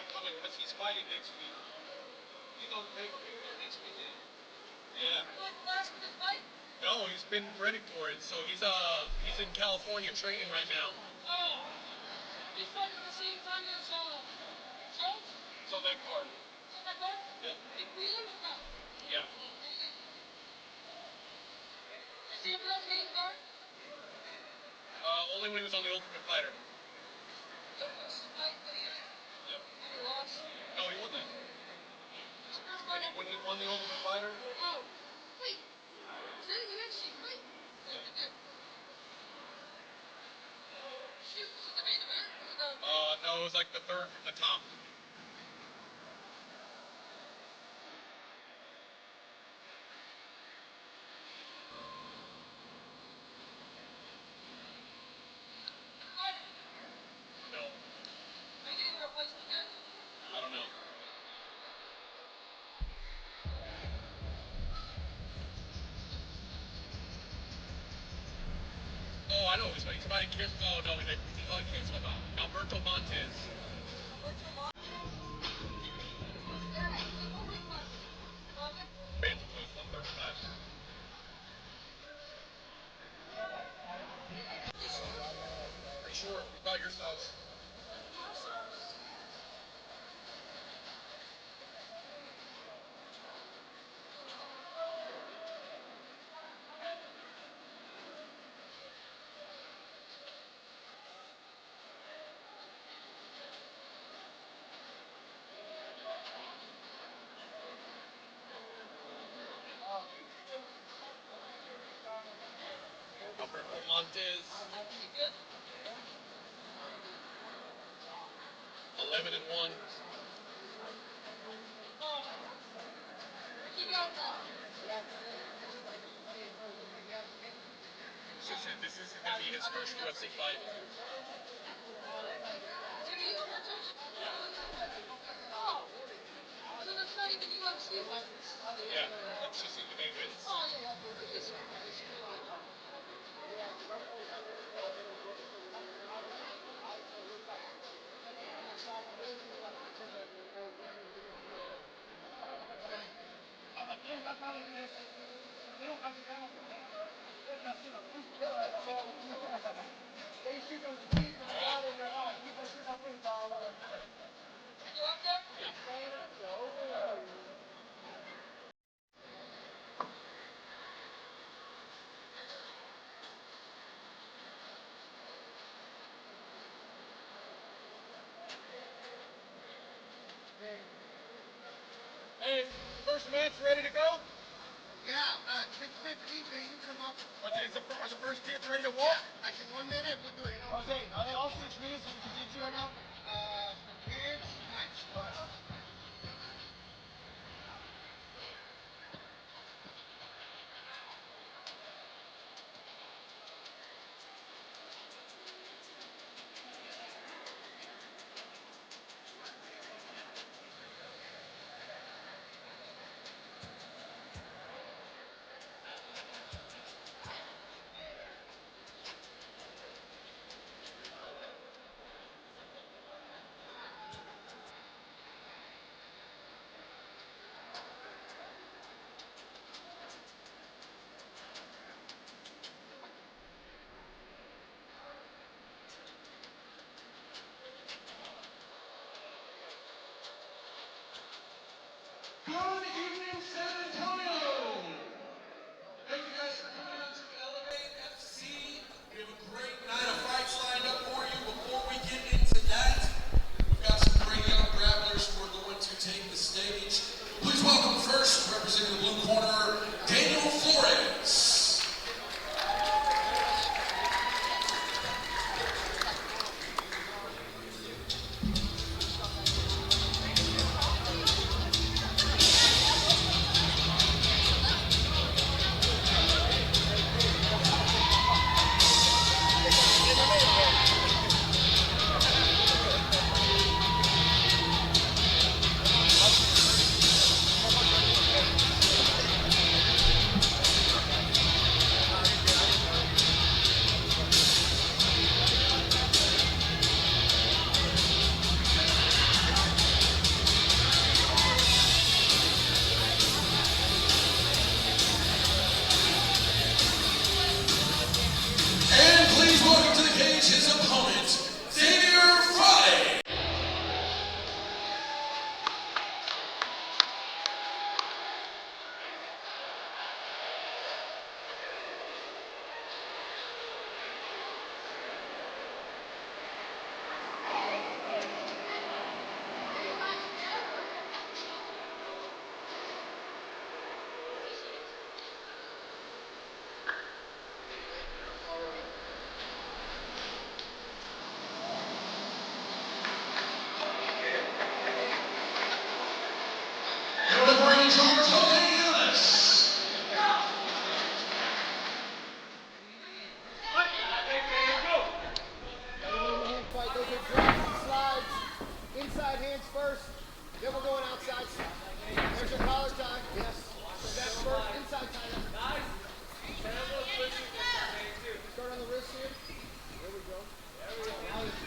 not coming because he's fighting next week. He's on the pay-per-view next weekend. Yeah. No, he's been ready for it. So he's in California training right now. Oh. He's fighting at the same time as Jones? So that card. Yeah. Yeah. Only when he was on the Ultimate Fighter. Yeah. No, he won that. When he won the Ultimate Fighter? Oh, wait. Did he actually fight? Shoot, was it the main event? No, it was like the third from the top. No. I don't know. Oh, I know. He's fighting Kim. Oh, no. He's fighting Alberto Montez. Bantamweight 135. Pretty sure. What about yourselves? Alberto Montez. 11-1. This is going to be his first UFC fight. Yeah, that's just the main events. Hey, first match ready to go? Yeah, 15, you come up. Are the first kids ready to walk? Like in 1 minute, we'll do it. Okay, are they all 6 minutes? We can get you right now? Kids, nice. Good evening, San Antonio! Thank you guys for coming out to Elevate FC. We have a great night of fights lined up for you. Before we get into that, we've got some great young grapplers who are going to take the stage. Please welcome first, representing the blue corner, Daniel Flores. inside hands first. Then we're going outside. There's your collar tie. Yes. That's first inside tie. Nice. Start on the wrist here. There we go.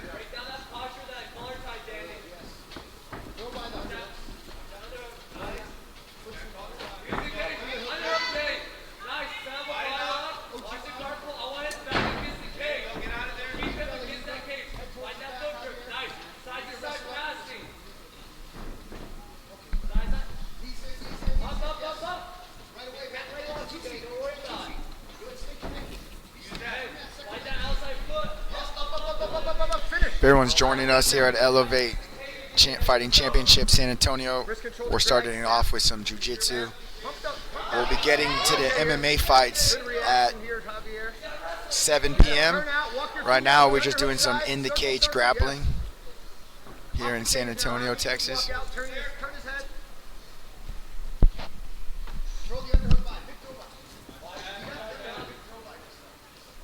Break down that posture, that collar tie, Danny. Yes. Go by the underhook. Nice. Use the cage. Underhook cage. Nice. Stand up, line up. Watch the guard pull. I want his back against the cage. Get out of there. Keep him against that cage. Find that foot grip. Nice. Side to side passing. Side side. Up, up, up, up. Right away. Right on. Don't worry about it. Good. Stay connected. Find that outside foot. Up. Finish. Everyone's joining us here at Elevate Fighting Championship San Antonio. We're starting off with some jiu-jitsu. We'll be getting to the MMA fights at 7 p.m. Right now we're just doing some in-the-cage grappling here in San Antonio, Texas. Turn his head. Throw the underhook by. Big throw by.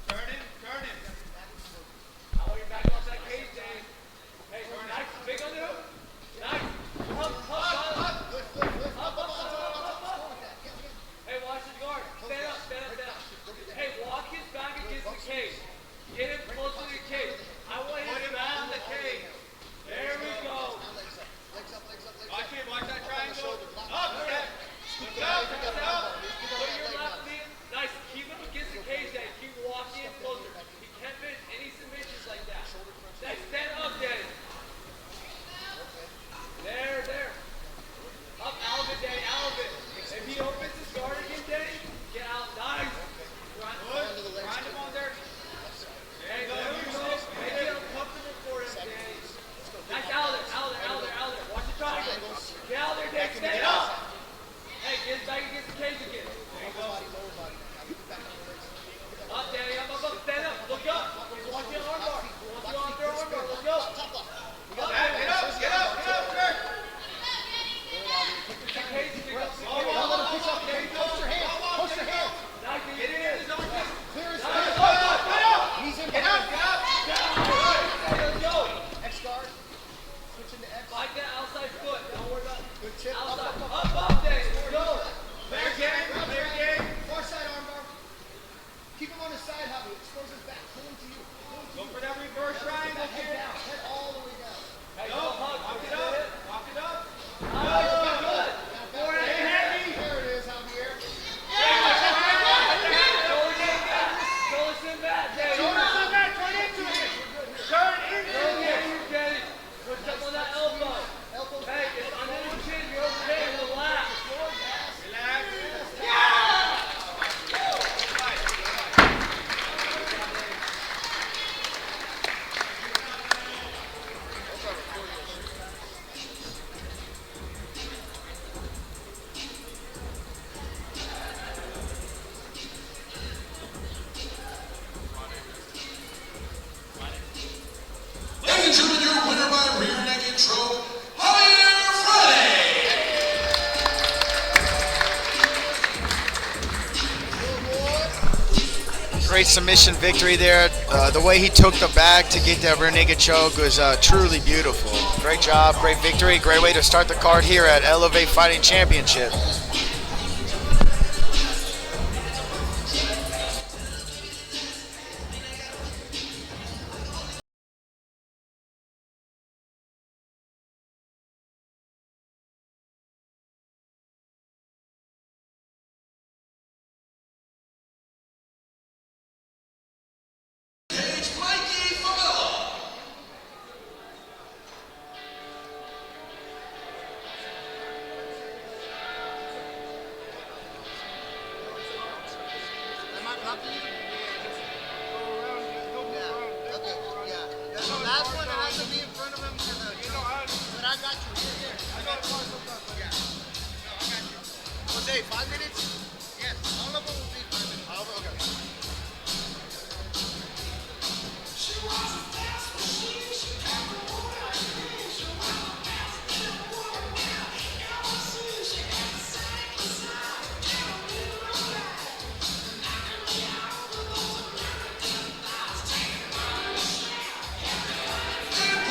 Turn him. I'll get back off that cage, Dave. Hey, nice. Big underhook. Nice. Up. Hey, watch the guard. Stand up. Hey, walk his back against the cage. Get him close to the cage. I want his back on the cage. There we go. Watch that triangle. Up, step. Look up. Put your left knee. Nice. Keep him against the cage, Dave. Keep walking closer. He can't fit any submissions like that. Nice. Stand up, Dave. There. Up, Alvin, Danny, Alvin. If he opens his guard again, Danny, get out. Nice. Grind him on there. Hey, there we go. Make it uncomfortable for him, Danny. Nice, out there. Watch the triangle. Get out there, Danny. Stand up. Hey, get his back against the cage again. Up, Danny, up. Stand up. Look up. Watch the arm bar. Look up. Get up, Kurt. Post your hand. Nice, get in his arm. Clear his Nice. head. Knees in. Get up. Let's go. X guard. Switch into X. Like that outside foot. Don't worry about Good chip. outside. Up. Up, Dave. Let's go. Clear game. Far side arm bar. Keep him on his side, Javi. Expose his back. Pull him to you. Go for that reverse triangle, Head kid. down. Head all the way down. Hey, go hug. Walk it up. Nice, good. Forehead heavy. There it is, Javier. Shoulders in back, Dave. Turn into him. Good step on that elbow. Hey, it's under the chin. You're okay. Relax. Ladies and gentlemen, your winner by rear naked choke, Javier Friday. Great submission victory there. The way he took the back to get that rear naked choke was truly beautiful. Great job, great victory, great way to start the card here at Elevate Fighting Championship. Hey, 5 minutes? Yes, all of them will be 5 minutes. All of them, okay.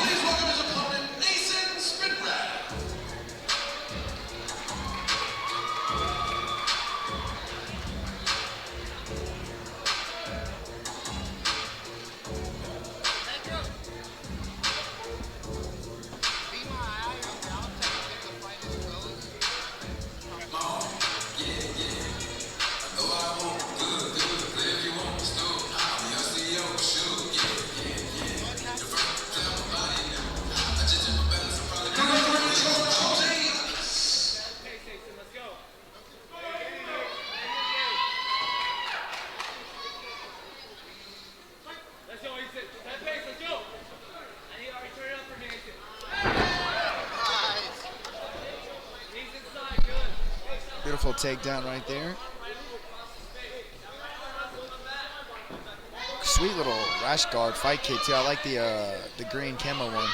Please welcome his opponent, Mason Beautiful takedown right there. Sweet little rash guard fight kit too. I like the green camo one.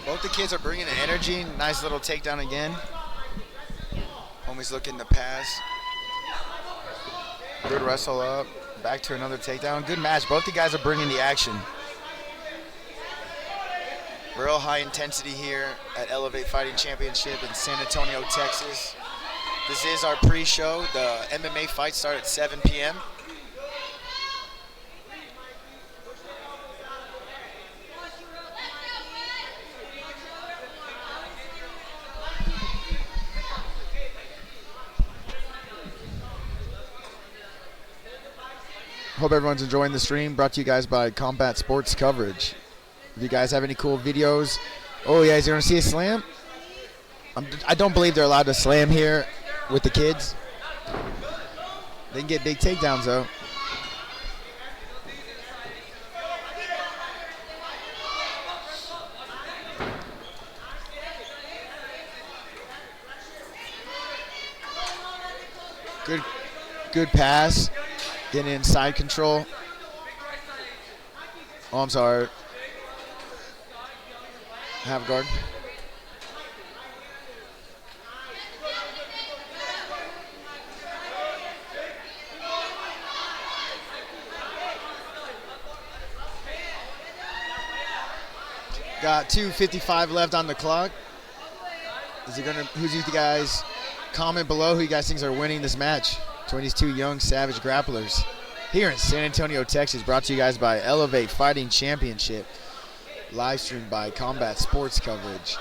Both the kids are bringing the energy. Nice little takedown again. Homie's looking to pass. Good wrestle up. Back to another takedown. Good match. Both the guys are bringing the action. Real high intensity here at Elevate Fighting Championship in San Antonio, Texas. This is our pre-show. The MMA fights start at 7 p.m. Hope everyone's enjoying the stream, brought to you guys by Combat Sports Coverage. If you guys have any cool videos. Oh, yeah, you want to see a slam? I don't believe they're allowed to slam here with the kids. They can get big takedowns, though. Good pass. Getting inside control. Oh, I'm sorry. Half guard. Got 2:55 left on the clock. Who's you guys? Comment below who you guys think are winning this match between these two young savage grapplers here in San Antonio, Texas. Brought to you guys by Elevate Fighting Championship. Live streamed by Combat Sports Coverage.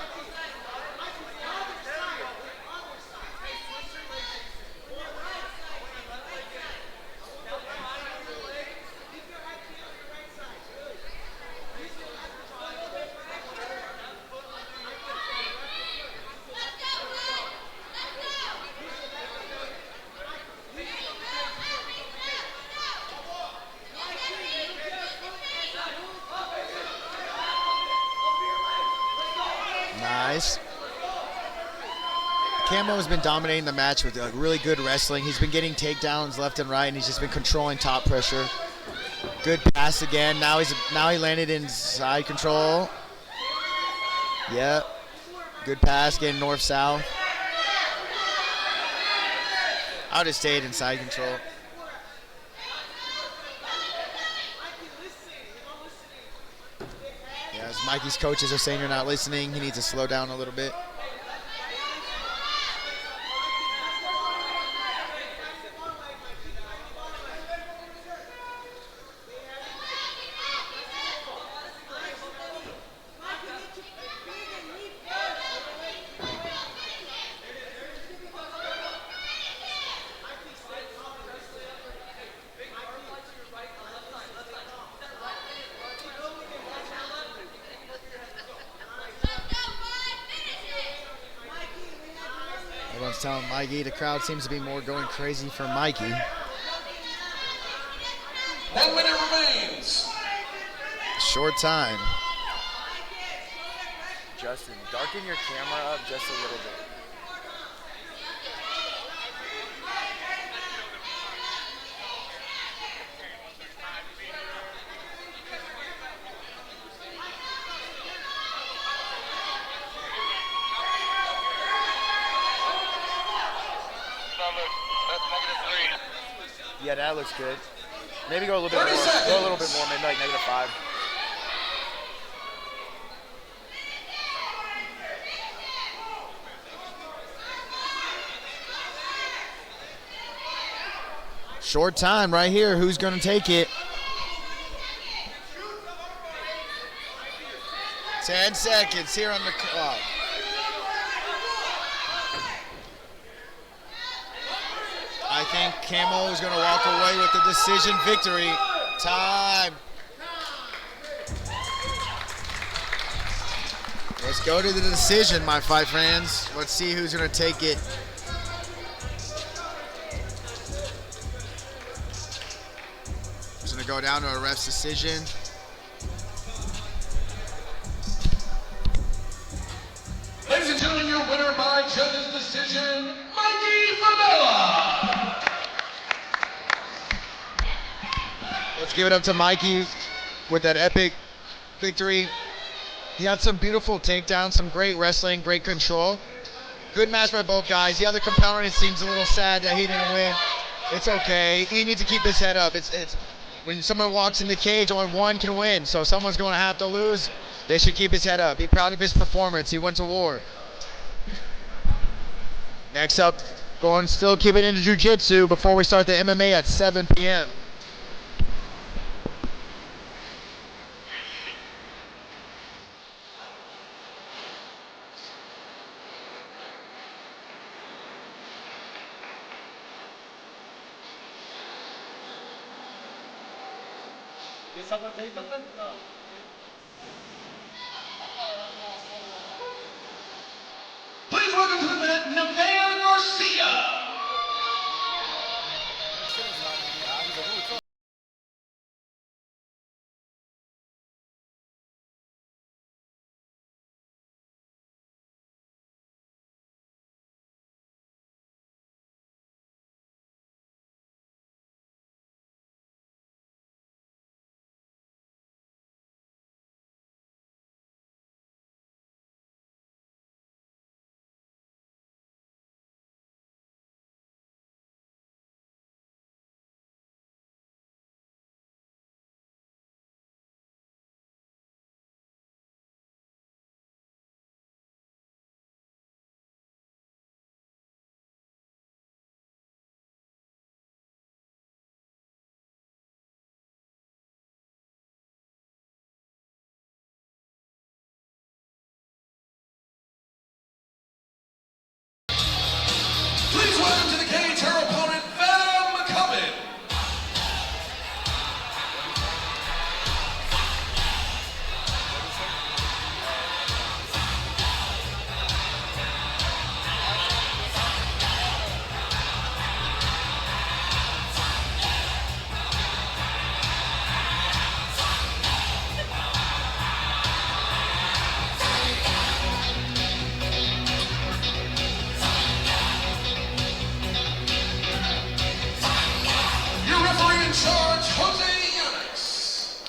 Nice. Camo has been dominating the match with really good wrestling. He's been getting takedowns left and right, and he's just been controlling top pressure. Good pass again. Now he landed in side control. Yep. Good pass, getting north-south. I would have stayed in side control. Yeah, as Mikey's coaches are saying, you're not listening. He needs to slow down a little bit. Everyone's telling Mikey. The crowd seems to be more going crazy for Mikey. 1 minute remains. Short time. Justin, darken your camera up just a little bit. Yeah, that looks good. Maybe go a little bit more. Go a little bit more, maybe like -5. Short time right here. Who's going to take it? 10 seconds here on the clock. I think Camo is going to walk away with the decision victory. Time. Let's go to the decision, my fight friends. Let's see who's going to take it. It's going to go down to a ref's decision. Ladies and gentlemen, your winner by judge's decision, Mikey Fabella. Let's give it up to Mikey with that epic victory. He had some beautiful takedowns, some great wrestling, great control. Good match by both guys. The other component seems a little sad that he didn't win. It's okay. He needs to keep his head up. It's when someone walks in the cage, only one can win. So someone's going to have to lose. They should keep his head up. Be proud of his performance. He went to war. Next up, still keep it into jiu-jitsu before we start the MMA at 7 p.m. Please welcome to the mat, Nevaeh Garcia. Please welcome to the cage her opponent, Feb. Your referee in charge, Jose Yanez.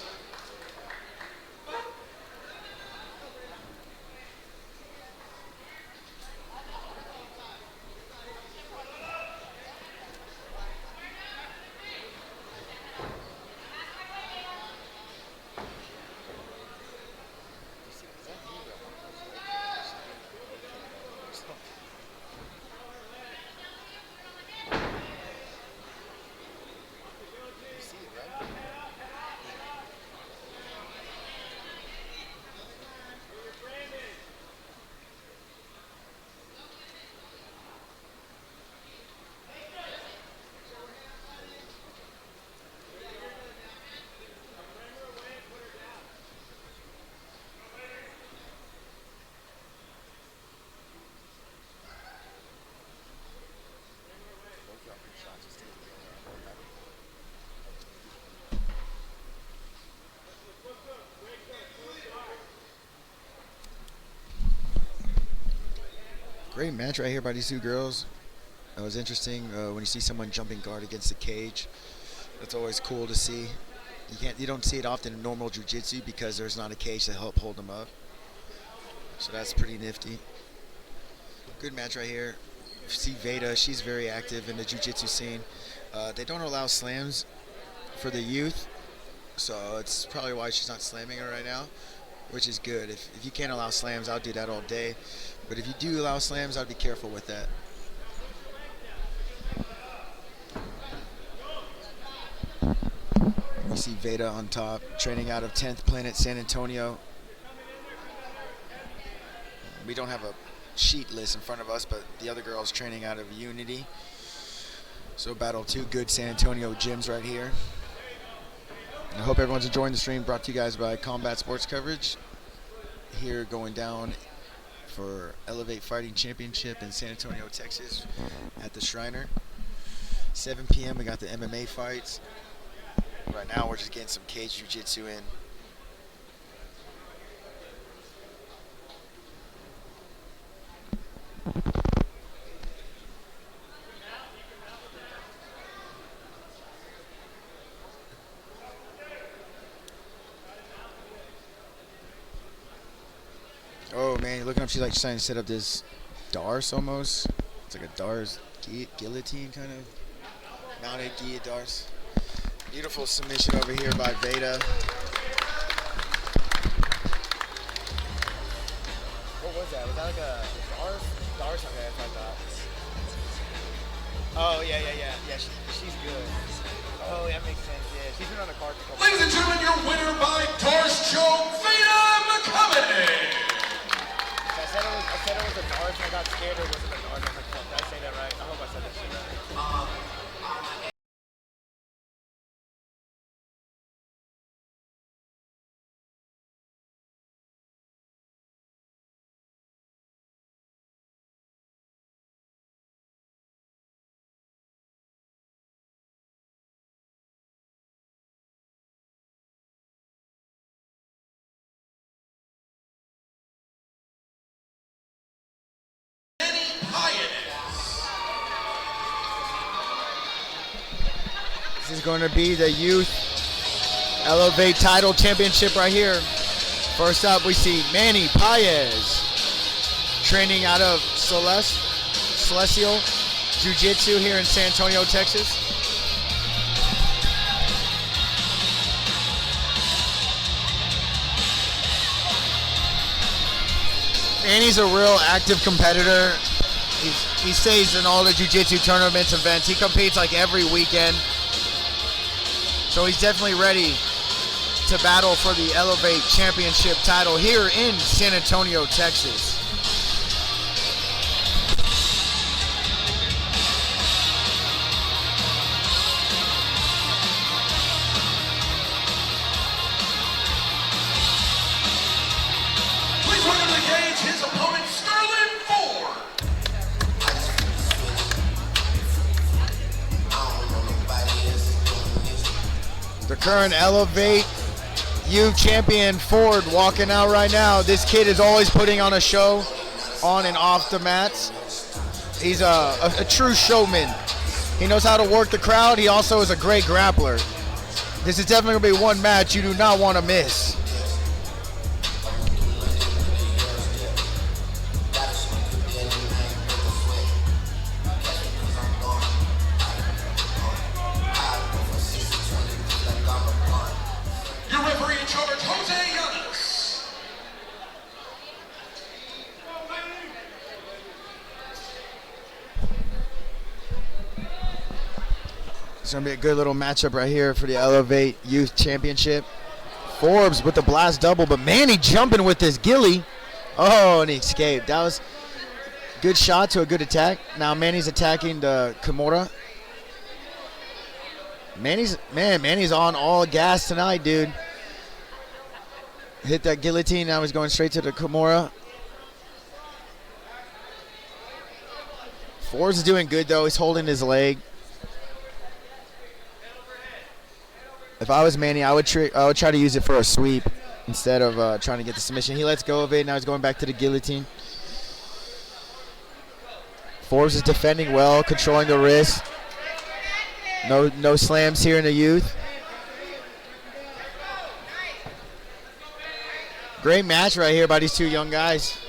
Great match right here by these two girls. It was interesting when you see someone jumping guard against the cage. That's always cool to see. You don't see it often in normal jiu-jitsu because there's not a cage to help hold them up. So that's pretty nifty. Good match right here. See Veda, she's very active in the jiu-jitsu scene. They don't allow slams for the youth, so it's probably why she's not slamming her right now, which is good. If you can't allow slams, I'll do that all day. But if you do allow slams, I'd be careful with that. You see Veda on top, training out of 10th Planet San Antonio. We don't have a sheet list in front of us, but the other girl's training out of Unity. So battle two good San Antonio gyms right here. I hope everyone's enjoying the stream, brought to you guys by Combat Sports Coverage. here going down for Elevate Fighting Championship in San Antonio, Texas at the Shriner. 7 p.m. we got the MMA fights. Right now we're just getting some cage jiu-jitsu in. Oh man, you're looking up, she's like trying to set up this Dars almost. It's like a Dars guillotine kind of. Mounted guillotine Dars. Beautiful submission over here by Veda. What was that? Was that like a Dars? Dars, okay, I thought that. Oh, yeah. Yeah, she's good. Oh, that makes sense, yeah. She's been on the card for a couple. Ladies and gentlemen, your winner by Dars choke, Veda McCoveney. I said it was a Dars and I got scared or was it a Dars? I'm like, did I say that right? I hope I said that shit right. This is going to be the Youth Elevate Title Championship right here. First up, we see Manny Paez, training out of Celestial Jiu-Jitsu here in San Antonio, Texas. Manny's a real active competitor. He stays in all the jiu-jitsu tournaments, events. He competes like every weekend. So he's definitely ready to battle for the Elevate Championship title here in San Antonio, Texas. Please welcome to the cage his opponent, Sterling Ford. The current Elevate Youth Champion Ford walking out right now. This kid is always putting on a show on and off the mats. He's a true showman. He knows how to work the crowd. He also is a great grappler. This is definitely going to be one match you do not want to miss. Your referee in charge, Jose Yanis. It's going to be a good little matchup right here for the Elevate Youth Championship. Forbes with the blast double, but Manny jumping with this ghillie. Oh, and he escaped. That was a good shot to a good attack. Now Manny's attacking the Kimura. Manny's on all gas tonight, dude. Hit that guillotine, now he's going straight to the Kimura. Forbes is doing good though, he's holding his leg. If I was Manny, I would try to use it for a sweep instead of trying to get the submission. He lets go of it, now he's going back to the guillotine. Forbes is defending well, controlling the wrist. No slams here in the youth. Great match right here by these two young guys.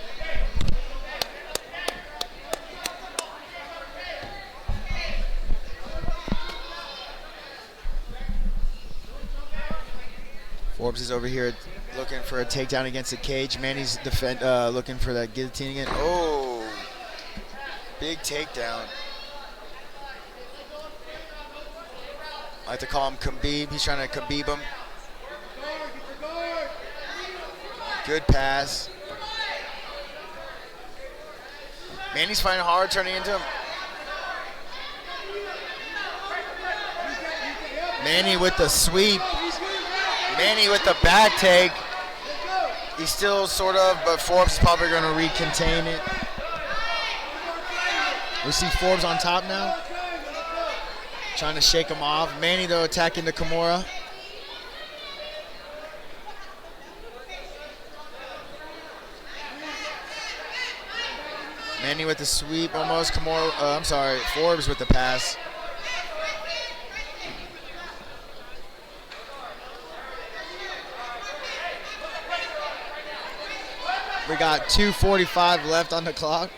Forbes is over here looking for a takedown against the cage. Manny's looking for that guillotine again. Oh, big takedown. I like to call him Khabib. He's trying to Khabib him. Good pass. Manny's fighting hard, turning into him. Manny with the sweep. Manny with the back take. He's still sort of, but Forbes is probably going to recontain it. We see Forbes on top now, trying to shake him off. Manny, though, attacking the Kimura. Manny with the sweep almost. Forbes with the pass. We got 2:45 left on the clock.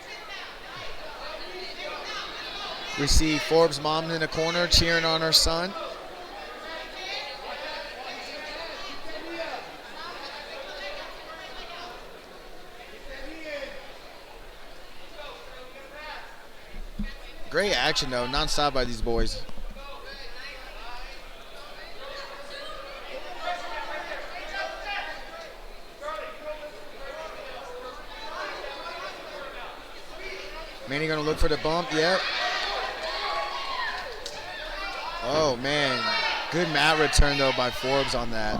We see Forbes' mom in the corner cheering on her son. Great action, though, non-stop by these boys. Manny gonna look for the bump, yep. Oh, man. Good mat return, though, by Forbes on that.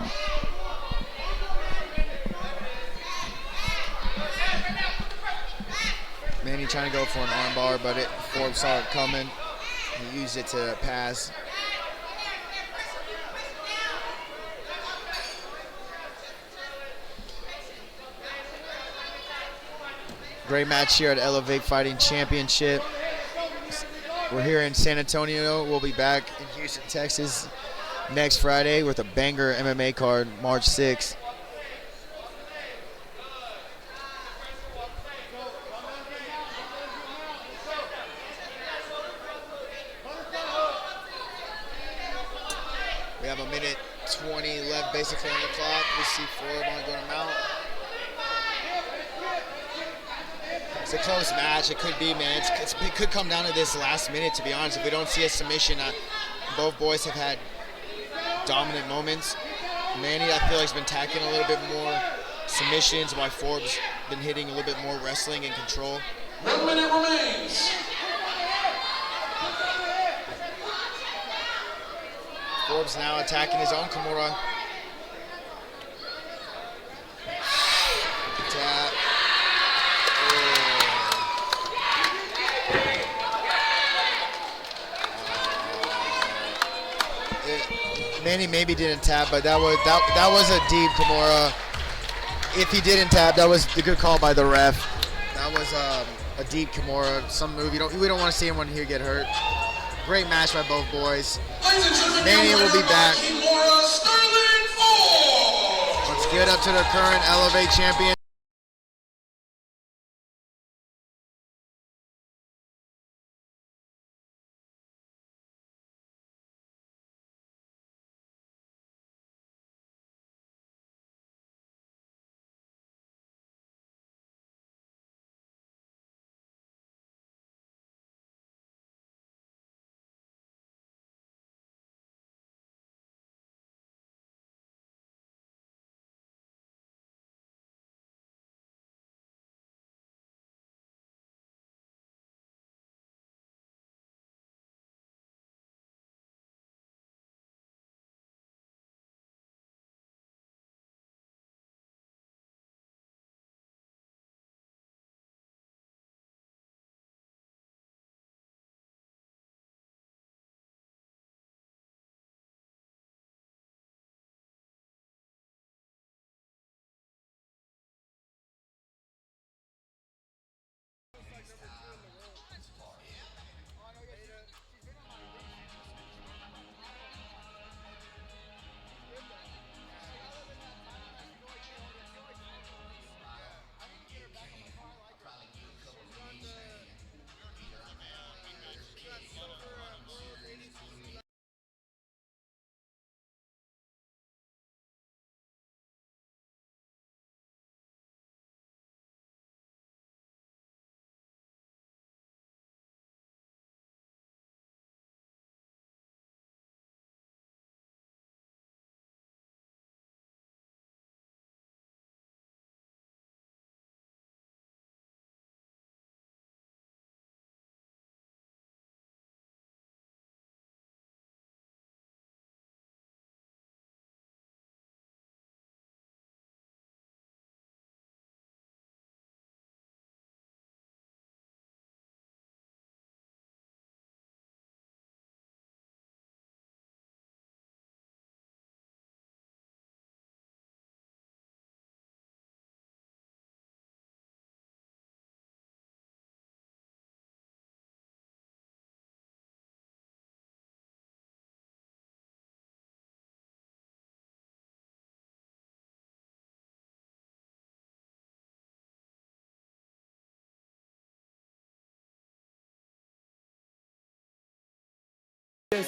Manny trying to go for an armbar, but Forbes saw it coming. He used it to pass. Great match here at Elevate Fighting Championship. We're here in San Antonio. We'll be back in Houston, Texas next Friday with a banger MMA card, March 6th. We have a minute 20 left basically on the clock. We see Forbes going to mount. It's a close match. It could be, man. It could come down to this last minute, to be honest. If we don't see a submission, both boys have had dominant moments. Manny, I feel like, has been tacking a little bit more submissions, while Forbes been hitting a little bit more wrestling and control. 1 minute remains. Forbes now attacking his own Kimura. Tap. Manny maybe didn't tap, but that was a deep Kimura. If he didn't tap, that was a good call by the ref. That was a deep Kimura. Some move we don't want to see anyone here get hurt. Great match by both boys. Manny will be back. Let's give it up to the current Elevate champion.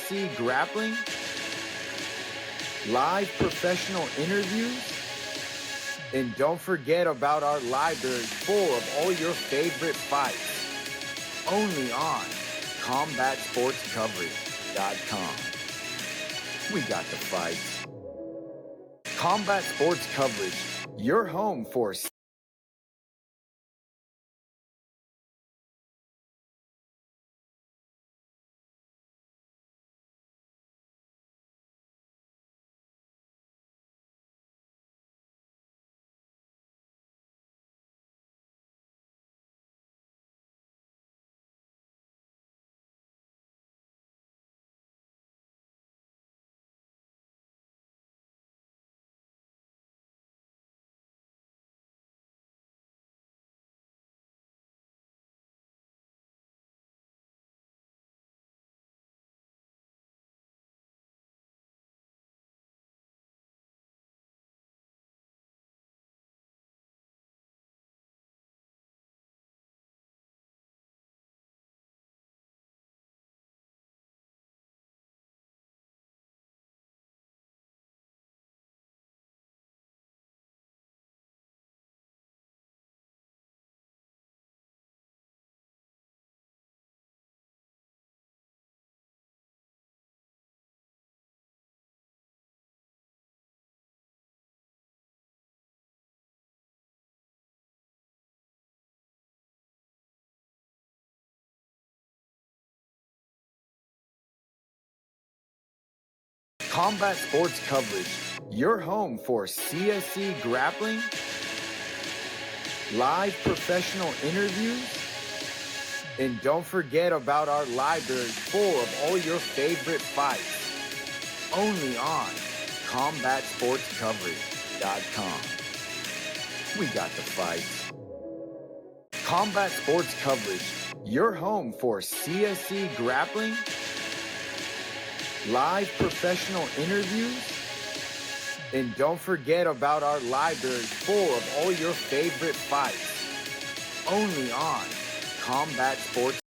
CSC grappling, live professional interviews, and don't forget about our library full of all your favorite fights. Only on CombatSportsCoverage.com. We got the fights. Combat Sports Coverage, your home for Combat Sports Coverage, your home for CSC grappling, live professional interviews, and don't forget about our library full of all your favorite fights. Only on CombatSportsCoverage.com. We got the fights. Combat Sports Coverage, your home for CSC grappling, live professional interviews, and don't forget about our library full of all your favorite fights. Only on Combat Sports.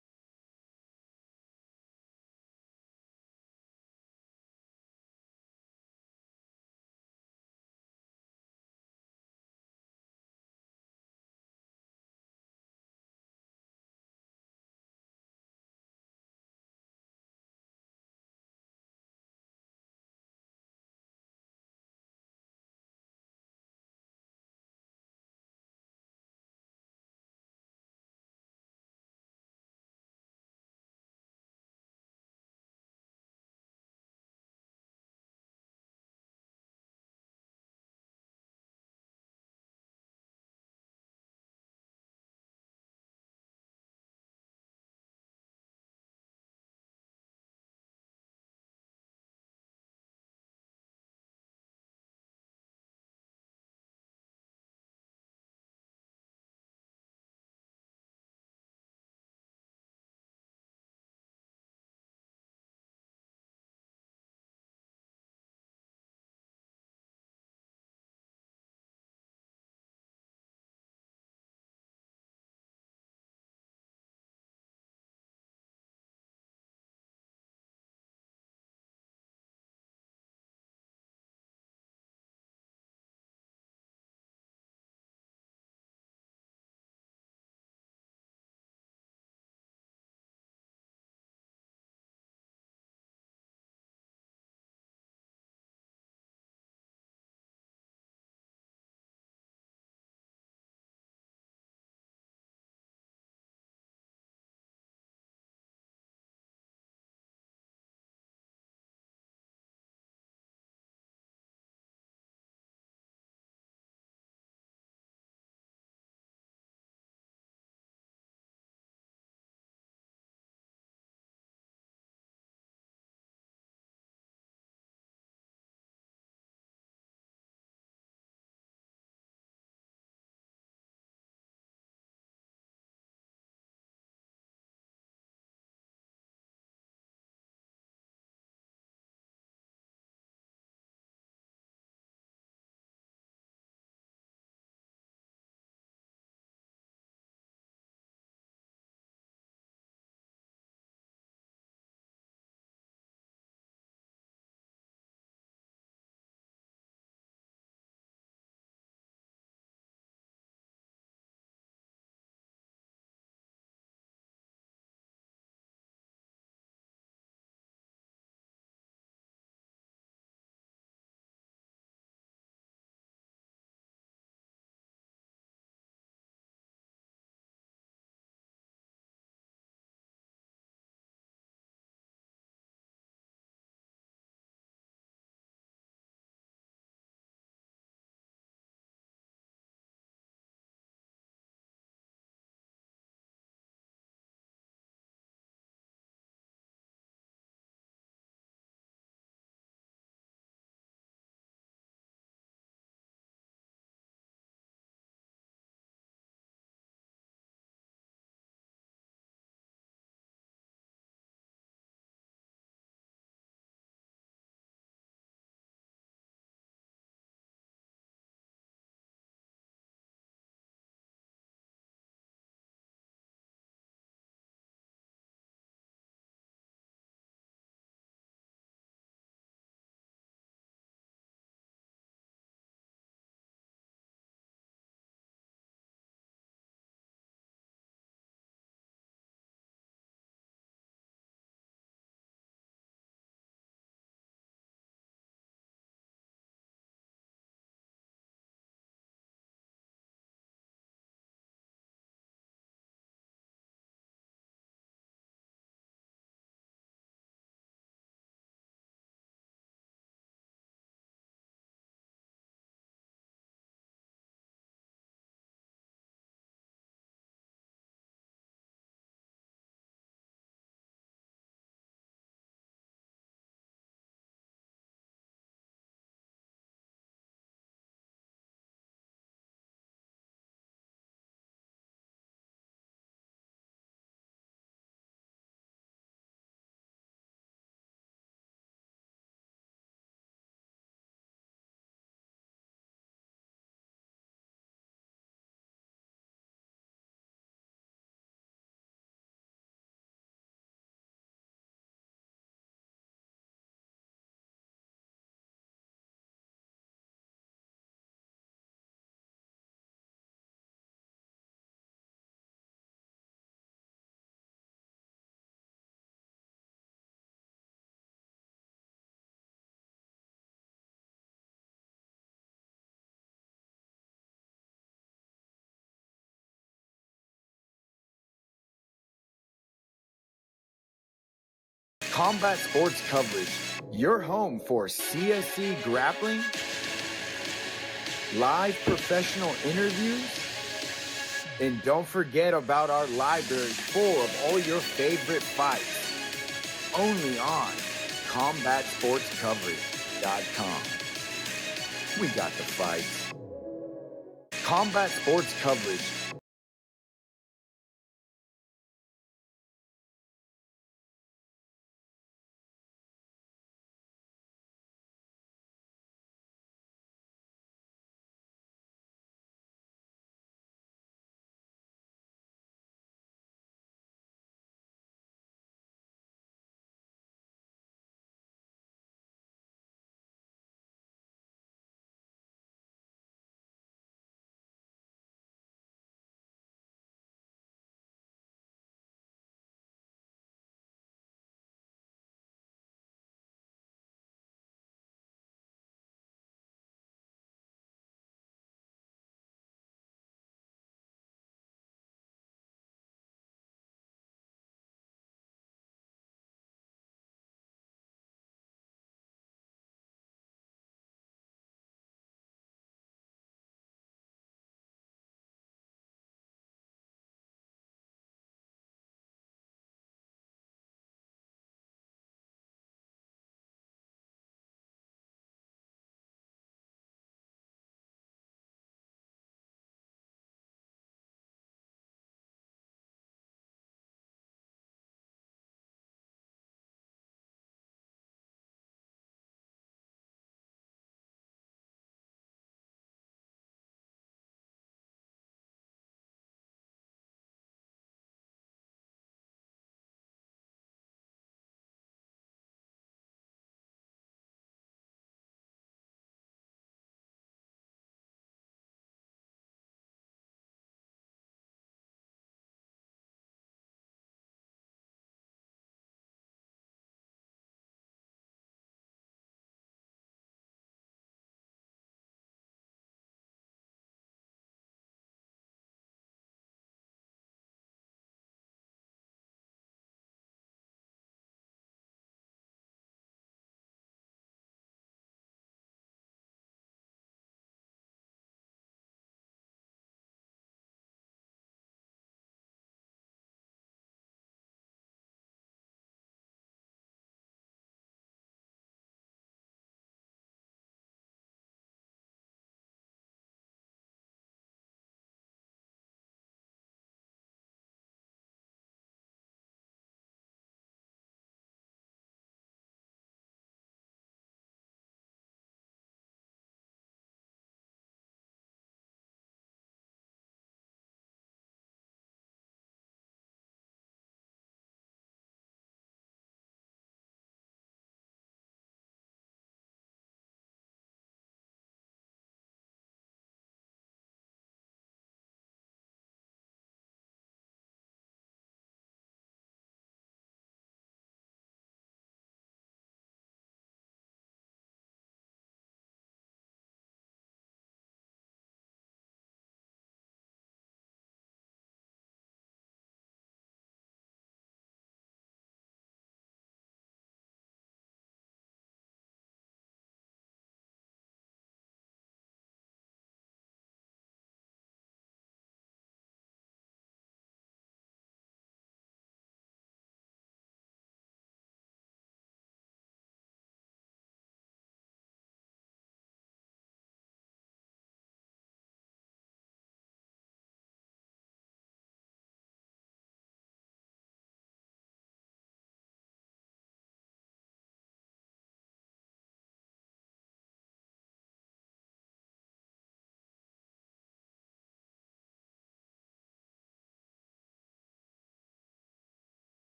Combat Sports Coverage, your home for CSC grappling, live professional interviews, and don't forget about our library full of all your favorite fights. Only on CombatSportsCoverage.com. We got the fights. Combat Sports Coverage.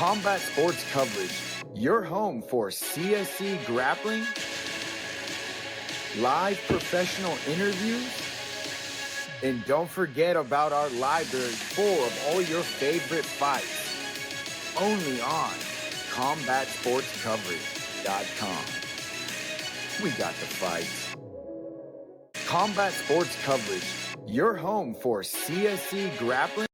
Combat Sports Coverage, your home for CSC grappling, live professional interviews, and don't forget about our library full of all your favorite fights. Only on CombatSportsCoverage.com. We got the fights. Combat Sports Coverage, your home for CSC grappling.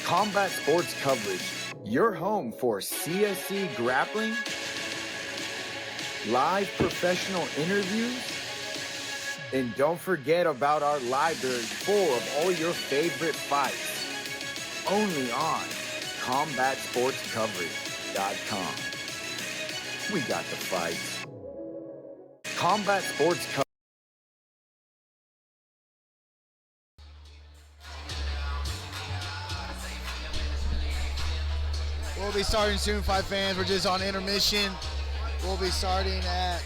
Combat Sports Coverage, your home for CSC grappling, live professional interviews, and don't forget about our library full of all your favorite fights. Only on CombatSportsCoverage.com. We got the fights. Combat Sports Coverage. We'll be starting soon, fight fans. We're just on intermission. We'll be starting at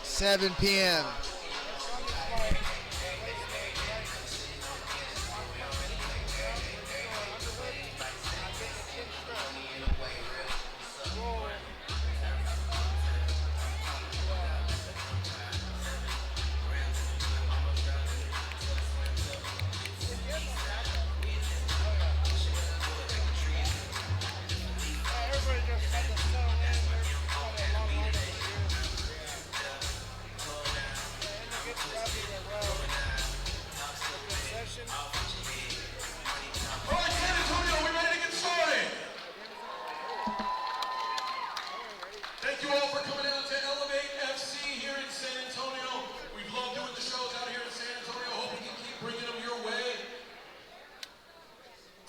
7 p.m. All right, San Antonio, we ready to get started? Thank you all for coming out to Elevate FC here in San Antonio. We've loved doing the shows out here in San Antonio. Hope we can keep bringing them your way.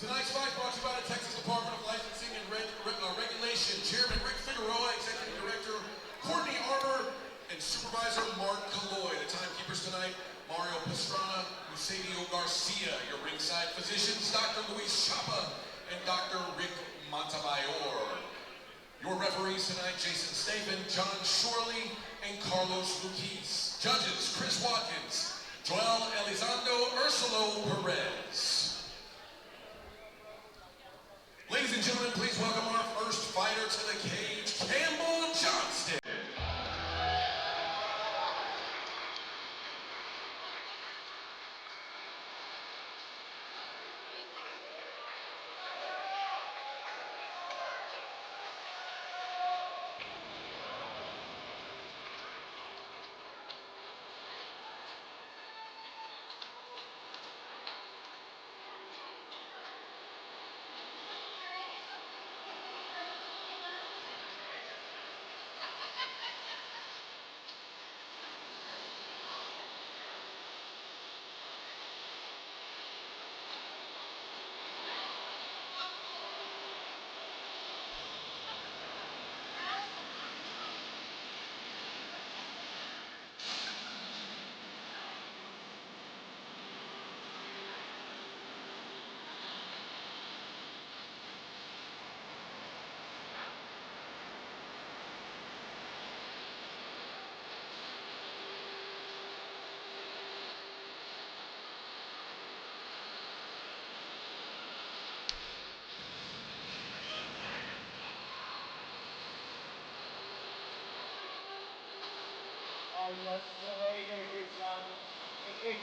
Tonight's fight brought to you by the Texas Department of Licensing and Regulation. Chairman Rick Figueroa, Executive Director Courtney Arbor, and Supervisor Mark Calloy. The timekeepers tonight, Mario Pastrana, Eusebio Garcia. Your ringside physicians, Dr. Luis Chapa and Dr. Rick Montemayor. Your referees tonight, Jason Staven, John Shorley, and Carlos Luquis. Judges, Chris Watkins, Joel Elizondo, Ursula Perez. Ladies and gentlemen, please welcome our first fighter to the cage, Campbell Johnston.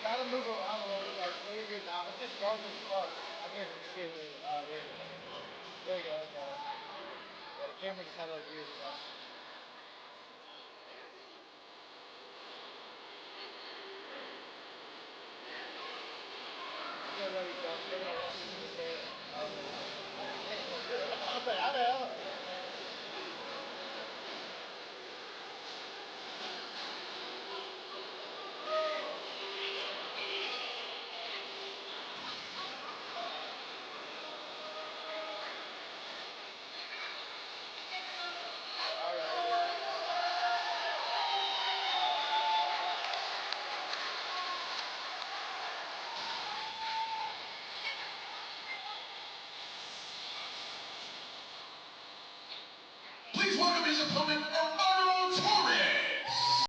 gotta move around a little bit, like maybe now. Just go this far. I can't excuse me. There you go. Yeah, the camera just had like weird stuff. Yeah, there you go. I know. Please welcome his opponent, Armando Torres.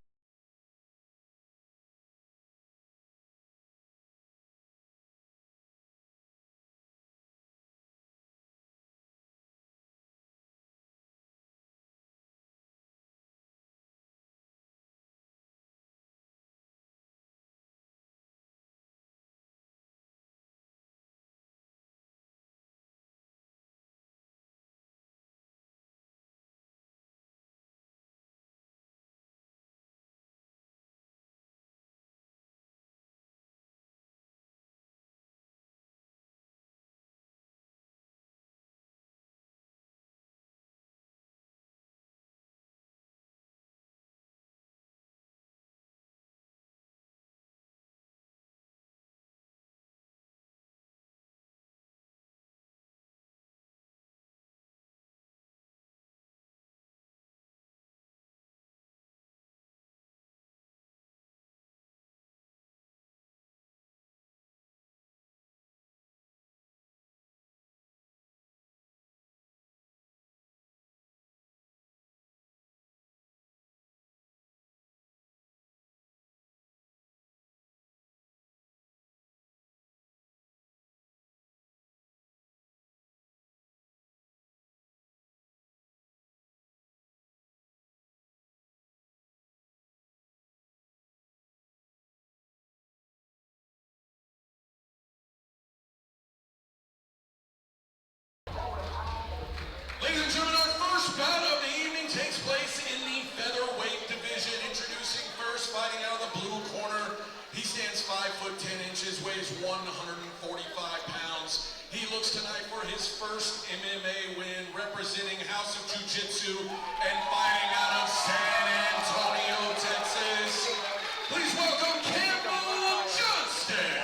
Ladies and gentlemen, our first bout of the evening takes place in the featherweight division. Introducing first, fighting out of the blue corner. He stands 5'10", weighs 145 pounds. He looks tonight for his first MMA win, representing House of Jiu-Jitsu and fighting out of San Antonio, Texas. Please welcome Campbell Johnston.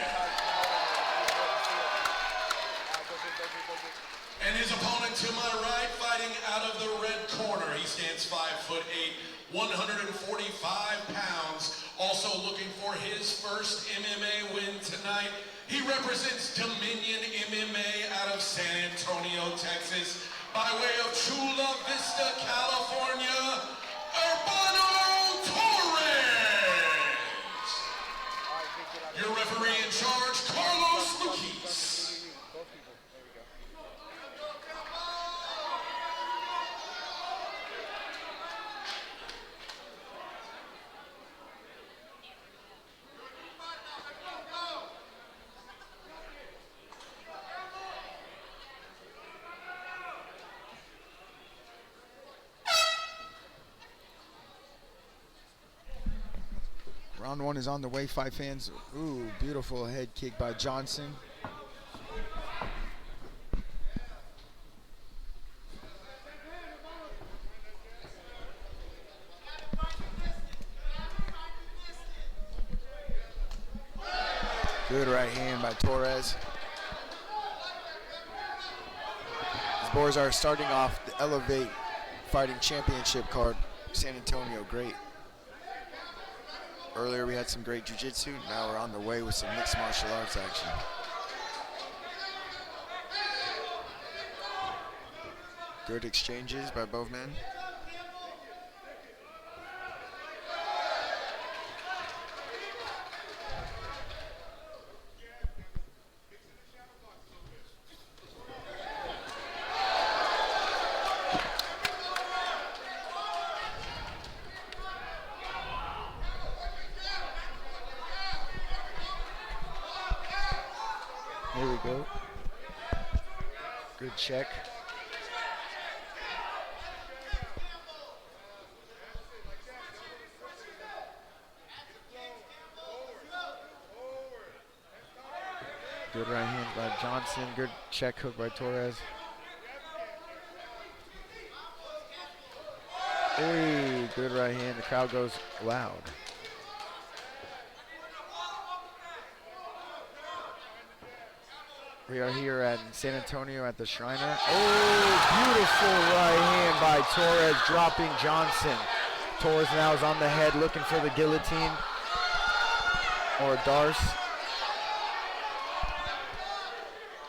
And his opponent to my right, fighting out of the red corner. He stands 5'8", 145 pounds. Also looking for his first MMA win tonight. He represents Dominion MMA out of San Antonio, Texas. By way of Chula Vista, California, Armando Torres. Your referee in charge, Carlos Luquis. Round one is on the way, fight fans. Ooh, beautiful head kick by Johnson. Good right hand by Torres. These boys are starting off the Elevate Fighting Championship card. San Antonio, great. Earlier we had some great jiu-jitsu. Now we're on the way with some mixed martial arts action. Good exchanges by both men. Here we go. Good check. Good right hand by Johnson. Good check hook by Torres. Hey, good right hand. The crowd goes loud. We are here at San Antonio at the Shriner. Oh, beautiful right hand by Torres, dropping Johnson. Torres now is on the head looking for the guillotine or Darce.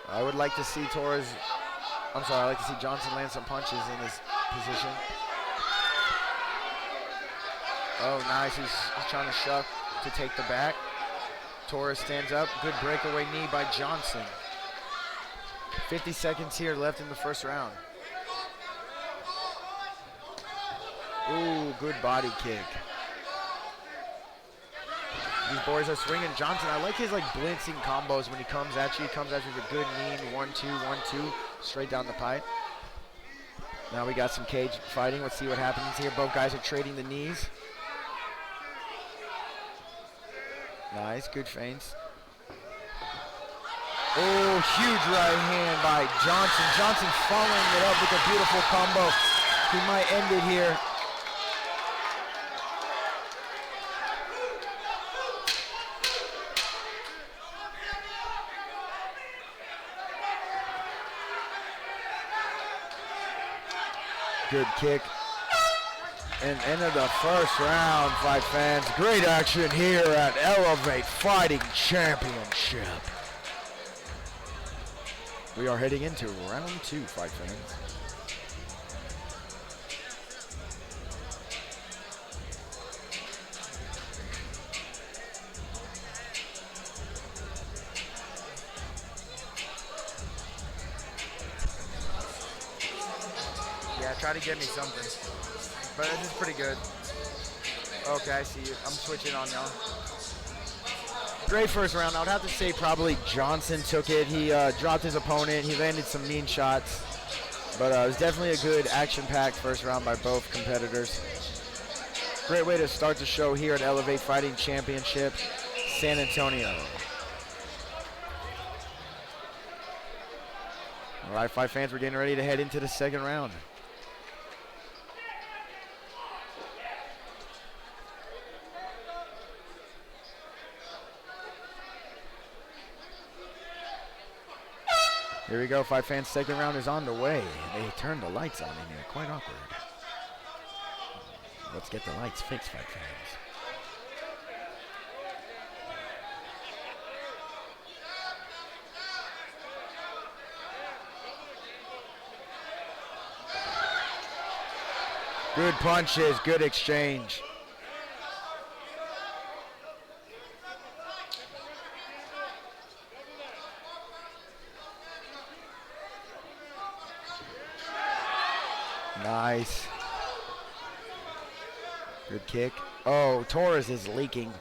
I would like to see I'd like to see Johnson land some punches in this position. Oh, nice, he's trying to shove to take the back. Torres stands up, good breakaway knee by Johnson. 50 seconds here left in the first round. Ooh, good body kick. These boys are swinging. Johnson, I like his blitzing combos when he comes at you. He comes at you with a good mean 1-2, 1-2, straight down the pipe. Now we got some cage fighting. Let's see what happens here. Both guys are trading the knees. Nice, good feints. Oh, huge right hand by Johnson. Johnson following it up with a beautiful combo. He might end it here. Good kick. And end of the first round, fight fans. Great action here at Elevate Fighting Championship. We are heading into round 2, fight fans. Yeah, try to get me something. But this is pretty good. Okay, I see you. I'm switching on now. Great first round. I would have to say probably Johnson took it. He dropped his opponent. He landed some mean shots. But it was definitely a good action-packed first round by both competitors. Great way to start the show here at Elevate Fighting Championship, San Antonio. All right, fight fans, we're getting ready to head into the second round. Here we go, fight fans. Second round is on the way. They turned the lights on in here. Quite awkward. Let's get the lights fixed, fight fans. Good punches, good exchange. Nice. Good kick. Oh, Torres is leaking.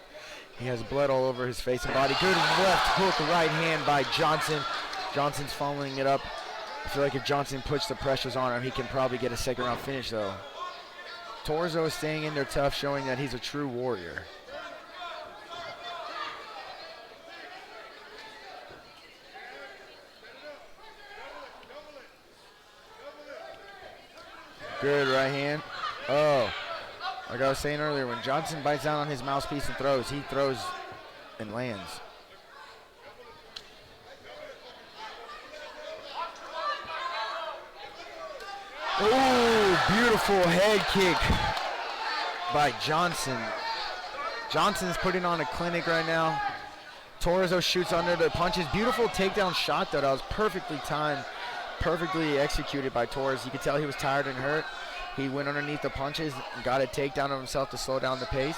He has blood all over his face and body. Good left hook, right hand by Johnson. Johnson's following it up. I feel like if Johnson puts the pressures on him, he can probably get a second round finish though. Torres is staying in there tough, showing that he's a true warrior. Good right hand. Oh, like I was saying earlier, when Johnson bites down on his mouthpiece and throws, he throws and lands. Oh, beautiful head kick by Johnson. Johnson's putting on a clinic right now. Torres shoots under the punches. Beautiful takedown shot though. That was perfectly timed. Perfectly executed by Torres. You could tell he was tired and hurt. He went underneath the punches and got a takedown of himself to slow down the pace.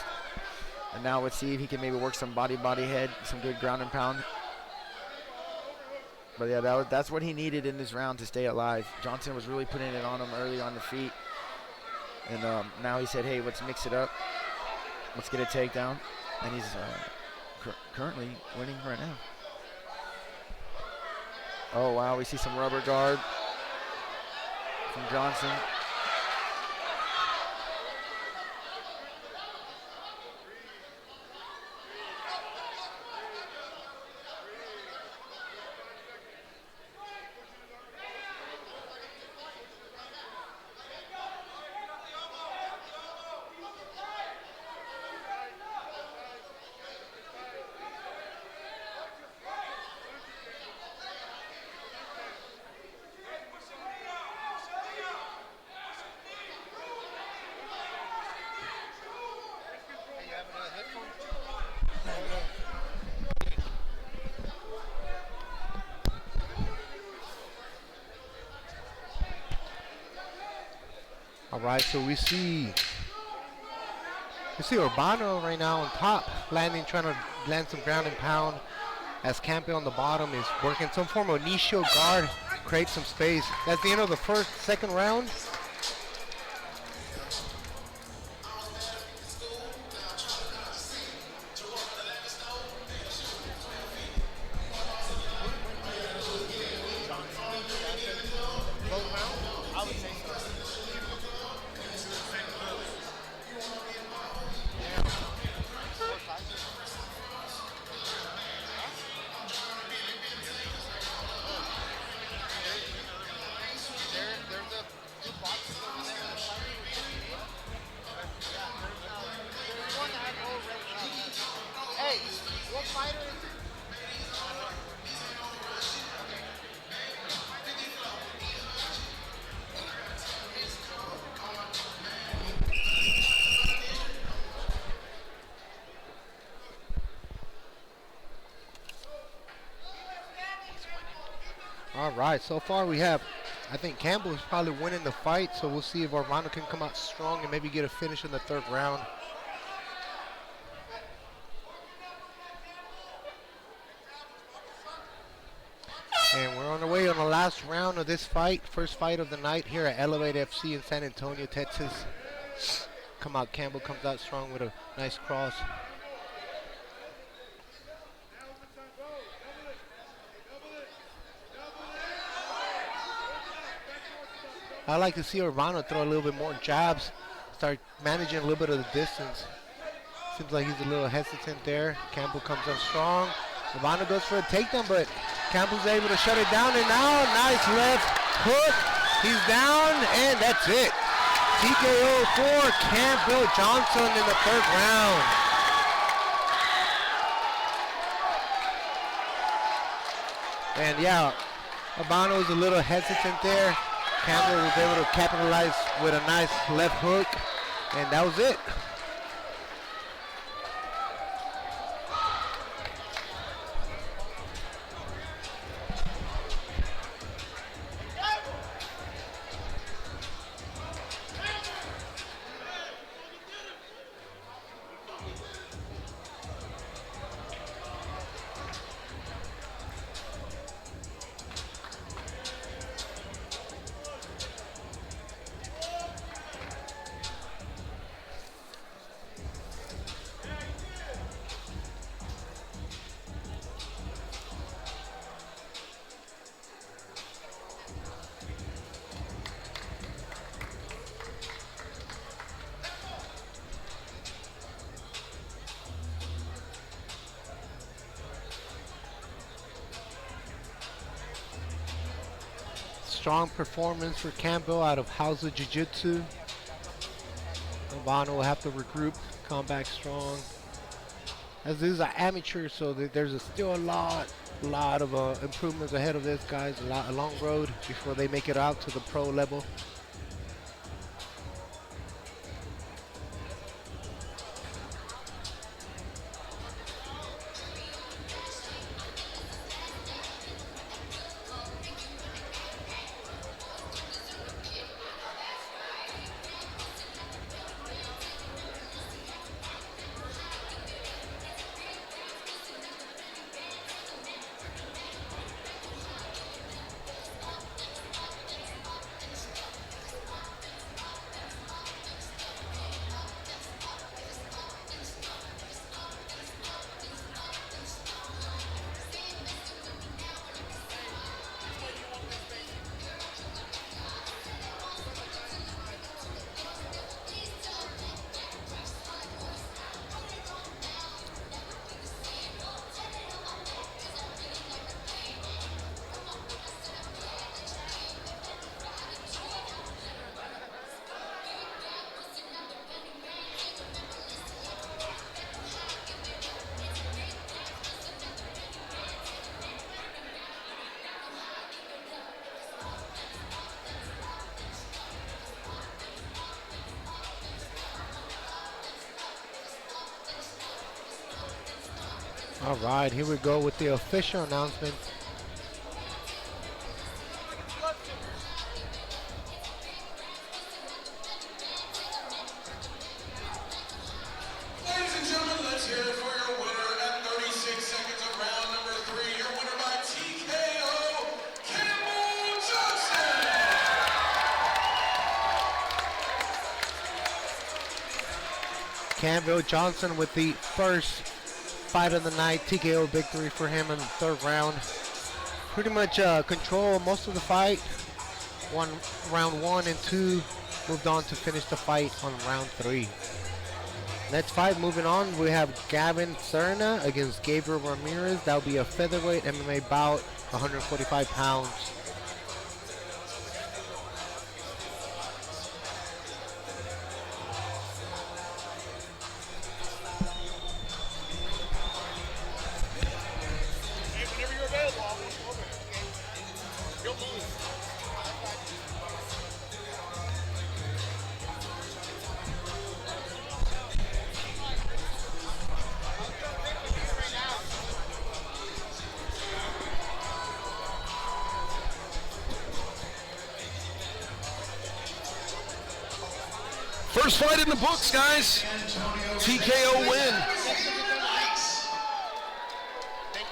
And now let's see if he can maybe work some body head, some good ground and pound. But yeah, that's what he needed in this round to stay alive. Johnson was really putting it on him early on the feet. And now he said, hey, let's mix it up. Let's get a takedown. And he's currently winning right now. Oh, wow, we see some rubber guard from Johnson. All right, so we see Urbano right now on top, trying to land some ground and pound, as Campe on the bottom is working some form of knee shield guard, create some space. That's the end of the second round. All right, so far we have, I think Campbell is probably winning the fight, so we'll see if Urbano can come out strong and maybe get a finish in the third round. And we're on the way on the last round of this fight, first fight of the night here at Elevate FC in San Antonio, Texas. Campbell comes out strong with a nice cross. I like to see Urbano throw a little bit more jabs, start managing a little bit of the distance. Seems like he's a little hesitant there. Campbell comes up strong. Urbano goes for a takedown, but Campbell's able to shut it down, and now nice left hook. He's down, and that's it. TKO for Campbell Johnson in the third round. And yeah, Urbano was a little hesitant there. Campbell was able to capitalize with a nice left hook, and that was it. Strong performance for Campbell out of Hausa Jiu-Jitsu. Urbano will have to regroup, come back strong. As this is an amateur, so there's still a lot of improvements ahead of this, guys. A long road before they make it out to the pro level. All right, here we go with the official announcement. Ladies and gentlemen, let's hear it for your winner at 36 seconds of round number 3. Your winner by TKO, Campbell Johnson. Campbell Johnson with the first fight of the night. TKO victory for him in the third round. Pretty much control most of the fight. Round 1 and 2, moved on to finish the fight on round 3. Next fight, moving on, we have Gavin Serna against Gabriel Ramirez. That'll be a featherweight MMA bout, 145 pounds. First fight in the books, guys. TKO win.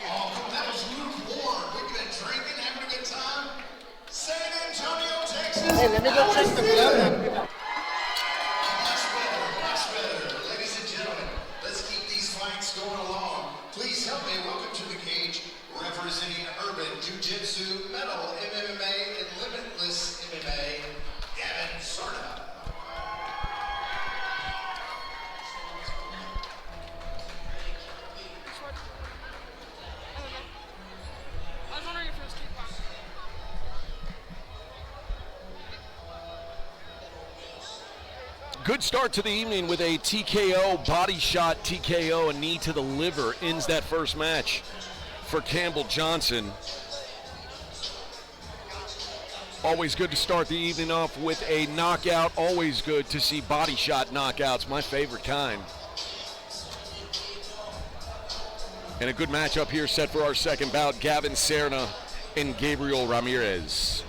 Oh, that was lukewarm. We've been drinking, having a good time. San Antonio, Texas. Hey, let me go check the blood. Much better, much better. Ladies and gentlemen, let's keep these fights going along. Please help me welcome to the cage, representing Urban Jiu-Jitsu, Metal MMA, and Limitless MMA, Gavin Serna. Good start to the evening with a TKO, body shot TKO, a knee to the liver ends that first match for Campbell Johnson. Always good to start the evening off with a knockout. Always good to see body shot knockouts, my favorite kind. And a good matchup here set for our second bout, Gavin Serna and Gabriel Ramirez.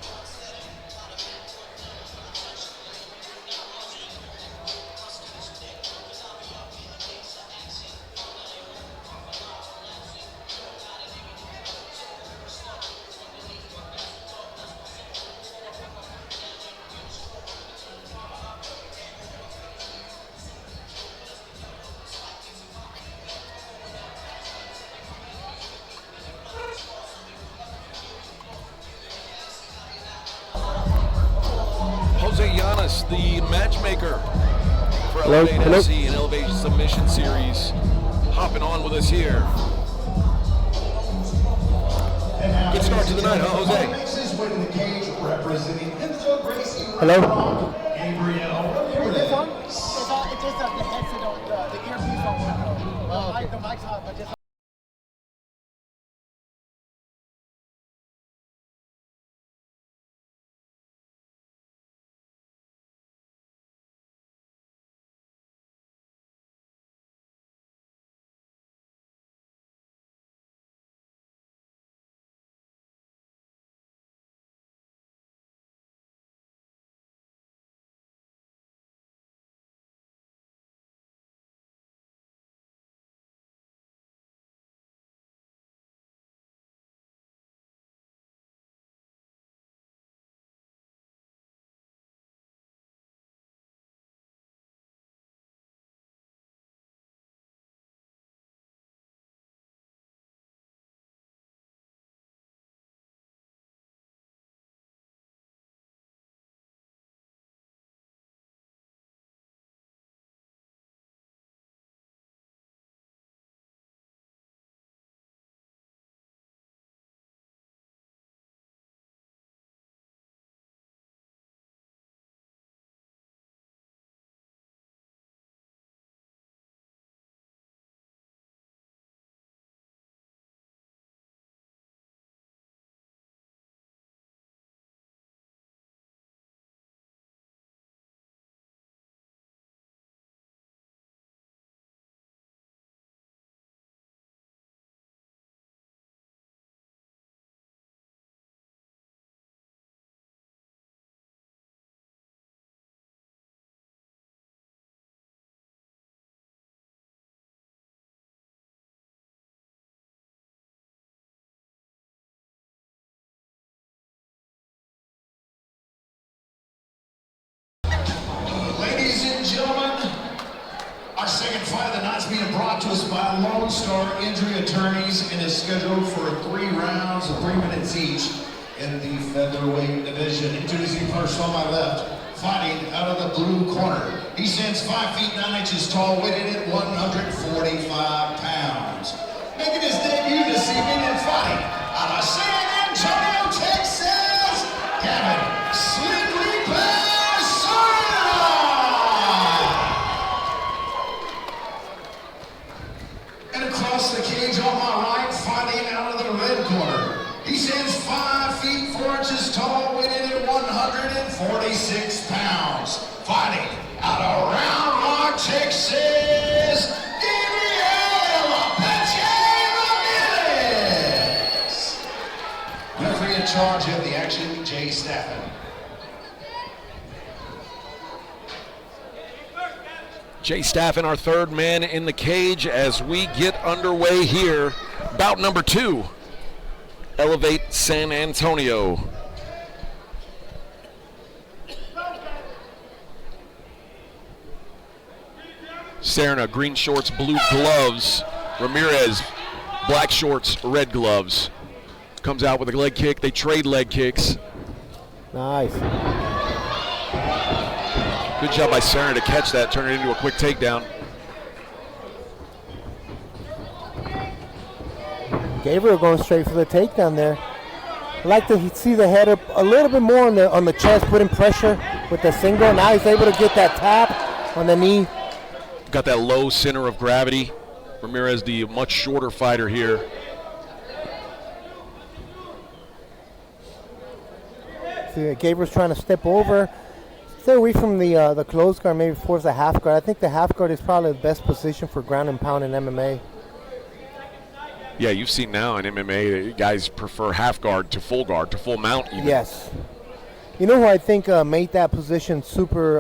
The matchmaker for Elevate FC and Elevate Submission Series, hopping on with us here. Good start to the night, huh, Jose? Hello? This one? It's just the headset on the earpiece don't work. The mic's hot, but just brought to us by Lone Star Injury Attorneys and is scheduled for 3 rounds of 3 minutes each in the featherweight division. Introducing first on my left, fighting out of the blue corner. He stands 5 feet 9 inches tall, weighted at 145 pounds. Making his debut this evening and fighting out of San Antonio, Texas, Kevin Slightly Pasarela. And across the cage on my right, fighting out of the red corner. He stands 5 feet 4 inches tall, weighted at 146 pounds. Fighting out of Round Rock, Texas, referee in charge of the action, Jay Staffen. Jay Staffen, our third man in the cage as we get underway here. Bout number 2, Elevate San Antonio. Serna, green shorts, blue gloves. Ramirez, black shorts, red gloves. Comes out with a leg kick. They trade leg kicks. Nice. Good job by Serna to catch that, turn it into a quick takedown. Gabriel going straight for the takedown there. I like to see the head up a little bit more on the chest, putting pressure with the single. Now he's able to get that tap on the knee. Got that low center of gravity. Ramirez, the much shorter fighter here. See, Gabriel's trying to step over. Stay away from the closed guard, maybe force a half guard. I think the half guard is probably the best position for ground and pound in MMA. Yeah, you've seen now in MMA that guys prefer half guard to full mount even. Yes. You know who I think made that position super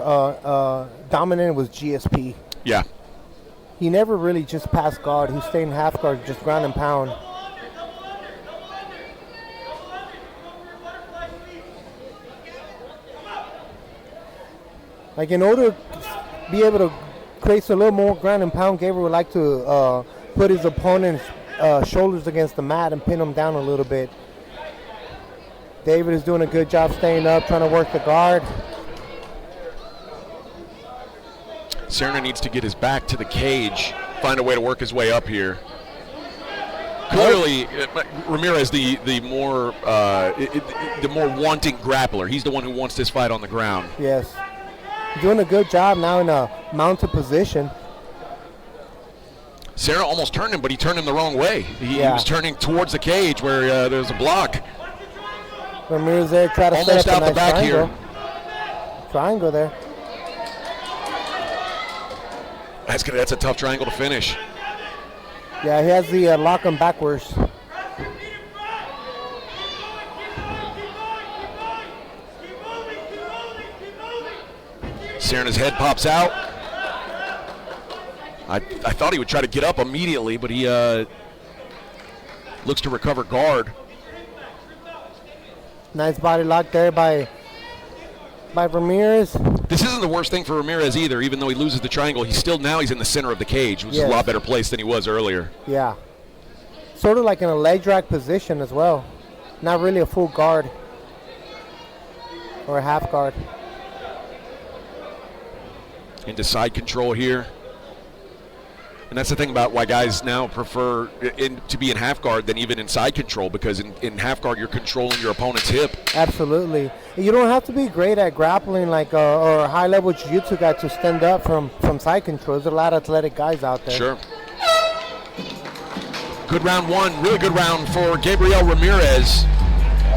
dominant was GSP. Yeah. He never really just passed guard. He stayed in half guard, just ground and pound. Like in order to be able to create a little more ground and pound, Gabriel would like to put his opponent's shoulders against the mat and pin him down a little bit. David is doing a good job staying up, trying to work the guard. Serna needs to get his back to the cage, find a way to work his way up here. Clearly, Ramirez, the more wanting grappler. He's the one who wants this fight on the ground. Yes. Doing a good job now in a mounted position. Serna almost turned him, but he turned him the wrong way. He was turning towards the cage where there's a block. Ramirez there, try to almost set up out a the nice back triangle. here. Triangle there. That's a tough triangle to finish. Yeah, he has the lock him backwards. Serna's head pops out. I thought he would try to get up immediately, but he looks to recover guard. Nice body lock there by Ramirez. This isn't the worst thing for Ramirez either. Even though he loses the triangle, he's in the center of the cage, which is a lot better place than he was earlier. Yeah. Sort of like in a leg drag position as well. Not really a full guard or a half guard. Into side control here. And that's the thing about why guys now prefer to be in half guard than even in side control, because in half guard you're controlling your opponent's hip. Absolutely. You don't have to be great at grappling or a high-level jiu-jitsu guy to stand up from side control. There's a lot of athletic guys out there. Sure. Good round one. Really good round for Gabriel Ramirez.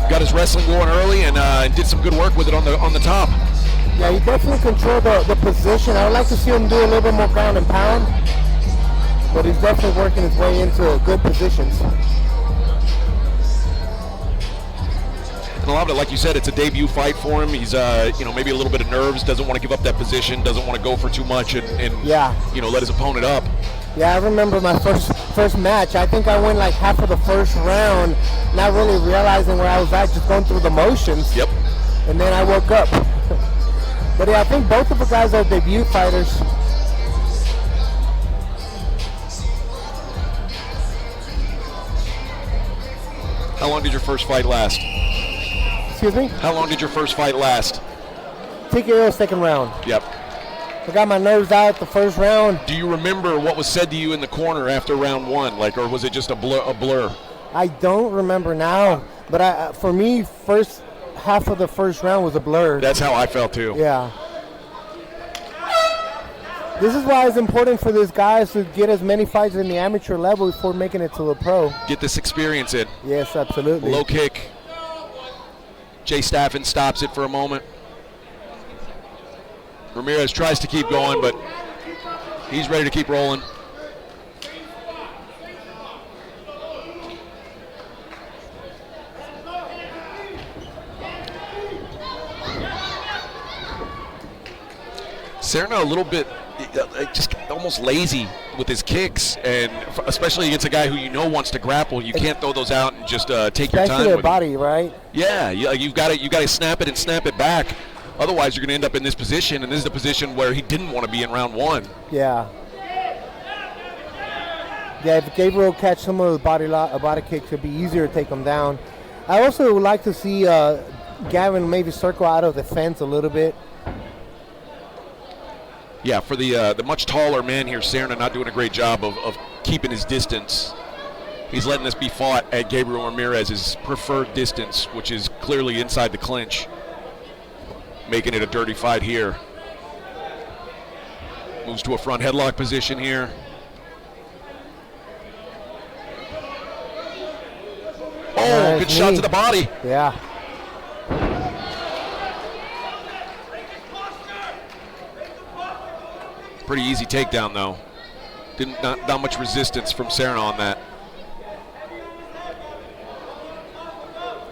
Got his wrestling going early and did some good work with it on the top. Yeah, he definitely controlled the position. I would like to see him do a little bit more ground and pound, but he's definitely working his way into good positions. And a lot of it, like you said, it's a debut fight for him. He's maybe a little bit of nerves, doesn't want to give up that position, doesn't want to go for too much and let his opponent up. Yeah, I remember my first match. I think I went like half of the first round, not really realizing where I was at, just going through the motions. Yep. And then I woke up. But yeah, I think both of the guys are debut fighters. How long did your first fight last? Excuse me? How long did your first fight last? TKO second round. Yep. I got my nerves out the first round. Do you remember what was said to you in the corner after round one? Like, or was it just a blur? I don't remember now, but for me, first half of the first round was a blur. That's how I felt too. Yeah. This is why it's important for these guys to get as many fights in the amateur level before making it to the pro. Get this experience in. Yes, absolutely. Low kick. Jay Staffen stops it for a moment. Ramirez tries to keep going, but he's ready to keep rolling. Serna a little bit just almost lazy with his kicks, and especially against a guy who you know wants to grapple. You can't throw those out and just take your time. Especially their body, right? Yeah, you've got to snap it and snap it back. Otherwise, you're going to end up in this position, and this is the position where he didn't want to be in round one. Yeah. Yeah, if Gabriel catch some of the body kicks, it'd be easier to take him down. I also would like to see Gavin maybe circle out of the fence a little bit. Yeah, for the much taller man here, Serna not doing a great job of keeping his distance. He's letting this be fought at Gabriel Ramirez's preferred distance, which is clearly inside the clinch, making it a dirty fight here. Moves to a front headlock position here. Oh, good shot to the body. Yeah. Pretty easy takedown though. Not much resistance from Serna on that.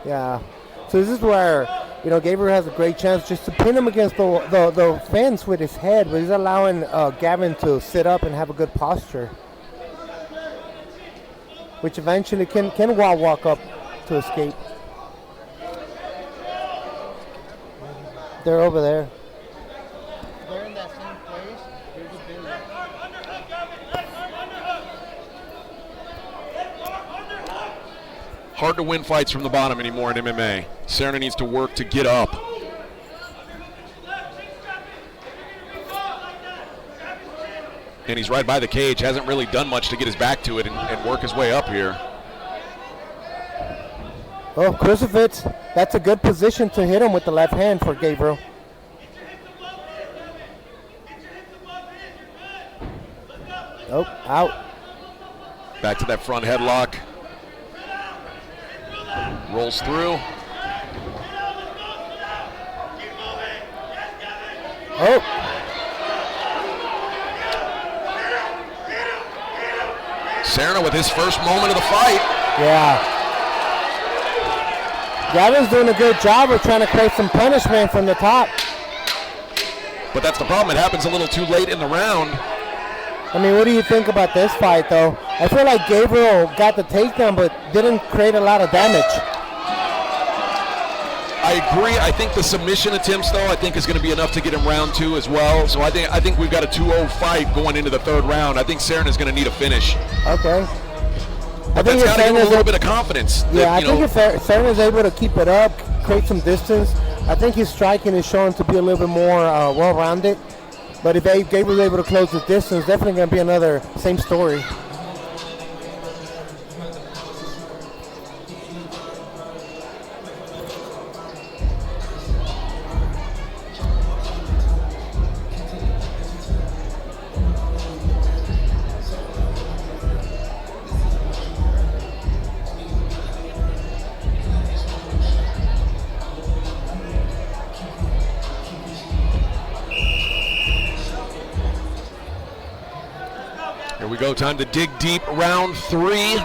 Yeah. So this is where, Gabriel has a great chance just to pin him against the fence with his head, but he's allowing Gavin to sit up and have a good posture, which eventually can walk up to escape. They're over there. They're in that same place. They're just building. Hard to win fights from the bottom anymore in MMA. Serna needs to work to get up. And he's right by the cage, hasn't really done much to get his back to it and work his way up here. Oh, crucifix. That's a good position to hit him with the left hand for Gabriel. Oh, out. Back to that front headlock. Rolls through. Oh. Serna with his first moment of the fight. Yeah. Gavin's doing a good job of trying to create some punishment from the top. But that's the problem. It happens a little too late in the round. I mean, what do you think about this fight, though? I feel like Gabriel got the takedown, but didn't create a lot of damage. I agree. I think the submission attempts, though, is going to be enough to get him round two as well. So I think we've got a 2-0 fight going into the third round. I think Serna's going to need a finish. Okay. But that's got to give him a little bit of confidence. Yeah, I think if Serna's able to keep it up, create some distance, I think his striking is showing to be a little bit more well-rounded. But if Gabriel's able to close the distance, definitely going to be another same story. Here we go, time to dig deep, round three.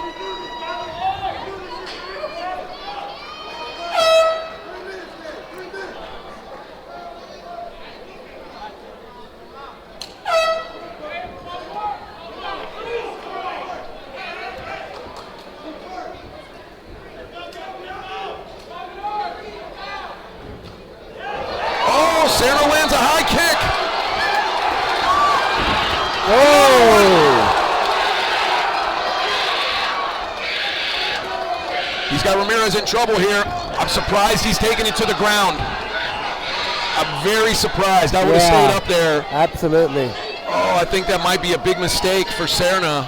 Oh, Serna lands a high kick. He's got Ramirez in trouble here. I'm surprised he's taking it to the ground. I'm very surprised. I would have stayed up there. Absolutely. Oh, I think that might be a big mistake for Serna.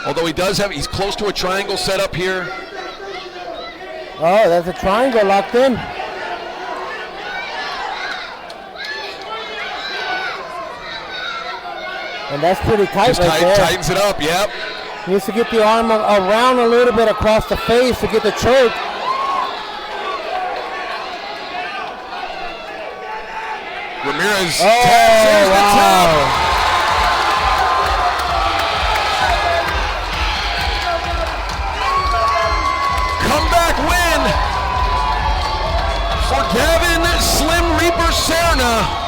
Although he's close to a triangle set up here. Oh, there's a triangle locked in. And that's pretty tight. Just right there. tightens it up, yep. Needs to get the arm around a little bit across the face to get the choke. Ramirez taps. There's the tap. Comeback win for Gavin Slim Reaper Serna.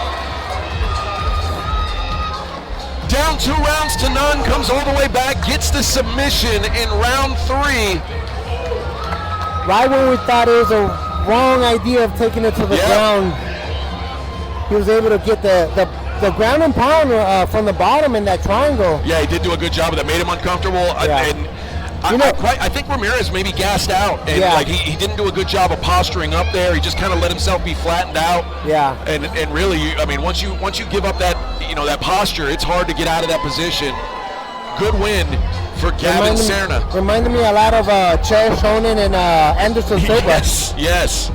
Down 2 rounds to none, comes all the way back, gets the submission in round 3. Right when we thought it was a wrong idea of taking it to the ground, he was able to get the ground and pound from the bottom in that triangle. Yeah, he did do a good job of that. Made him uncomfortable. And I think Ramirez maybe gassed out. And like he didn't do a good job of posturing up there. He just kind of let himself be flattened out. Yeah. And really, I mean, once you give up that that posture, it's hard to get out of that position. Good win for Gavin Serna. Reminded me a lot of Chael Sonnen and Anderson Silva. Yes.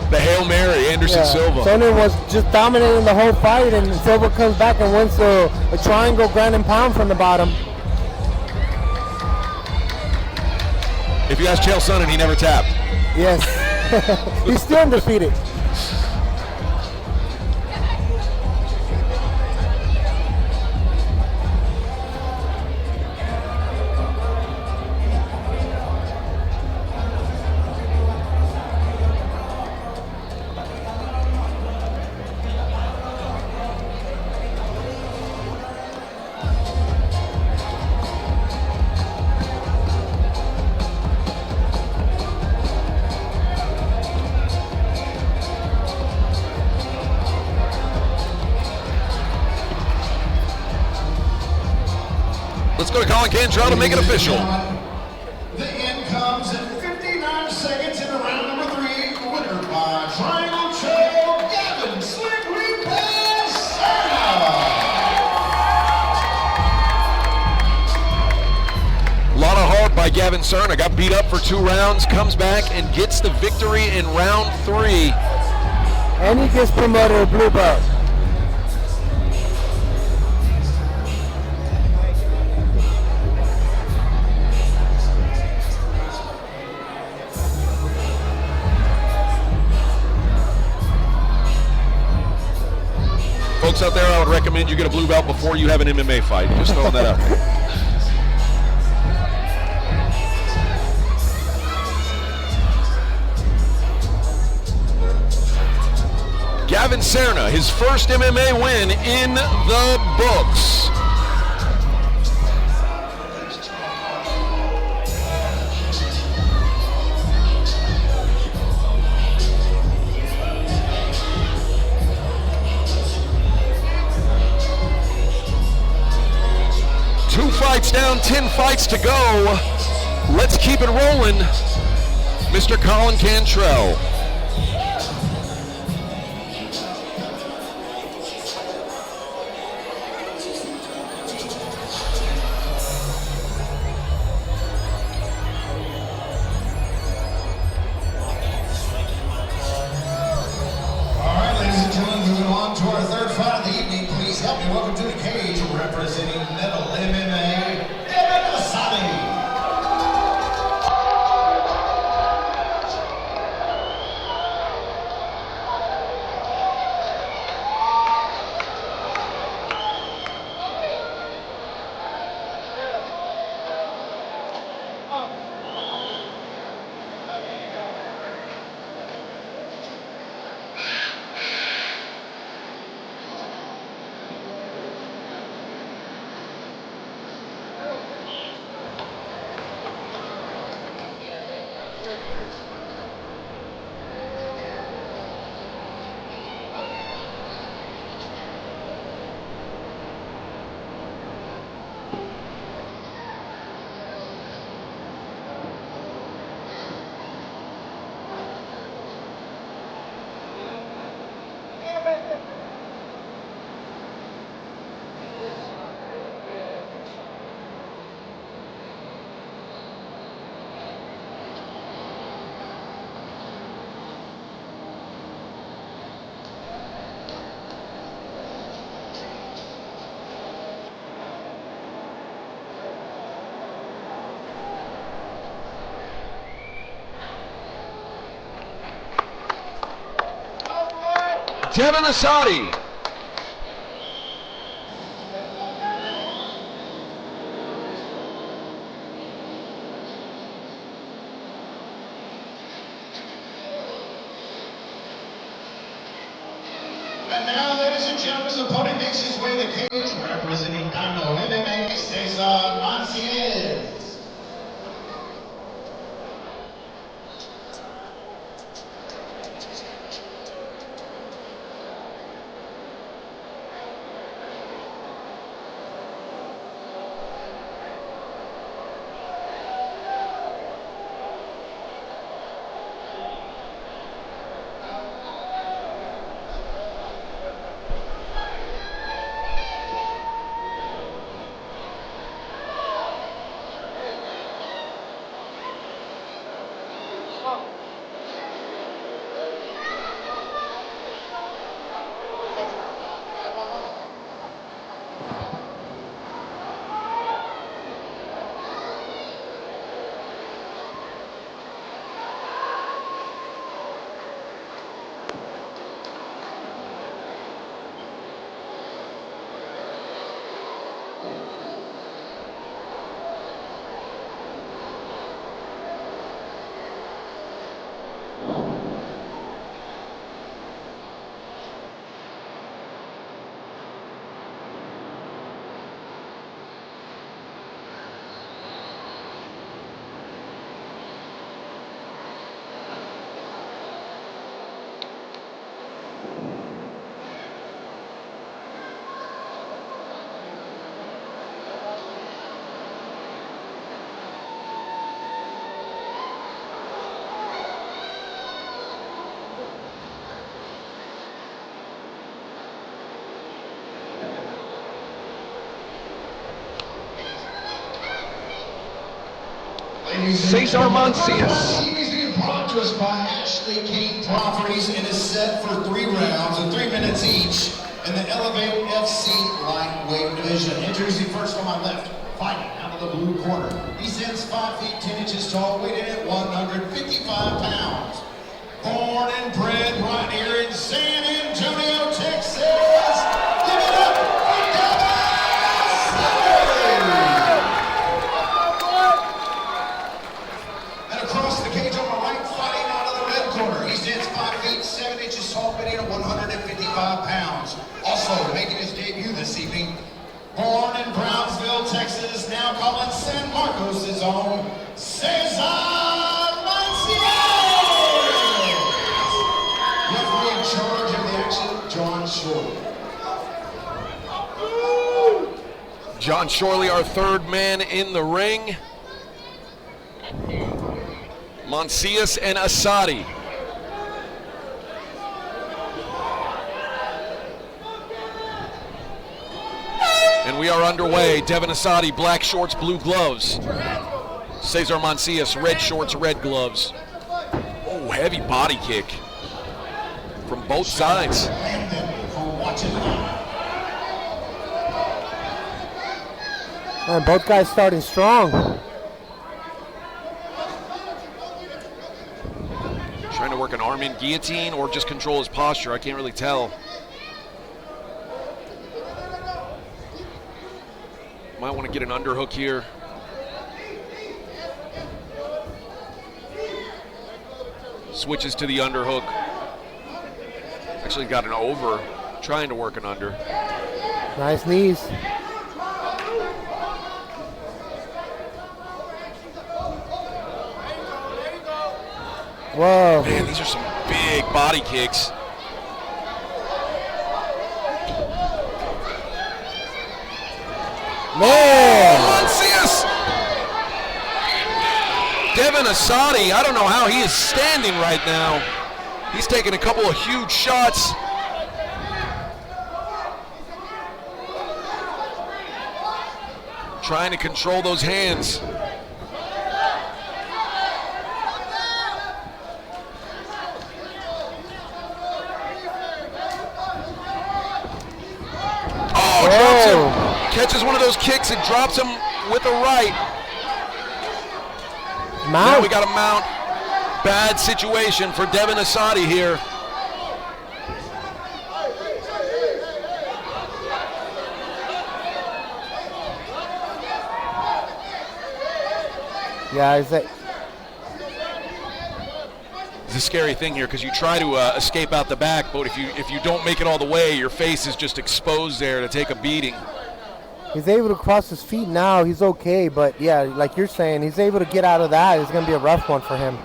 The Hail Mary, Anderson Silva. Sonnen was just dominating the whole fight, and Silva comes back and wins a triangle ground and pound from the bottom. If you ask Chael Sonnen, he never tapped. Yes. He's still undefeated. Let's go to Colin Cantrell to make it official. The end comes at 59 seconds in round number 3. Winner by triangle choke, Gavin Slim Reaper Serna. A lot of heart by Gavin Serna. Got beat up for 2 rounds, comes back and gets the victory in round 3. And he gets promoted to blue belt. Folks out there, I would recommend you get a blue belt before you have an MMA fight. Just throwing that out there. Gavin Serna, his first MMA win in the books. Two fights down, 10 fights to go. Let's keep it rolling. Mr. Colin Cantrell. All right, ladies and gentlemen, moving on to our third fight of the evening. Please help me welcome to the cage, representing Metal MMA, Devin Asadi. Devin Asadi. And now, ladies and gentlemen, his opponent makes his way to the cage, representing Dino MMA, Cesar Mancias. Cesar Mancias. He is being brought to us by Ashley King Properties and is set for 3 rounds of 3 minutes each in the Elevate FC lightweight division. Introducing first on my left, fighting out of the blue corner. He stands 5 feet 10 inches tall, weighted at 155 pounds. Born and bred right here in San Antonio, Texas. Give it up for Devin Asadi. And across the cage on my right, fighting out of the red corner. He stands 5 feet 7 inches tall, weighing at 155 pounds. Also making his debut this evening, born in Brownsville, Texas, now calling San Marcos his own, Cesar Mancias. Referee in charge of the action, John Shorley. John Shorley, our third man in the ring. Mancias and Asadi. And we are underway. Devin Asadi, black shorts, blue gloves. Cesar Mancias, red shorts, red gloves. Oh, heavy body kick from both sides. Man, both guys starting strong. Trying to work an arm in guillotine or just control his posture. I can't really tell. Might want to get an underhook here. Switches to the underhook. Actually got an over, trying to work an under. Nice knees. Whoa. Man, these are some big body kicks. Man. Mancias! Devin Asadi, I don't know how he is standing right now. He's taking a couple of huge shots. Trying to control those hands. Oh, drops him. Catches one of those kicks and drops him with a right. Mount. Now we got a mount. Bad situation for Devin Asadi here. Yeah, is that? It's a scary thing here because you try to escape out the back, but if you don't make it all the way, your face is just exposed there to take a beating. He's able to cross his feet now. He's okay, but yeah, like you're saying, he's able to get out of that. It's going to be a rough one for him.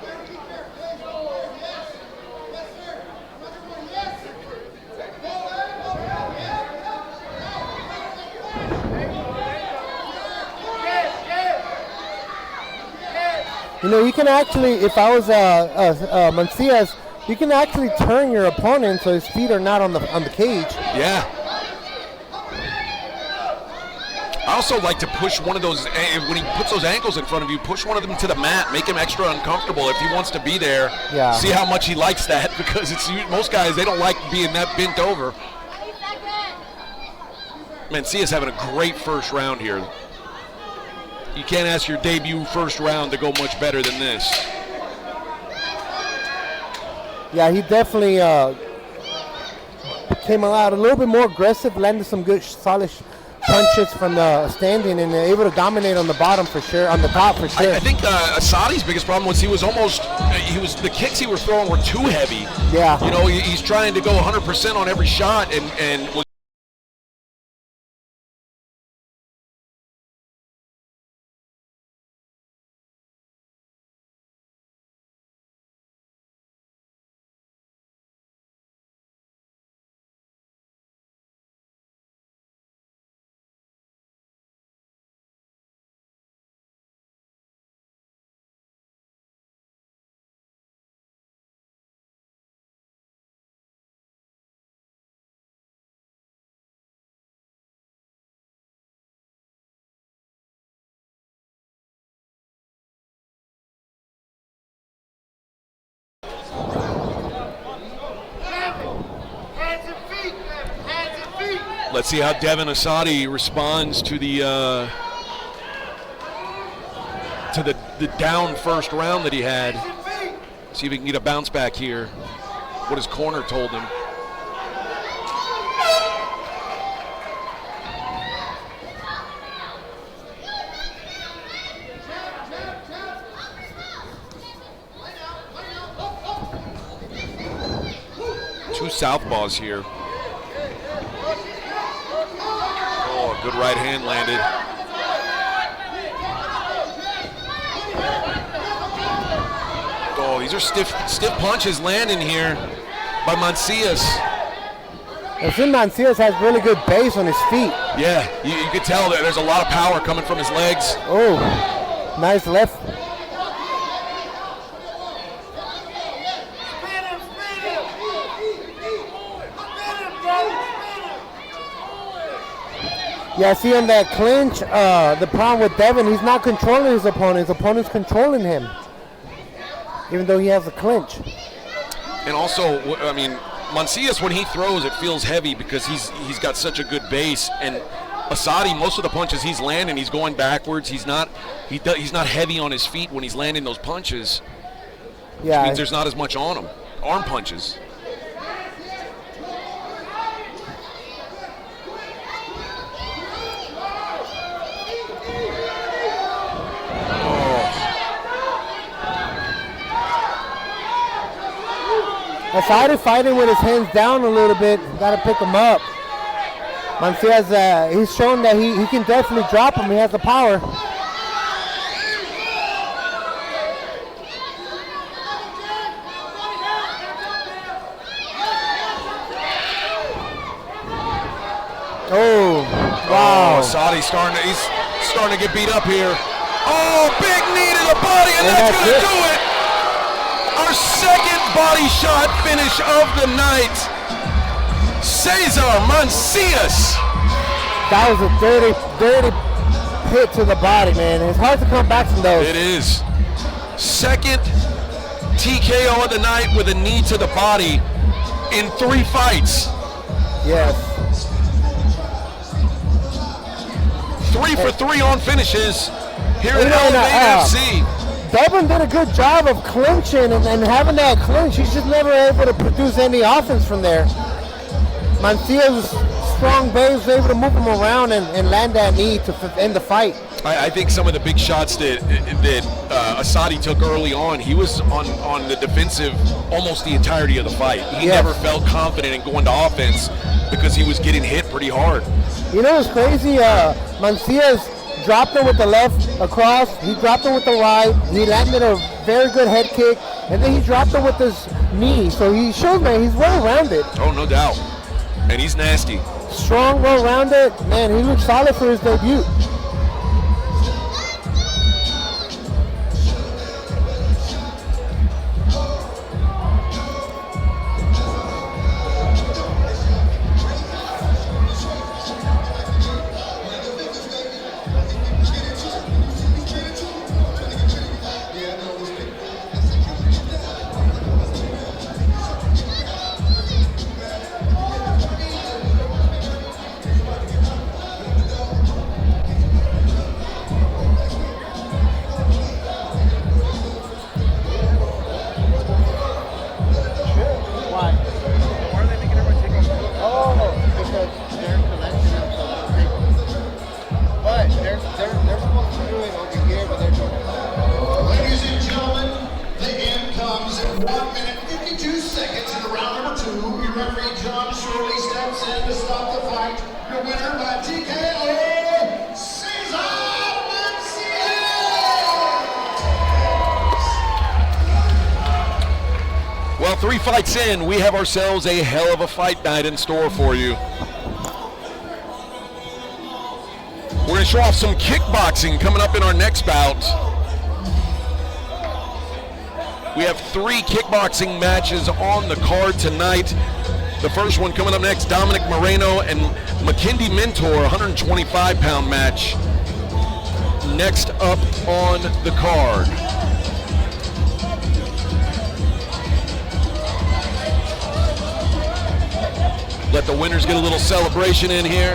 You know, you can actually, if I was Mancias, you can actually turn your opponent so his feet are not on the cage. Yeah. I also like to push one of those, when he puts those ankles in front of you, push one of them to the mat, make him extra uncomfortable if he wants to be there. Yeah. See how much he likes that, because it's most guys, they don't like being that bent over. Mancias having a great first round here. You can't ask your debut first round to go much better than this. Yeah, he definitely came out a little bit more aggressive, landed some good solid punches from the standing, and able to dominate on the bottom for sure, on the top for sure. I think Asadi's biggest problem was the kicks he was throwing were too heavy. Yeah. You know, he's trying to go 100% on every shot, and was Let's see how Devin Asadi responds to the down first round that he had. See if he can get a bounce back here. What his corner told him. Two southpaws here. Oh, good right hand landed. Oh, these are stiff punches landing here by Mancias. I think Mancias has really good base on his feet. Yeah, you can tell that there's a lot of power coming from his legs. Oh, nice left. Yeah, see on that clinch, the problem with Devin, he's not controlling his opponent. His opponent's controlling him, even though he has a clinch. And also, I mean, Mancias, when he throws, it feels heavy because he's got such a good base. And Asadi, most of the punches he's landing, he's going backwards. He's not heavy on his feet when he's landing those punches. Yeah, which means there's not as much on him. Arm punches. Asadi fighting with his hands down a little bit. Got to pick him up. Mancias, he's shown that he can definitely drop him. He has the power. Oh, wow. Oh, Asadi's starting to get beat up here. Oh, big knee to the body, and that's going to do it. Our second body shot finish of the night. Cesar Mancias. That was a dirty hit to the body, man. It's hard to come back from those. It is. Second TKO of the night with a knee to the body in 3 fights. Yes. 3 for 3 on finishes here at Elevate FC. Devin did a good job of clinching and having that clinch. He's just never able to produce any offense from there. Mancias' strong base was able to move him around and land that knee to end the fight. I think some of the big shots that Asadi took early on, he was on the defensive almost the entirety of the fight. He never felt confident in going to offense because he was getting hit pretty hard. You know what's crazy? Mancias dropped him with the left across. He dropped him with the right. He landed a very good head kick, and then he dropped him with his knee. So he showed, man, he's well-rounded. Oh, no doubt. And he's nasty. Strong, well-rounded. Man, he looks solid for his debut. Well, 3 fights in, we have ourselves a hell of a fight night in store for you. We're going to show off some kickboxing coming up in our next bout. We have 3 kickboxing matches on the card tonight. The first one coming up next, Dominic Moreno and Makindi Mentor, 125-pound match. Next up on the card. Let the winners get a little celebration in here.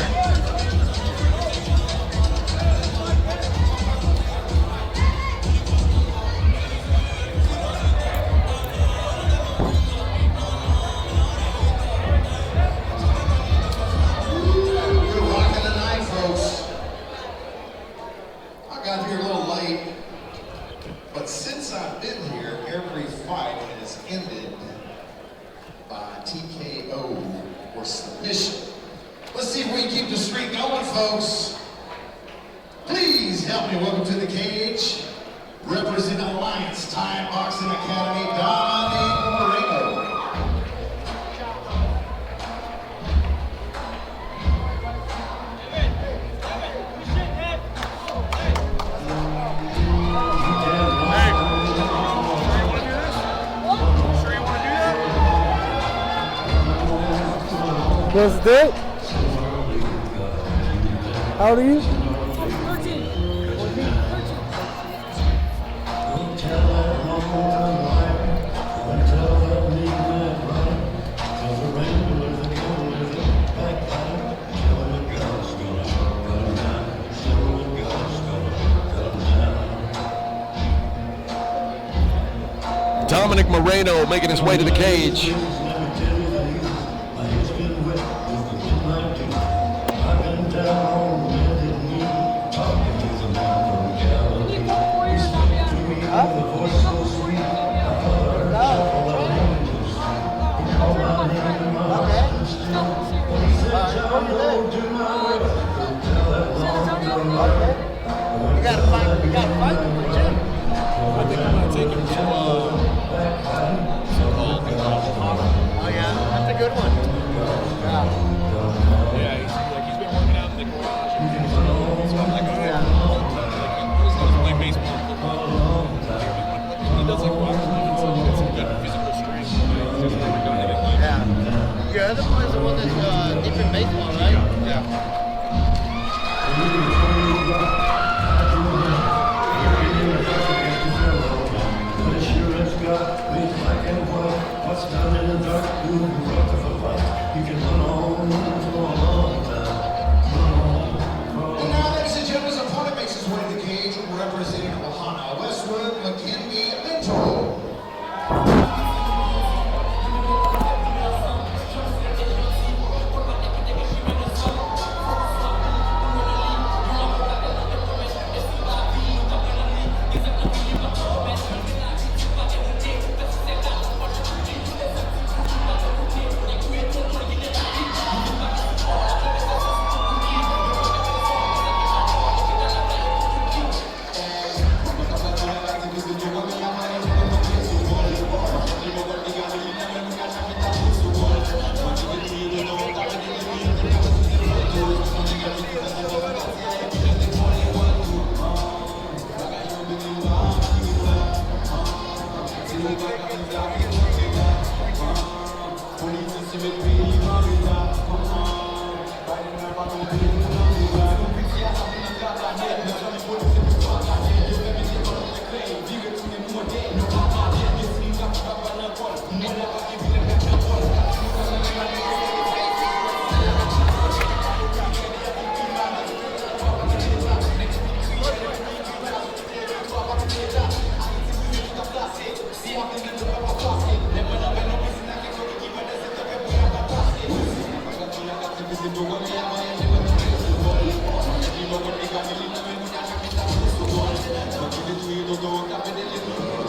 Let's do it. How old are you? 13. Dominic Moreno making his way to the cage.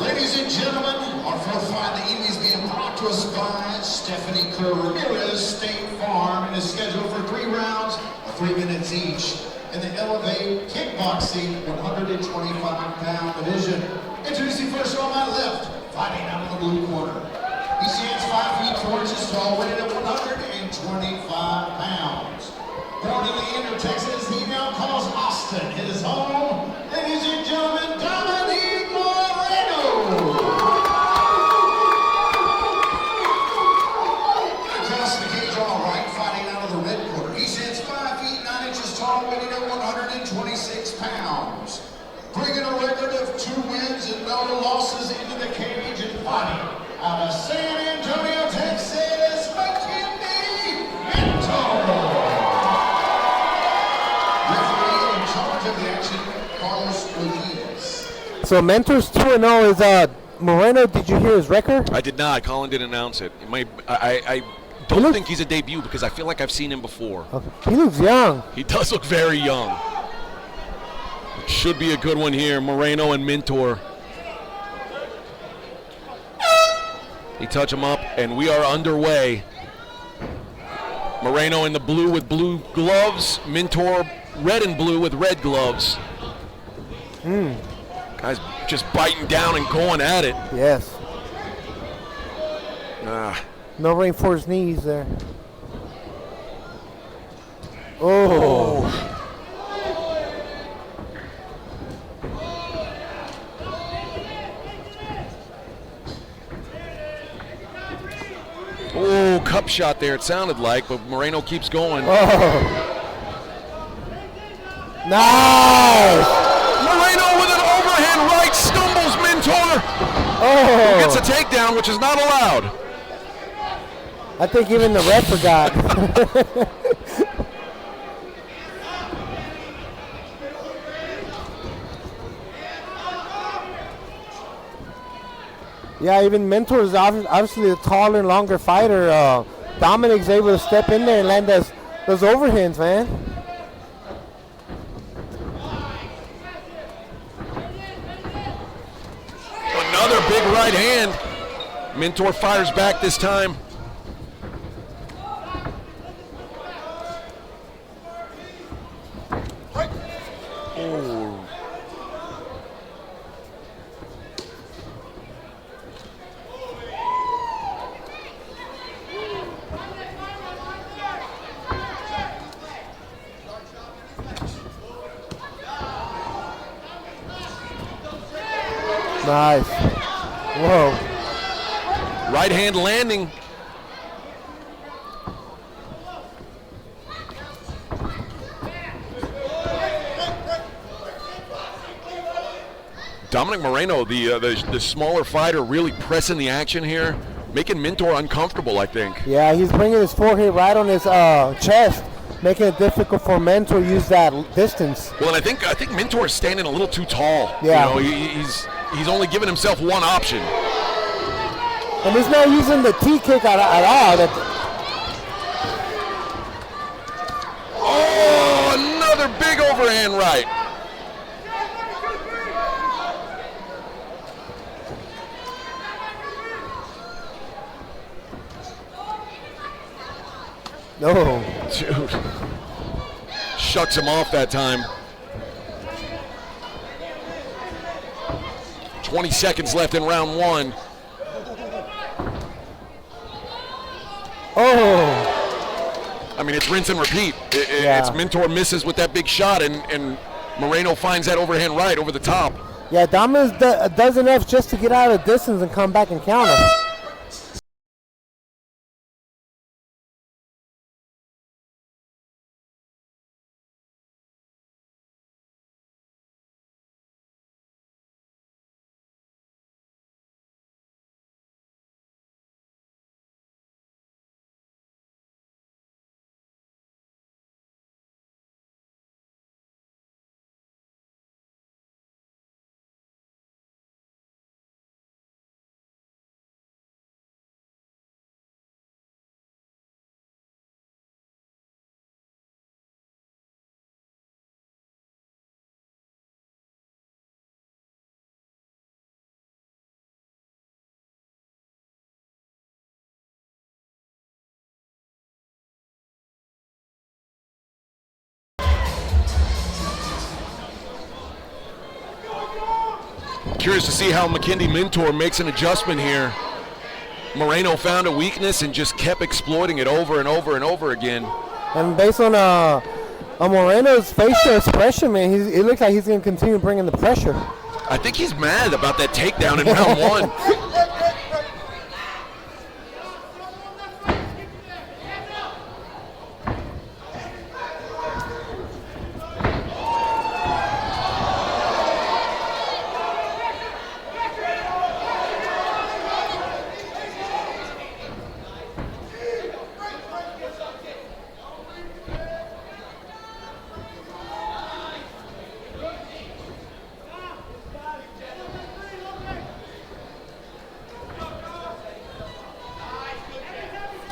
Ladies and gentlemen, our fourth fight of the evening is being brought to us by Stephanie Ramirez State Farm and is scheduled for 3 rounds of 3 minutes each in the Elevate Kickboxing 125-pound division. Introducing first on my left, fighting out of the blue corner. He stands 5 feet 4 inches tall, weighted at 125 pounds. Born in Leander, Texas, he now calls Austin his home. Ladies and gentlemen, Dominique Moreno. Across the cage, all right, fighting out of the red corner. He stands 5 feet 9 inches tall, weighing at 126 pounds. Bringing a record of 2 wins and no losses into the cage and fighting out of San Antonio, Texas, McKinney Mentor. Referee in charge of the action, Carlos Rodriguez. So Mentor's 2-0 is Moreno. Did you hear his record? I did not. Colin didn't announce it. I don't think he's a debut because I feel like I've seen him before. He looks young. He does look very young. Should be a good one here. Moreno and Mentor. They touch him up, and we are underway. Moreno in the blue with blue gloves. Mentor red and blue with red gloves. Guys just biting down and going at it. Yes. No reinforced knees there. Oh. Oh, cup shot there, it sounded like, but Moreno keeps going. Oh. Nice. Moreno with an overhand right, stumbles Mentor. Oh. Gets a takedown, which is not allowed. I think even the ref forgot. Yeah, even Mentor is obviously a taller and longer fighter. Dominic's able to step in there and land those overhands, man. Another big right hand. Mentor fires back this time. Oh. Nice. Whoa. Right hand landing. Dominic Moreno, the smaller fighter, really pressing the action here, making Mentor uncomfortable, I think. Yeah, he's bringing his forehead right on his chest, making it difficult for Mentor to use that distance. Well, and I think Mentor is standing a little too tall. Yeah. You know, he's only giving himself one option. And he's not using the T-kick at all. Oh, another big overhand right. No. Dude. Shuts him off that time. 20 seconds left in round one. Oh. I mean, it's rinse and repeat. Yeah. It's Mentor misses with that big shot, and Moreno finds that overhand right over the top. Yeah, Dominus does enough just to get out of distance and come back and counter. Curious to see how McKindy Mentor makes an adjustment here. Moreno found a weakness and just kept exploiting it over and over and over again. And based on Moreno's facial expression, man, it looks like he's going to continue bringing the pressure. I think he's mad about that takedown in round one.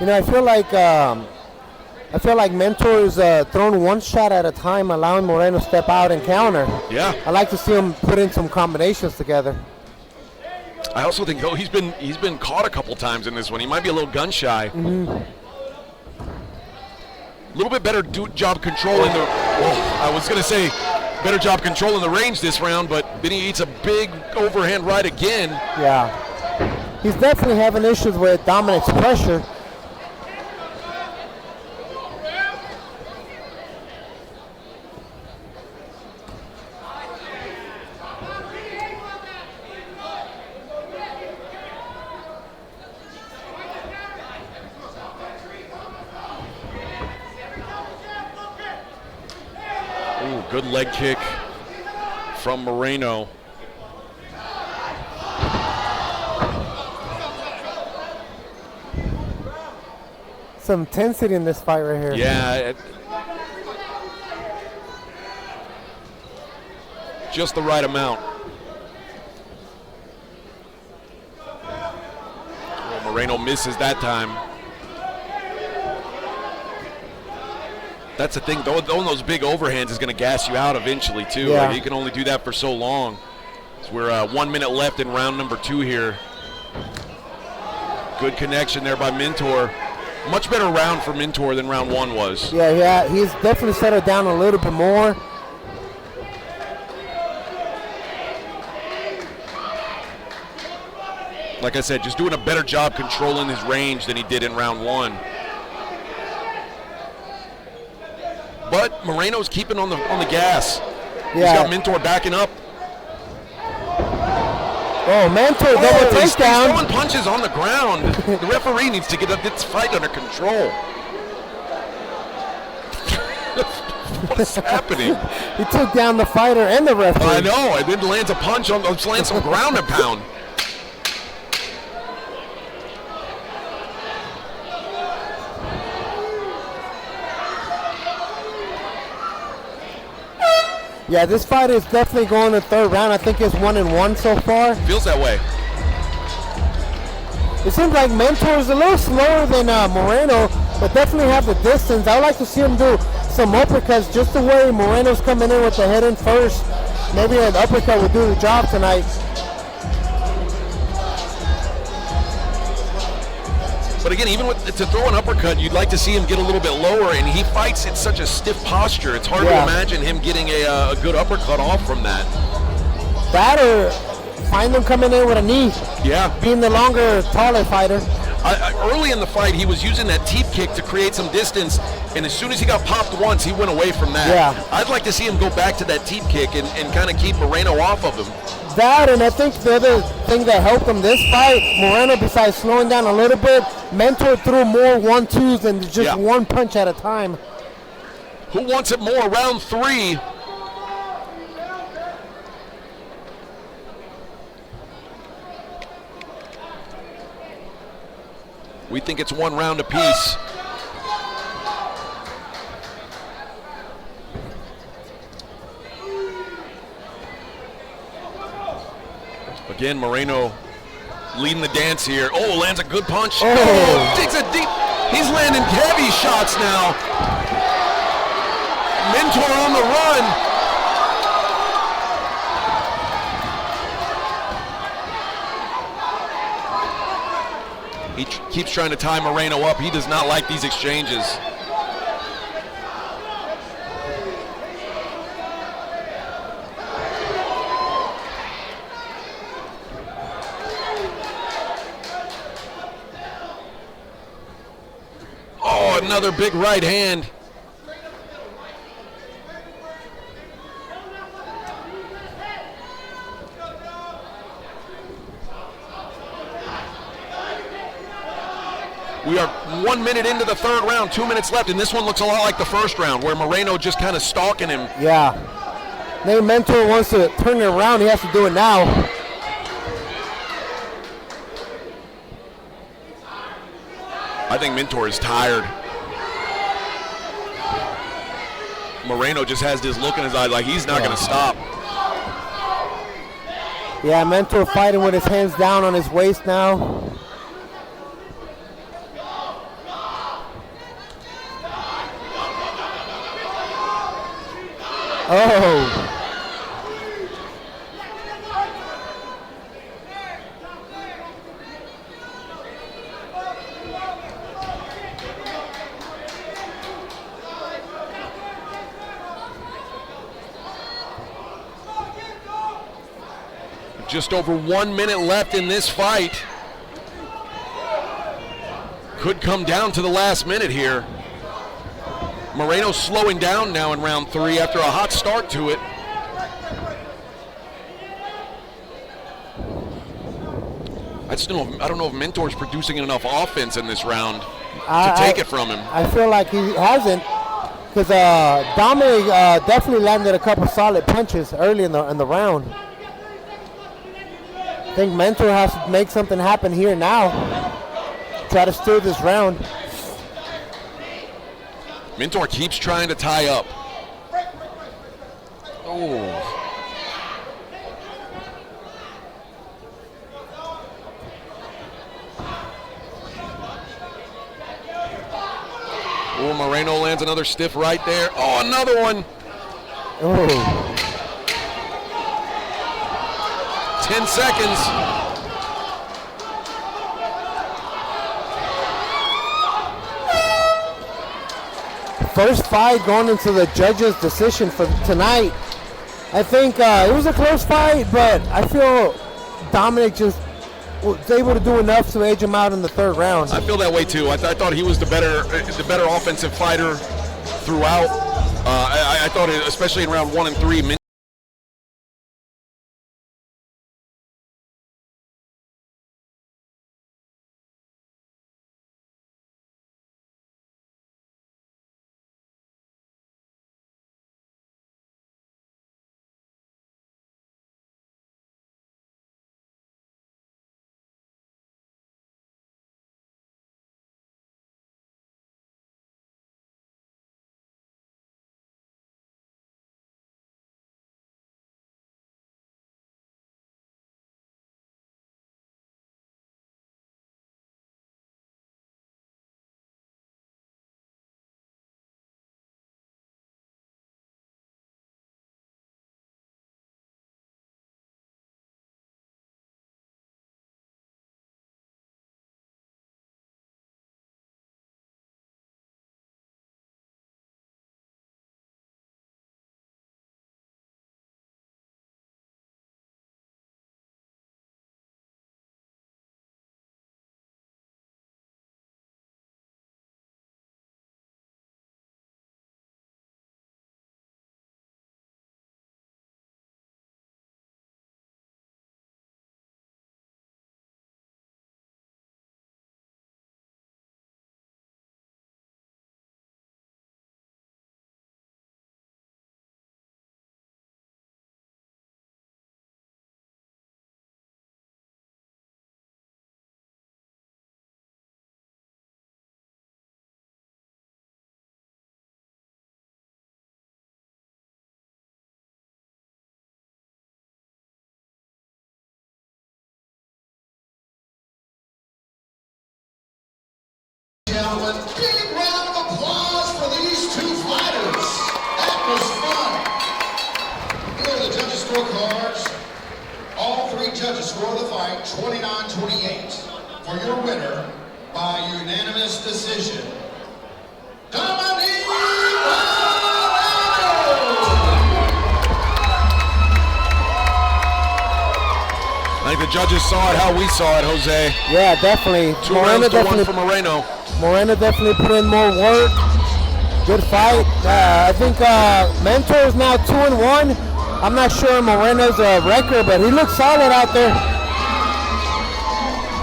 You know, I feel like Mentor is throwing one shot at a time, allowing Moreno to step out and counter. Yeah. I like to see him put in some combinations together. I also think he's been caught a couple times in this one. He might be a little gun shy. Mm-hmm. A little bit better job controlling the. I was gonna say better job controlling the range this round, but then he eats a big overhand right again. Yeah. He's definitely having issues with Dominic's pressure. Good leg kick from Moreno. Some intensity in this fight right here. Yeah. Just the right amount. Oh, Moreno misses that time. That's the thing, throwing those big overhands is going to gas you out eventually, too. Yeah. Like, you can only do that for so long. So we're 1 minute left in round number 2 here. Good connection there by Mentor. Much better round for Mentor than round 1 was. Yeah, he's definitely settled down a little bit more. Like I said, just doing a better job controlling his range than he did in round 1. But Moreno's keeping on the gas. Yeah. He's got Mentor backing up. Oh, Mentor double He's takedown. throwing punches on the ground. The referee needs to get this fight under control. What is happening? He took down the fighter and the referee. I know, and then lands a punch on, lands some ground and pound. Yeah, this fight is definitely going to third round. I think it's 1-1 so far. Feels that way. It seems like Mentor is a little slower than Moreno, but definitely have the distance. I would like to see him do some uppercuts just the way Moreno's coming in with the head in first. Maybe an uppercut would do the job tonight. But again, even to throw an uppercut, you'd like to see him get a little bit lower, and he fights in such a stiff posture. It's hard to imagine him getting a good uppercut off from that. That or find him coming in with a knee. Yeah. Being the longer, taller fighter. Early in the fight, he was using that teep kick to create some distance, and as soon as he got popped once, he went away from that. Yeah. I'd like to see him go back to that teep kick and kind of keep Moreno off of him. that, and I think the other thing that helped him this fight, Moreno, besides slowing down a little bit, Mentor threw more 1-2s than just one punch at a time. Who wants it more? Round 3. We think it's 1 round apiece. Again, Moreno leading the dance here. Oh, lands a good punch. Oh, takes a deep. He's landing heavy shots now. Mentor on the run. He keeps trying to tie Moreno up. He does not like these exchanges. Oh, another big right hand. We are 1 minute into the third round, 2 minutes left, and this one looks a lot like the first round where Moreno just kind of stalking him. Yeah. Maybe Mentor wants to turn it around. He has to do it now. I think Mentor is tired. Moreno just has this look in his eye like he's not going to stop. Yeah, Mentor fighting with his hands down on his waist now. Oh. Just over 1 minute left in this fight. Could come down to the last minute here. Moreno slowing down now in round 3 after a hot start to it. I don't know if Mentor's producing enough offense in this round to take it from him. I feel like he hasn't, because Dominic definitely landed a couple solid punches early in the round. I think Mentor has to make something happen here now. Try to steal this round. Mentor keeps trying to tie up. Oh. Oh, Moreno lands another stiff right there. Oh, another one. Oh. 10 seconds. First fight going into the judges' decision for tonight. I think it was a close fight, but I feel Dominic just was able to do enough to edge him out in the third round. I feel that way too. I thought he was the better offensive fighter throughout. I thought, especially in round 1 and 3, gentlemen, big round of applause for these two fighters. That was fun. Here are the judges' scorecards. All three judges score the fight 29-28 for your winner by unanimous decision. Dominique I think the judges saw it how we saw it, Jose. Yeah, definitely. 2 rounds to 1 for Moreno. Moreno definitely put in more work. Good fight. I think Mentor is now 2-1. I'm not sure Moreno's record, but he looks solid out there.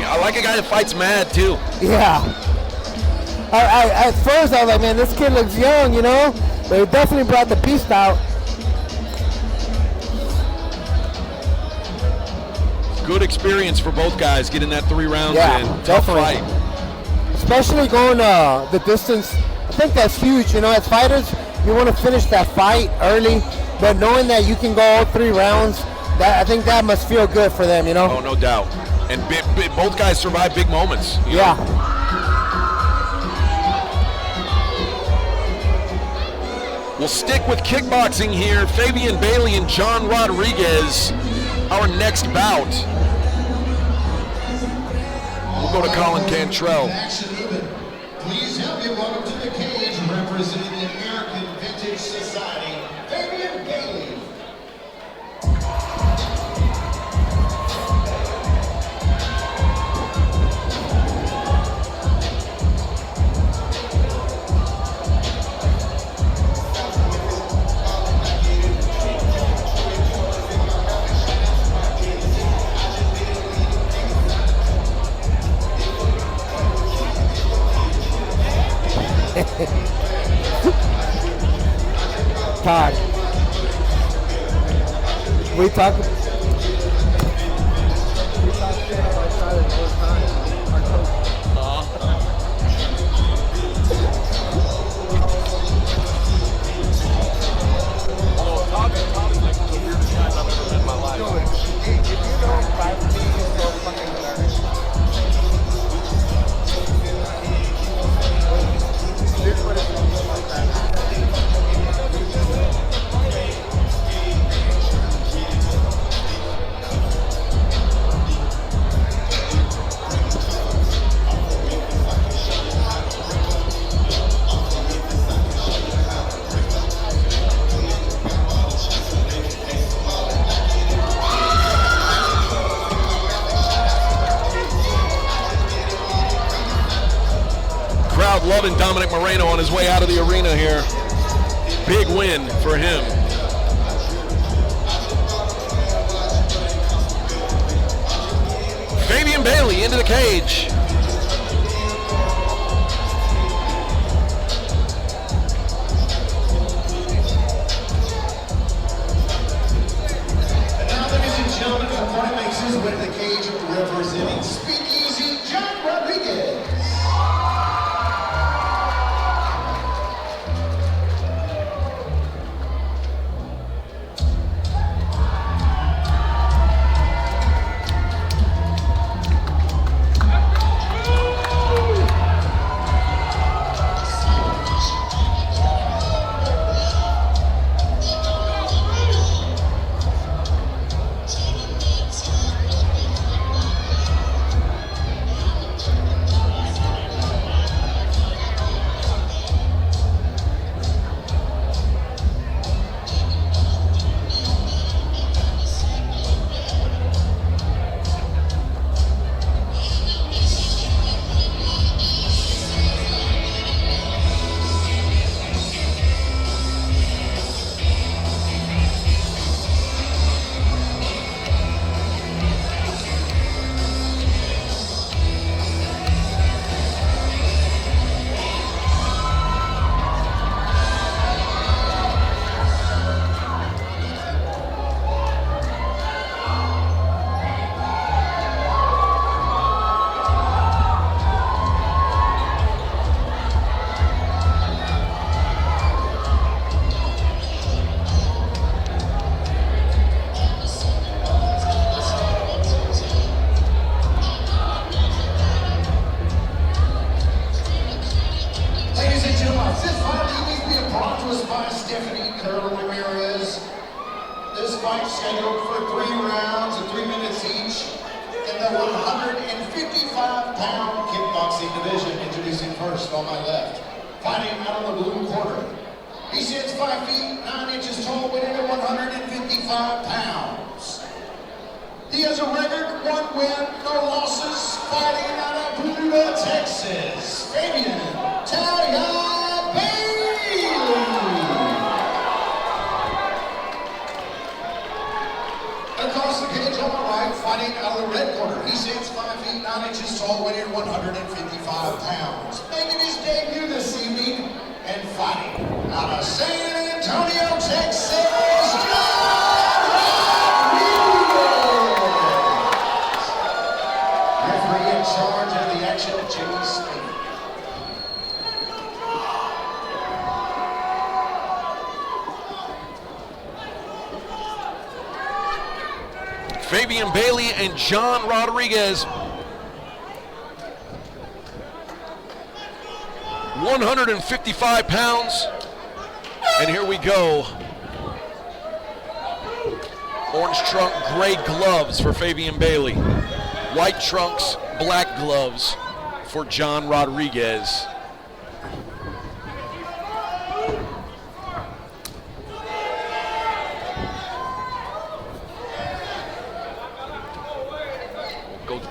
Yeah, I like a guy that fights mad too. Yeah. At first I was like, man, this kid looks young, you know? But he definitely brought the beast out. Good experience for both guys getting that 3 rounds in. Tough Definitely. fight. Especially going the distance. I think that's huge. You know, as fighters, you want to finish that fight early, but knowing that you can go all 3 rounds, I think that must feel good for them, you know? Oh, no doubt. And both guys survived big moments. You know? We'll stick with kickboxing here. Fabian Bailey and John Rodriguez, our next bout. We'll go to Colin Cantrell. Please help me welcome to the cage, representing the American Vintage Society, Fabian Bailey. Todd, we talk shit about Tyler all the time. Our coach. Todd is like one of the weirdest guys I've ever met in my life. If you know him privately, he's so fucking hilarious. Here's what it feels like that. Crowd loving Dominic Moreno on his way out of the arena here. Big win for him. Fabian Bailey into the cage. And now, ladies and gentlemen, the opponent makes his way to the cage, representing Speakeasy, John Rodriguez. 155-pound kickboxing division. Introducing first on my left, fighting out of the blue corner. He stands 5 feet 9 inches tall, weighing at 155 pounds. He has a record, 1 win, no losses, fighting out of Buda, Texas. Fabian Talia Bailey. Across the cage on my right, fighting out of the red corner. He stands 5 feet 9 inches tall, weighing 155 pounds. Making his debut this evening and fighting out of San Antonio, Texas, John Rodriguez. Referee in charge of the action, Jimmy Smith. Fabian Bailey and John Rodriguez. 155 pounds. And here we go. Orange trunk, gray gloves for Fabian Bailey. White trunks, black gloves for John Rodriguez.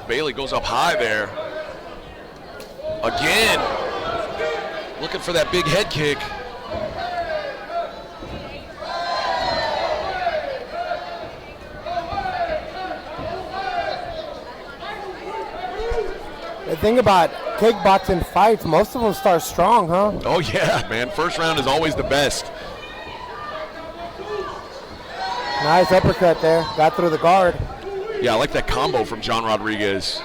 Bailey goes up high there. Again. Looking for that big head kick. The thing about kickboxing fights, most of them start strong, huh? Oh yeah, man. First round is always the best. Nice uppercut there. Got through the guard. Yeah, I like that combo from John Rodriguez.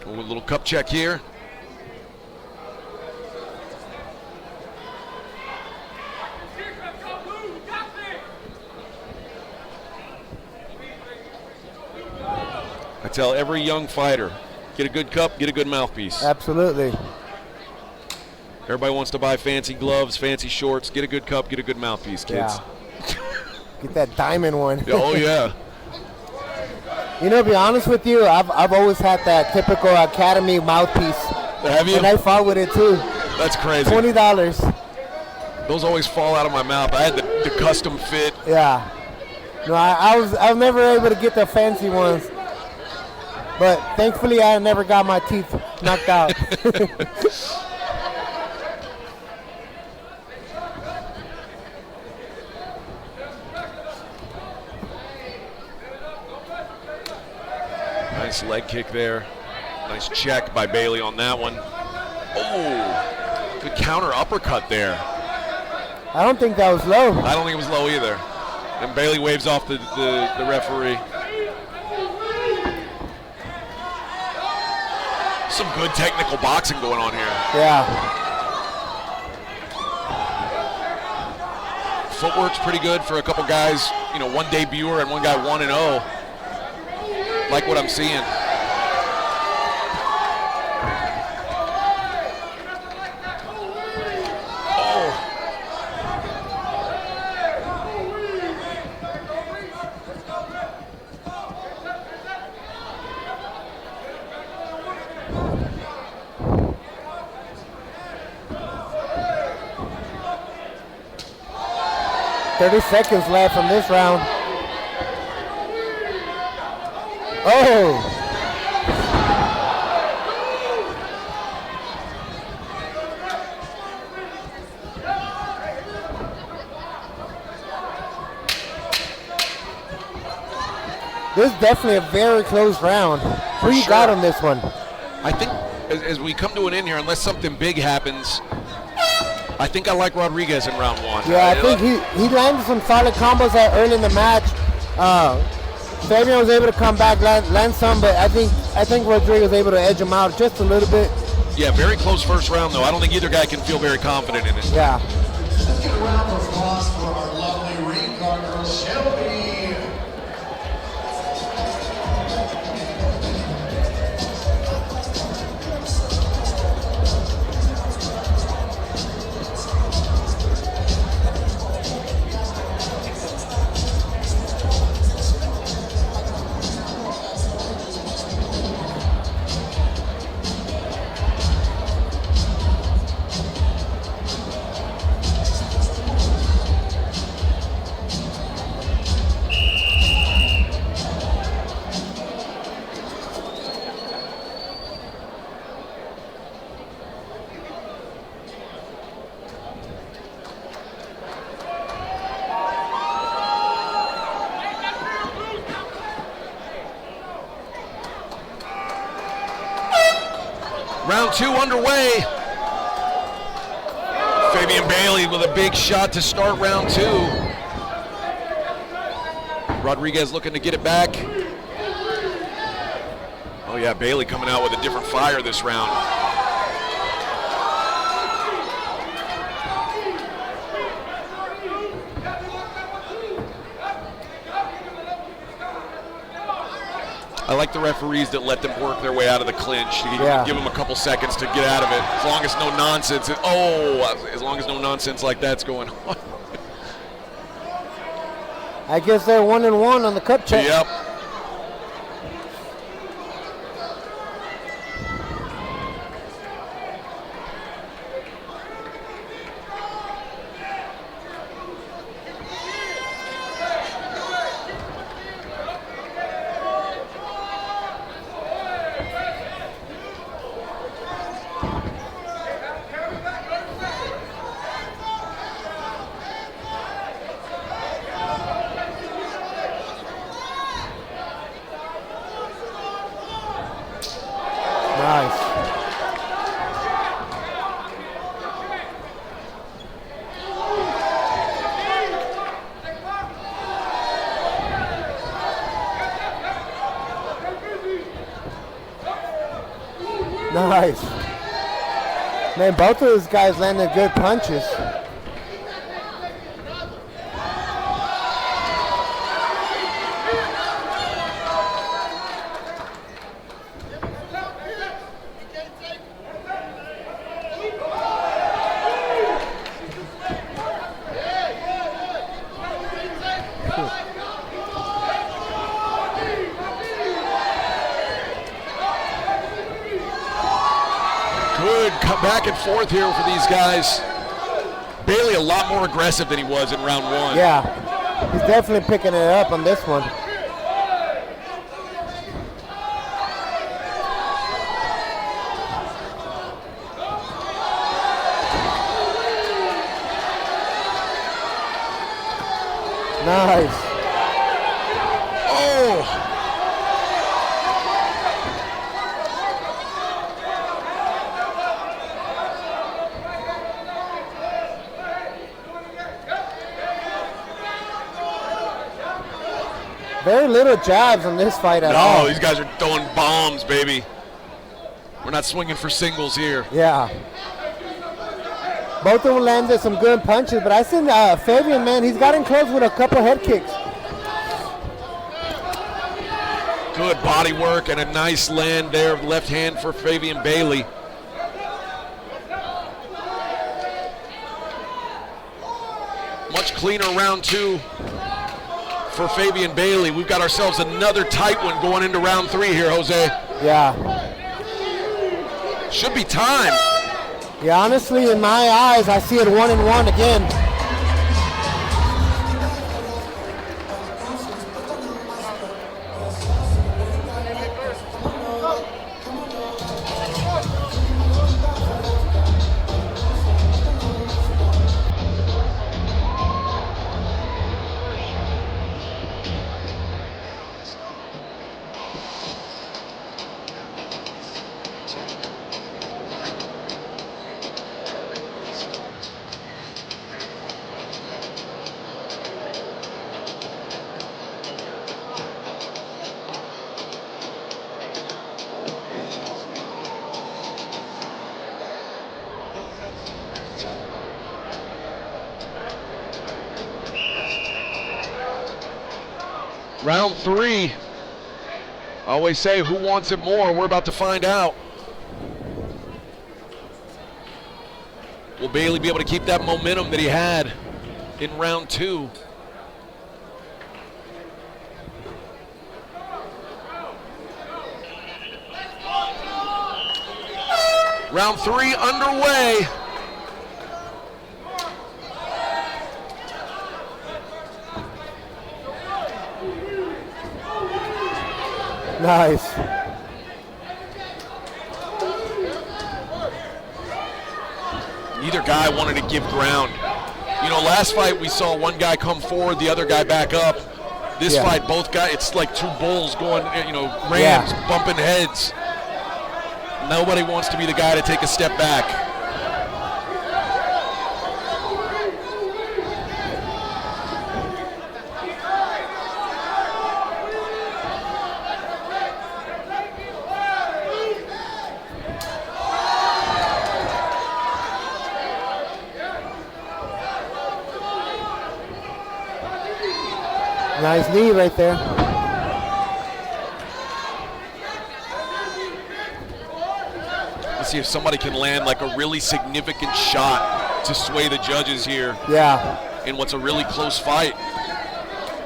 A little cup check here. I tell every young fighter, get a good cup, get a good mouthpiece. Absolutely. Everybody wants to buy fancy gloves, fancy shorts. Get a good cup, get a good mouthpiece, kids. Yeah. Get that diamond one. Oh, yeah. You know, to be honest with you, I've always had that typical Academy mouthpiece. Have you? And I fought with it too. That's crazy. $20. Those always fall out of my mouth. I had the custom fit. Yeah. No, I was never able to get the fancy ones. But thankfully, I never got my teeth knocked out. Nice leg kick there. Nice check by Bailey on that one. Oh, good counter uppercut there. I don't think that was low. I don't think it was low either. And Bailey waves off the referee. Some good technical boxing going on here. Yeah. Footwork's pretty good for a couple guys, you know, one debuter and one guy 1-0. Like what I'm seeing. Oh. 30 seconds left from this round. Oh! This is definitely a very close round. Who you got on this one? I think as we come to an end here, unless something big happens, I think I like Rodriguez in round one. Yeah, I think he landed some solid combos early in the match. Fabian was able to come back, land some, but I think Rodriguez was able to edge him out just a little bit. Yeah, very close first round, though. I don't think either guy can feel very confident in it. Yeah. Let's get a round of applause for our lovely ring guard girl, Shelby. Round 2 underway. Fabian Bailey with a big shot to start round 2. Rodriguez looking to get it back. Oh yeah, Bailey coming out with a different fire this round. I like the referees that let them work their way out of the clinch. You give them a couple seconds to get out of it, as long as no nonsense. As long as no nonsense like that's going on. I guess they're 1-1 on the cup check. Yep. Nice. Man, both of those guys landed good punches. Back and forth here for these guys. Bailey a lot more aggressive than he was in round 1. Yeah, he's definitely picking it up on this one. Nice. Oh! Very little jabs on this fight at all. No, these guys are throwing bombs, baby. We're not swinging for singles here. Yeah. Both of them landed some good punches, but I think Fabian, man, he's gotten close with a couple head kicks. Good body work and a nice land there of left hand for Fabian Bailey. Much cleaner round 2 for Fabian Bailey. We've got ourselves another tight one going into round 3 here, Jose. Yeah. Should be time. Yeah, honestly, in my eyes, I see it 1-1 again. Round 3. Always say, who wants it more? We're about to find out. Will Bailey be able to keep that momentum that he had in round 2? Round 3 underway. Nice. Neither guy wanted to give ground. You know, last fight we saw one guy come forward, the other guy back up. This fight, both guys, it's like two bulls going, you know, rams bumping heads. Nobody wants to be the guy to take a step back. Nice knee right there. Let's see if somebody can land like a really significant shot to sway the judges here. Yeah. In what's a really close fight.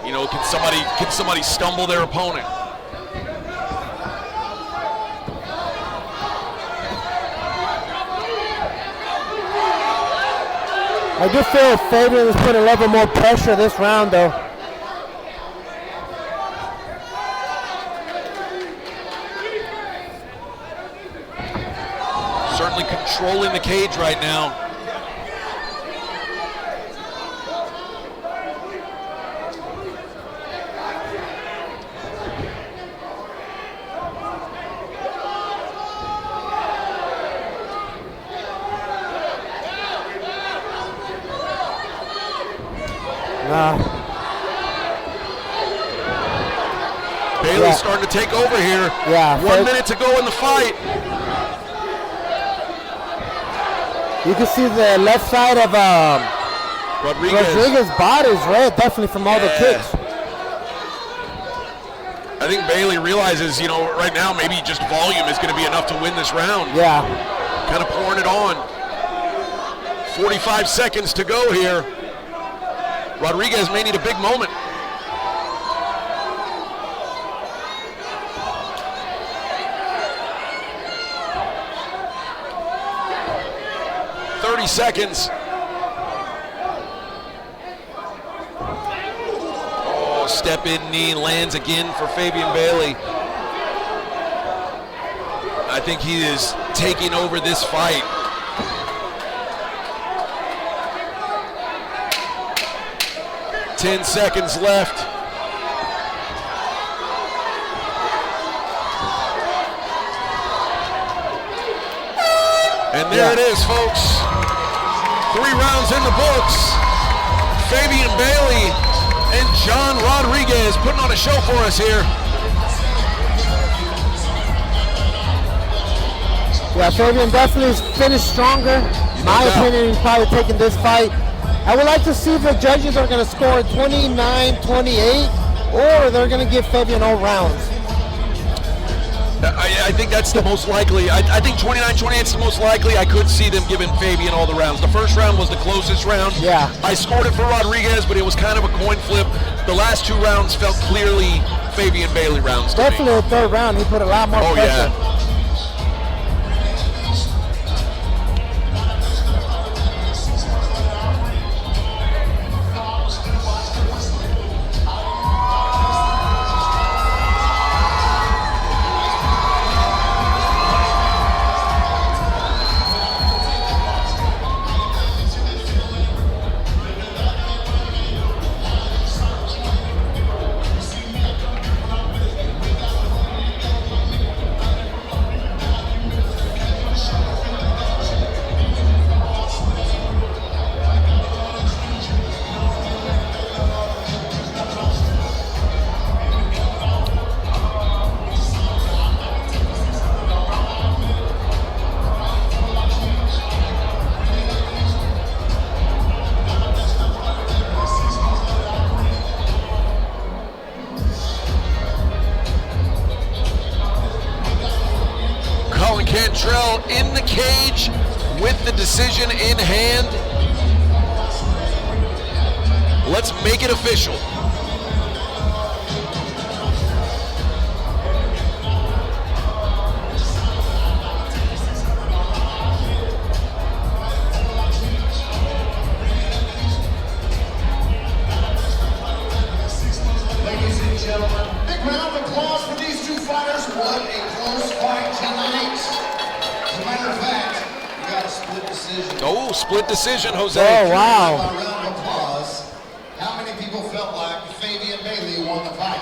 You know, can somebody stumble their opponent? I do feel Fabian has put a little bit more pressure this round, though. Certainly controlling the cage right now. Bailey's starting to take over here. Yeah. 1 minute to go in the fight. You can see the left side of Rodriguez's body is red, definitely from all the kicks. I think Bailey realizes, you know, right now maybe just volume is going to be enough to win this round. Yeah. Kind of pouring it on. 45 seconds to go here. Rodriguez may need a big moment. Seconds. Oh, step in knee lands again for Fabian Bailey. I think he is taking over this fight. Ten seconds left. And there it is, folks. 3 rounds in the books. Fabian Bailey and John Rodriguez putting on a show for us here. Yeah, Fabian definitely finished stronger. My opinion, he's probably taking this fight. I would like to see if the judges are going to score 29-28 or they're going to give Fabian all rounds. I think that's the most likely. I think 29-28 is the most likely. I could see them giving Fabian all the rounds. The first round was the closest round. Yeah. I scored it for Rodriguez, but it was kind of a coin flip. The last 2 rounds felt clearly Fabian Bailey rounds to Definitely me. the third round, he put a lot more pressure. Yeah. Cantrell in the cage with the decision in hand. Let's make it official. Ladies and gentlemen, big round of applause for these 2 fighters. What a close fight tonight. As a matter of fact, we got a split decision. Oh, split decision, Jose. Oh, wow. A round of applause. How many people felt like Fabian Bailey won the fight?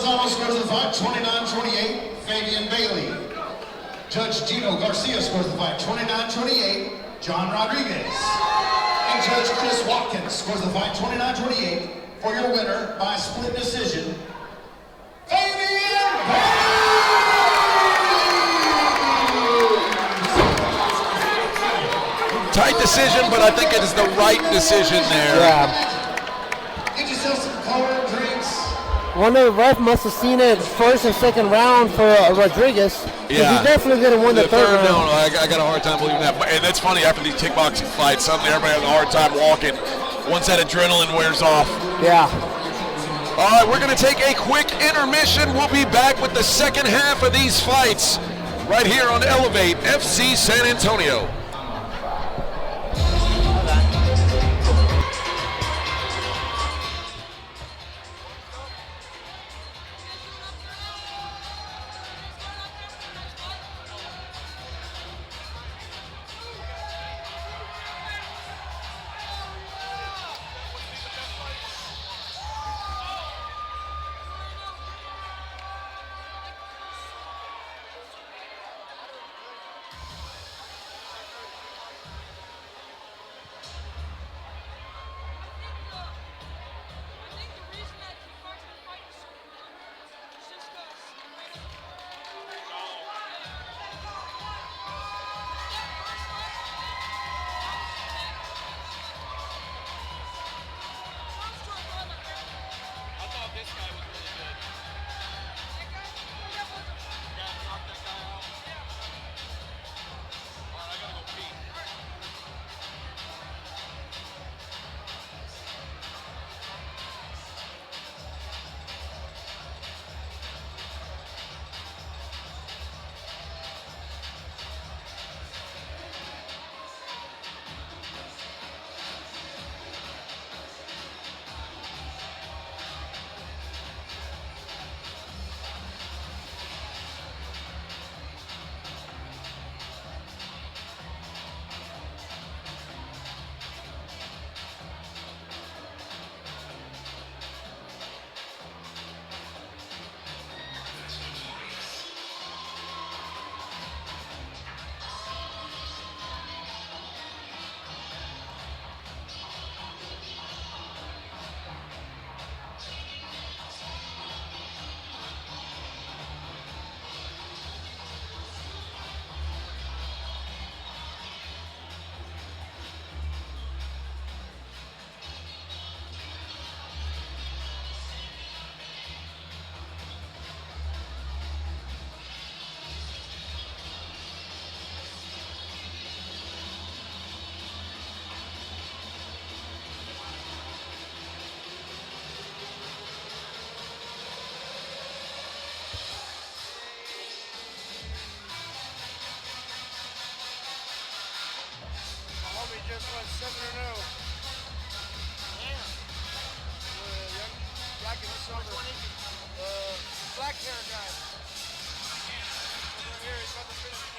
Lozano scores the fight 29-28, Fabian Bailey. Judge Gino Garcia scores the fight 29-28, John Rodriguez. And Judge Chris Watkins scores the fight 29-28 for your winner by split decision, Fabian Bailey! Tight decision, but I think it is the right decision there. Yeah. Get yourself some cold drinks. One of the ref must have seen it first and second round for Rodriguez. Yeah. He definitely didn't win the third round. No, I got a hard time believing that. And it's funny, after these kickboxing fights, everybody has a hard time walking once that adrenaline wears off. Yeah. All right, we're going to take a quick intermission. We'll be back with the second half of these fights right here on Elevate FC San Antonio. Just went 7-0. Damn. Black and silver. Black hair guy. Over here, he's got the finish.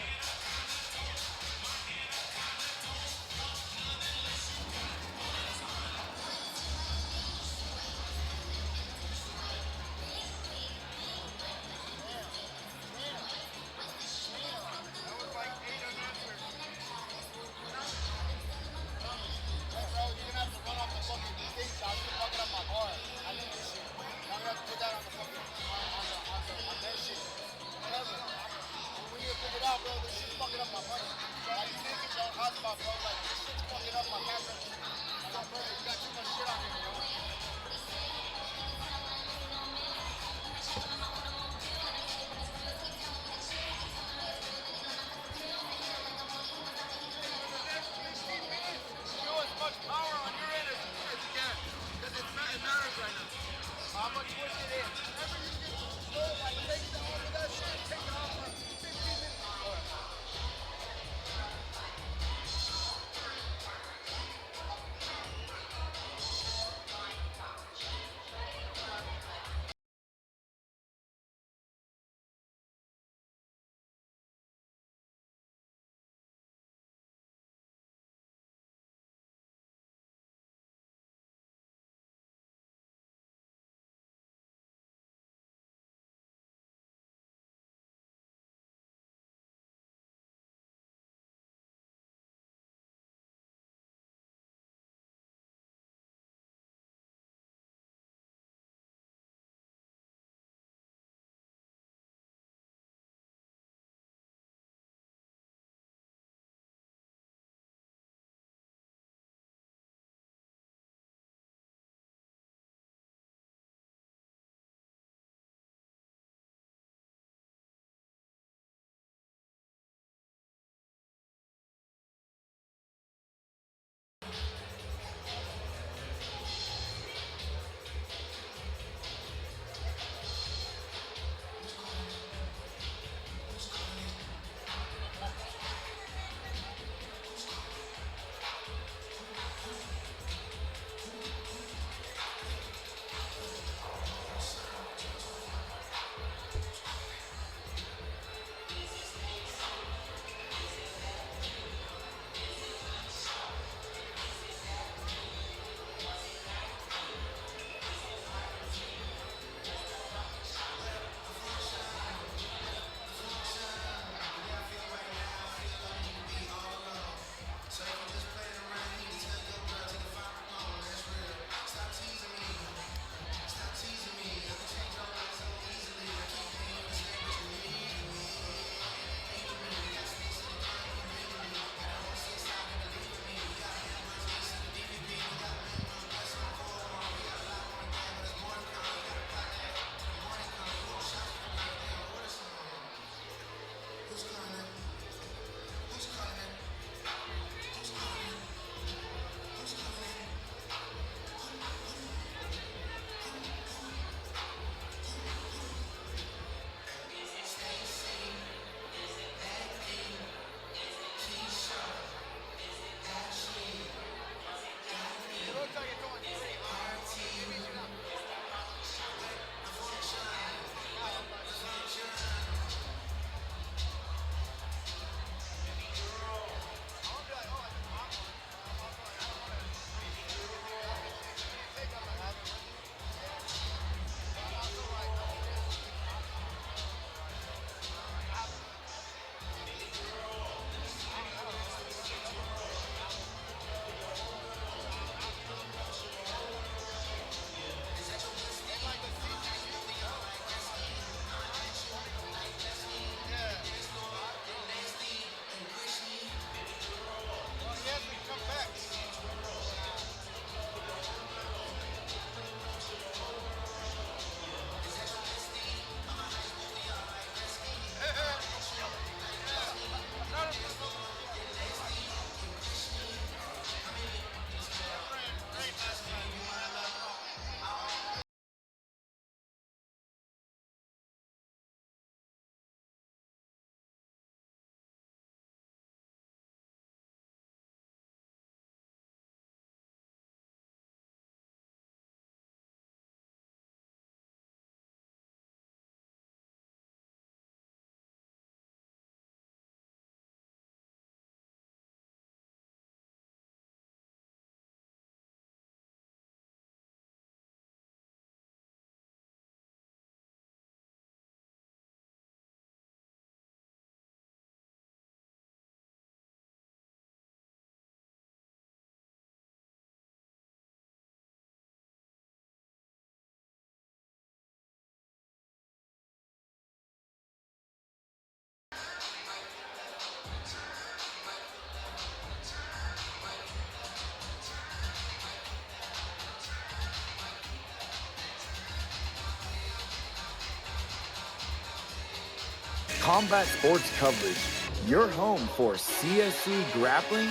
Combat Sports Coverage, your home for CSC grappling,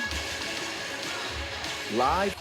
live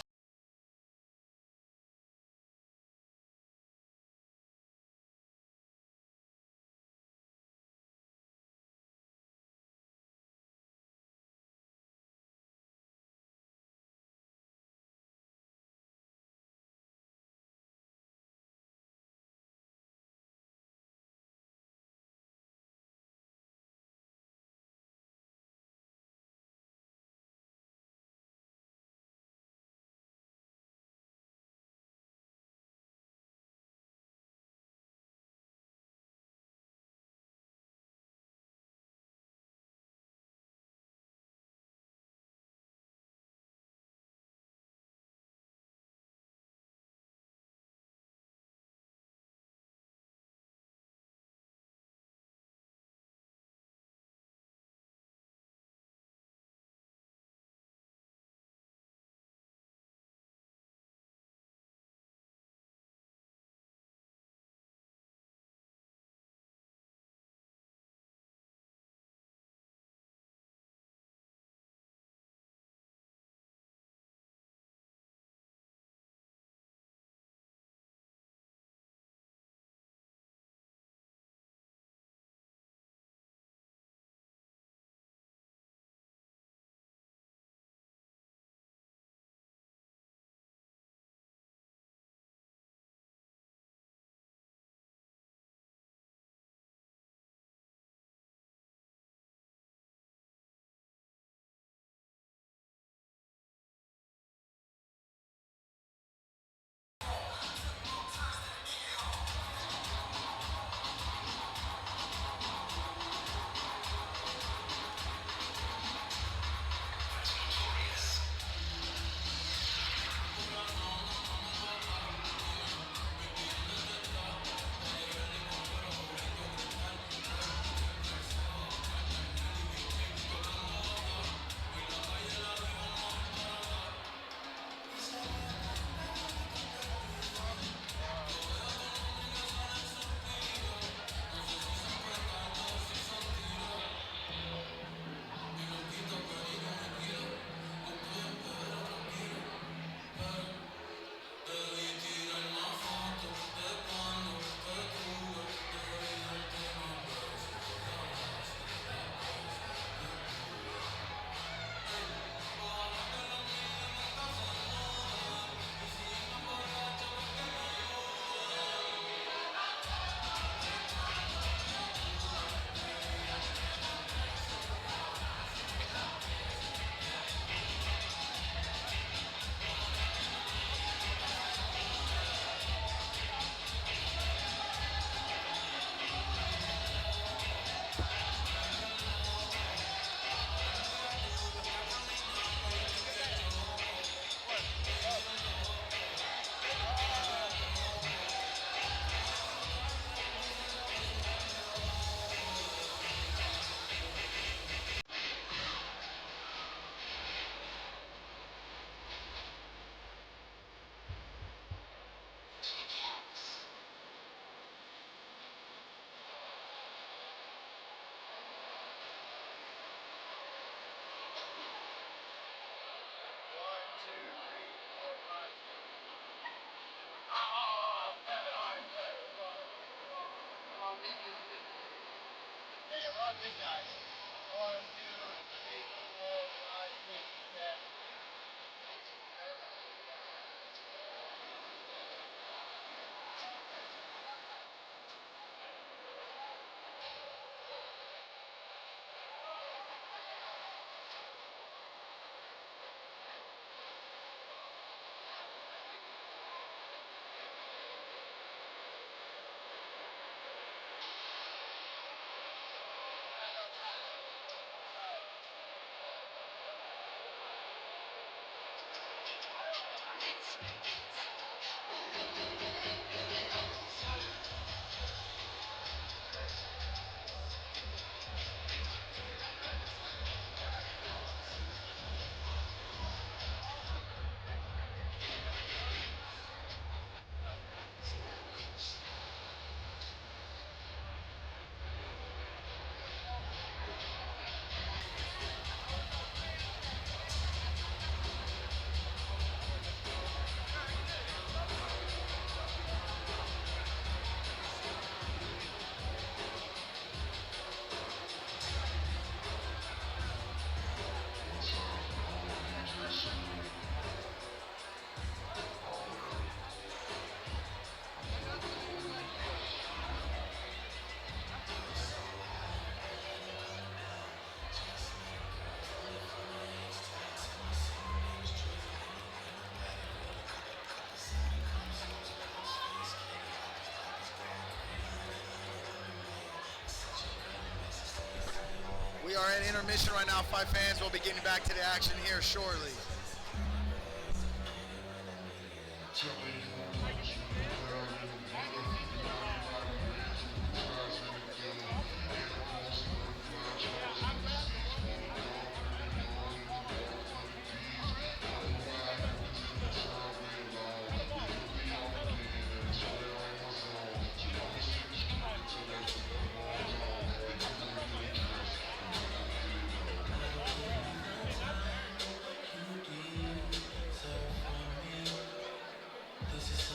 an intermission right now, fight fans. We'll be getting back to the action here shortly. This is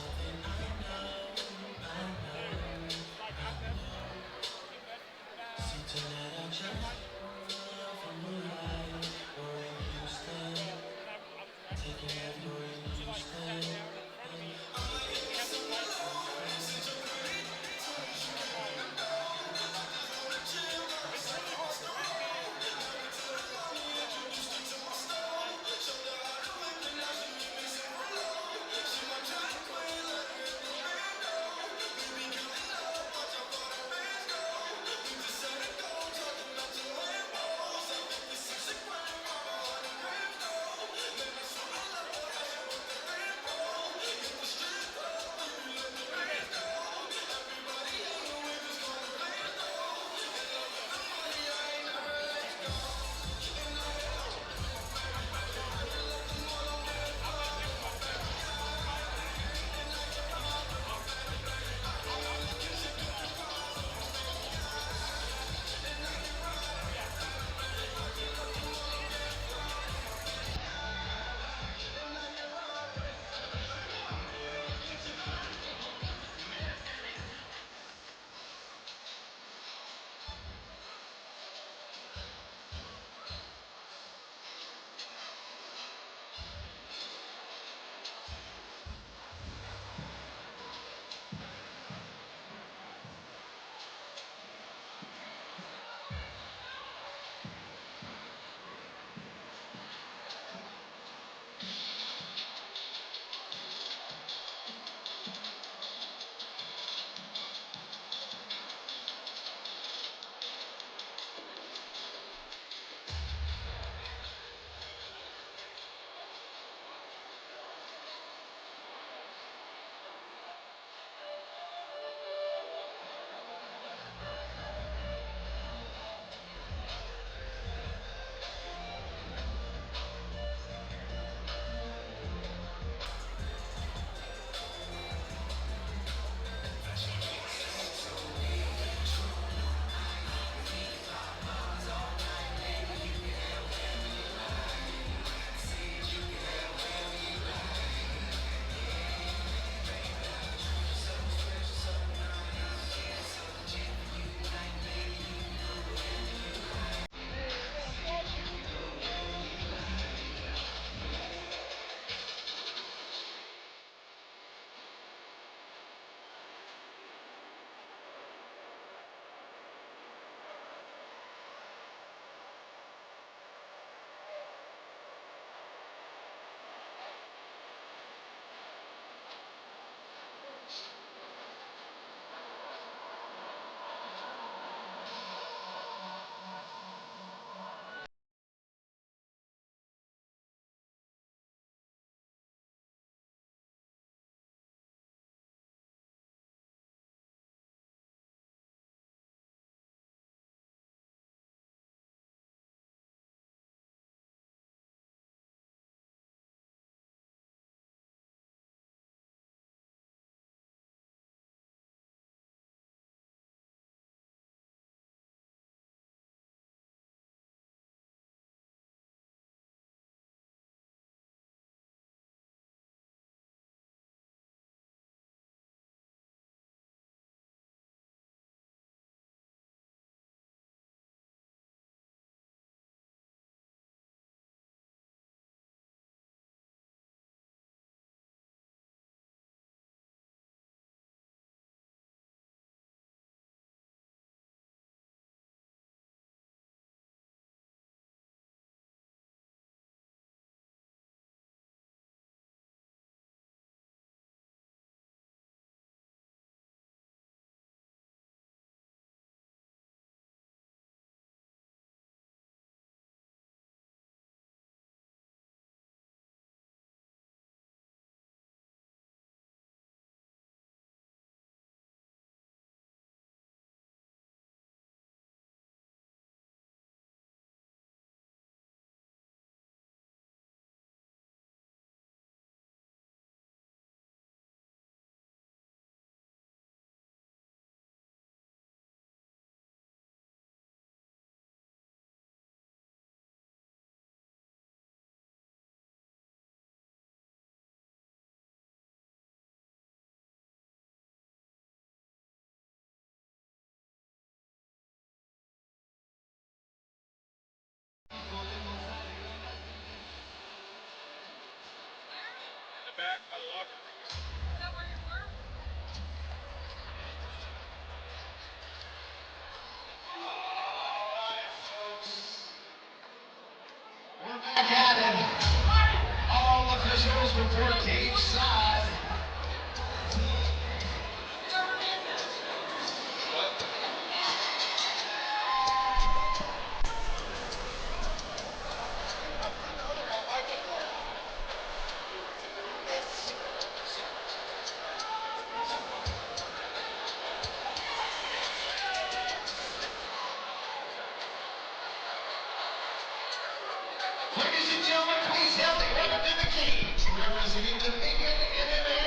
Representing Dominion MMA,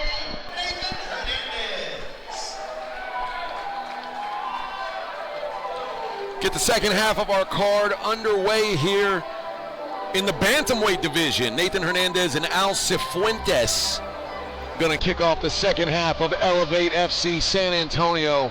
Nathan Hernandez. Get the second half of our card underway here in the bantamweight division. Nathan Hernandez and Al Cifuentes going to kick off the second half of Elevate FC San Antonio.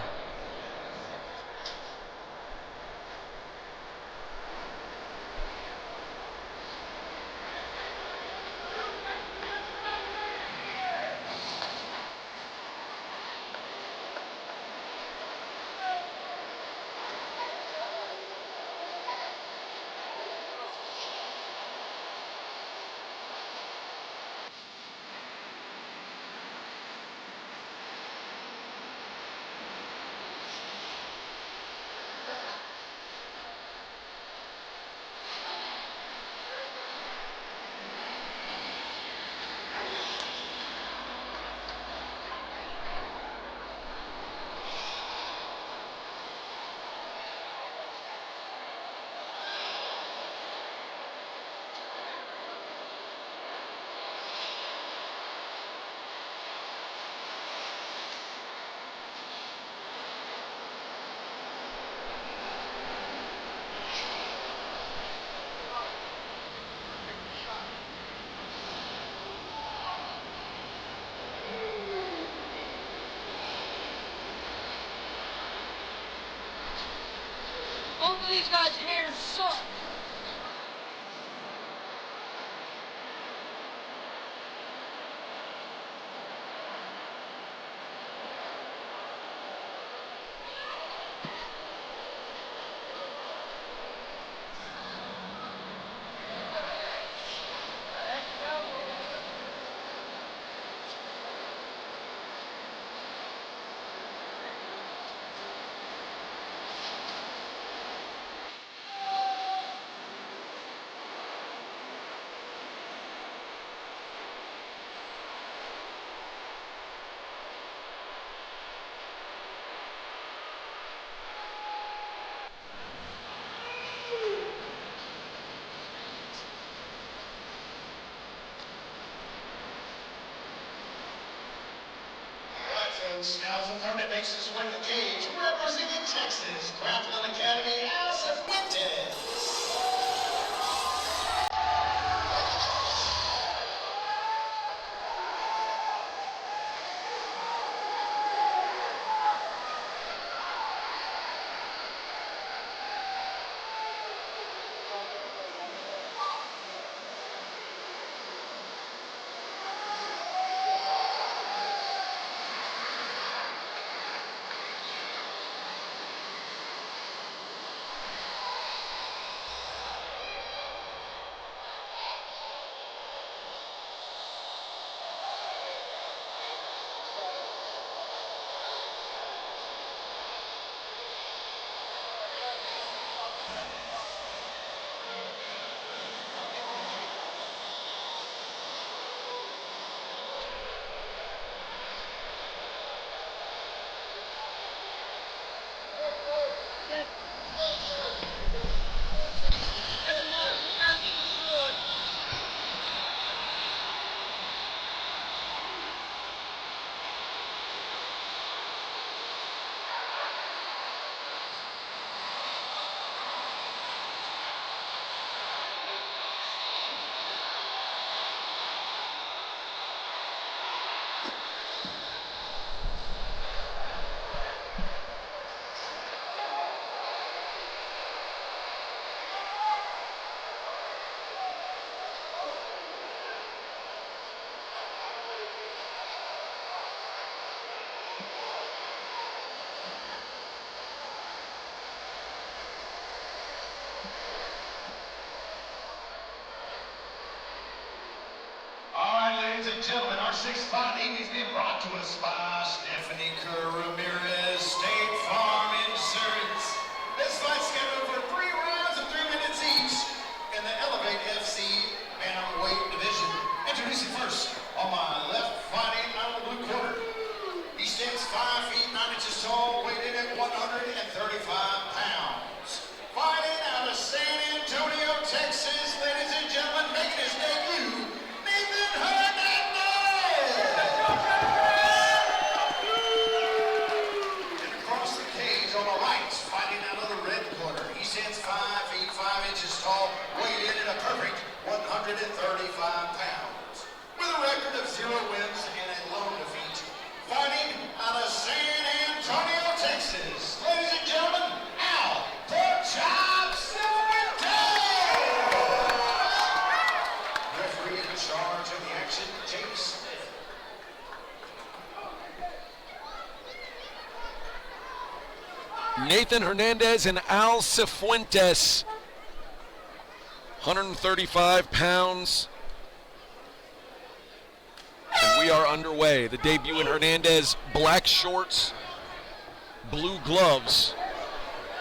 Both of these guys' hands suck. Now the opponent makes his way to the cage, representing Texas Grappling Academy, Al Cifuentes. Nathan Hernandez and Al Cifuentes. 135 pounds. And we are underway. The debut in Hernandez, black shorts, blue gloves.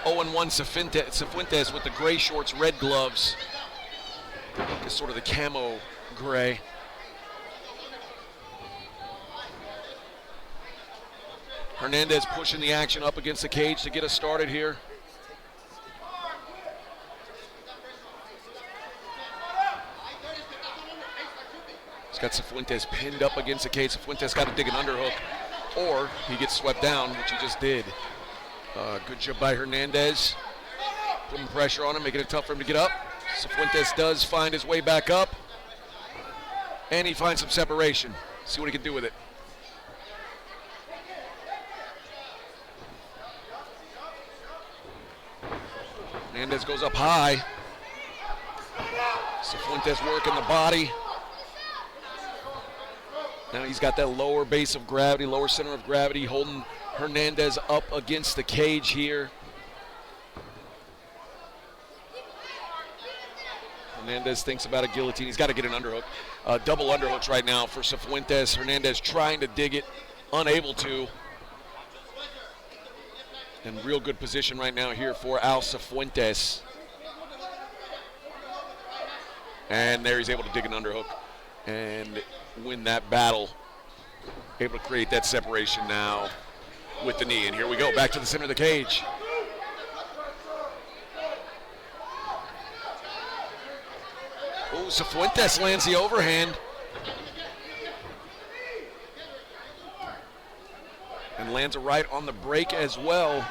0-1 Cifuentes with the gray shorts, red gloves. Just sort of the camo gray. Hernandez pushing the action up against the cage to get us started here. He's got Cifuentes pinned up against the cage. Cifuentes got to dig an underhook, or he gets swept down, which he just did. Good job by Hernandez. Putting pressure on him, making it tough for him to get up. Cifuentes does find his way back up, and he finds some separation. See what he can do with it. Hernandez goes up high. Cifuentes working the body. Now he's got that lower base of gravity, lower center of gravity, holding Hernandez up against the cage here. Hernandez thinks about a guillotine. He's got to get an underhook. Double underhooks right now for Cifuentes. Hernandez trying to dig it, unable to. In real good position right now here for Al Cifuentes. And there he's able to dig an underhook and win that battle. Able to create that separation now with the knee. And here we go, back to the center of the cage. Oh, Cifuentes lands the overhand. And lands a right on the break as well.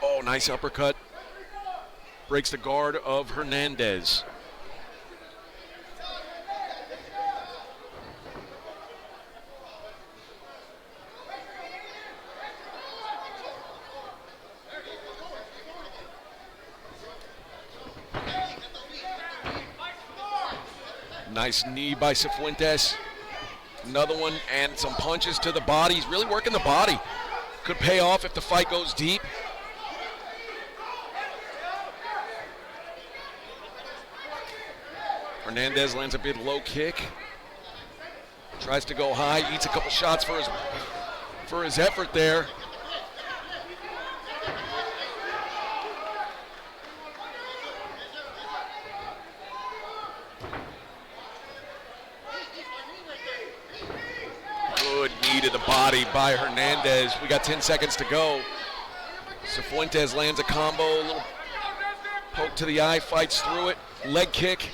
Oh, nice uppercut. Breaks the guard of Hernandez. Nice knee by Cifuentes. Another one and some punches to the body. He's really working the body. Could pay off if the fight goes deep. Hernandez lands a big low kick. Tries to go high, eats a couple shots for his effort there. Good knee to the body by Hernandez. We got 10 seconds to go. Cifuentes lands a combo, a little poke to the eye, fights through it. Leg kick.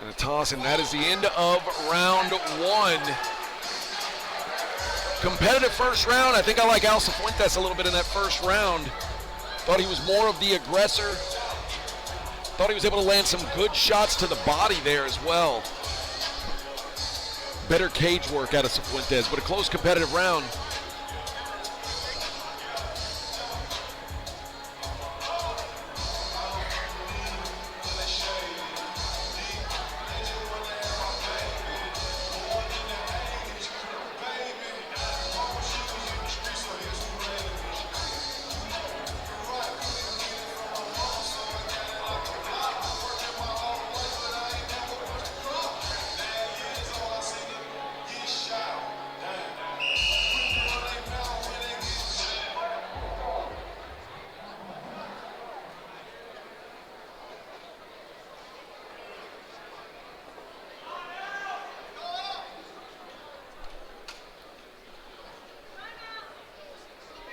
And a toss, and that is the end of round one. Competitive first round. I think I like Al Cifuentes a little bit in that first round. Thought he was more of the aggressor. Thought he was able to land some good shots to the body there as well. Better cage work out of Cifuentes, but a close competitive round.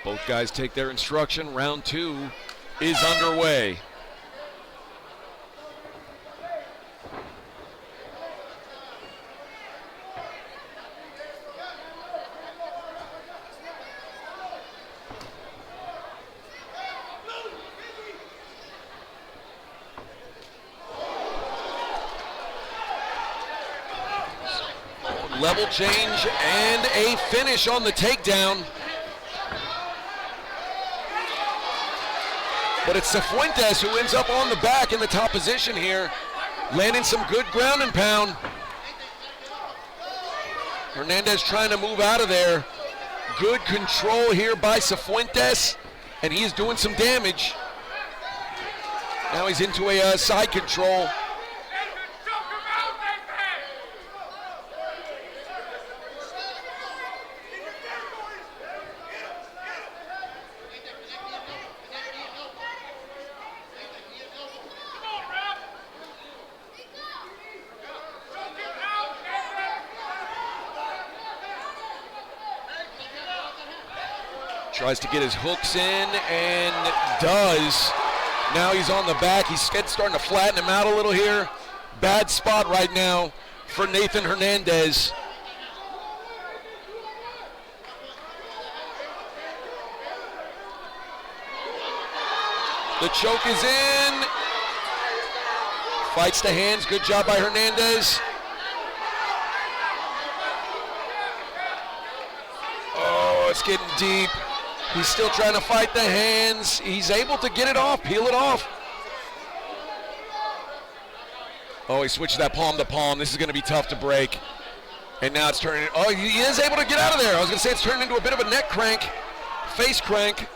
Both guys take their instruction. Round two is underway. Level change and a finish on the takedown. But it's Cifuentes who ends up on the back in the top position here, landing some good ground and pound. Hernandez trying to move out of there. Good control here by Cifuentes, and he's doing some damage. Now he's into a side control. Tries to get his hooks in and does. Now he's on the back. He's starting to flatten him out a little here. Bad spot right now for Nathan Hernandez. The choke is in. Fights the hands. Good job by Hernandez. Oh, it's getting deep. He's still trying to fight the hands. He's able to get it off, peel it off. Oh, he switched that palm to palm. This is going to be tough to break. And now it's turning. Oh, he is able to get out of there. I was going to say it's turning into a bit of a neck crank, face crank.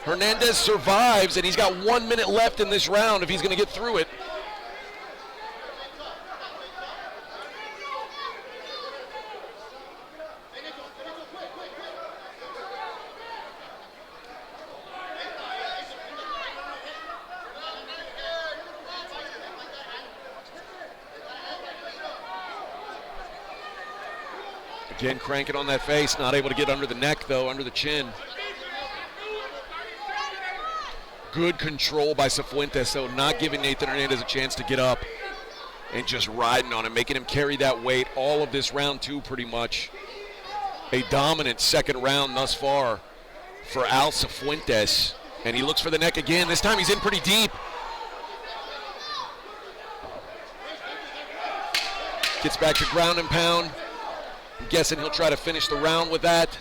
Hernandez survives, and he's got 1 minute left in this round if he's going to get through it. Again, cranking on that face, not able to get under the neck though, under the chin. Good control by Cifuentes though, not giving Nathan Hernandez a chance to get up and just riding on him, making him carry that weight all of this round two pretty much. A dominant second round thus far for Al Cifuentes. And he looks for the neck again. This time he's in pretty deep. Gets back to ground and pound. I'm guessing he'll try to finish the round with that.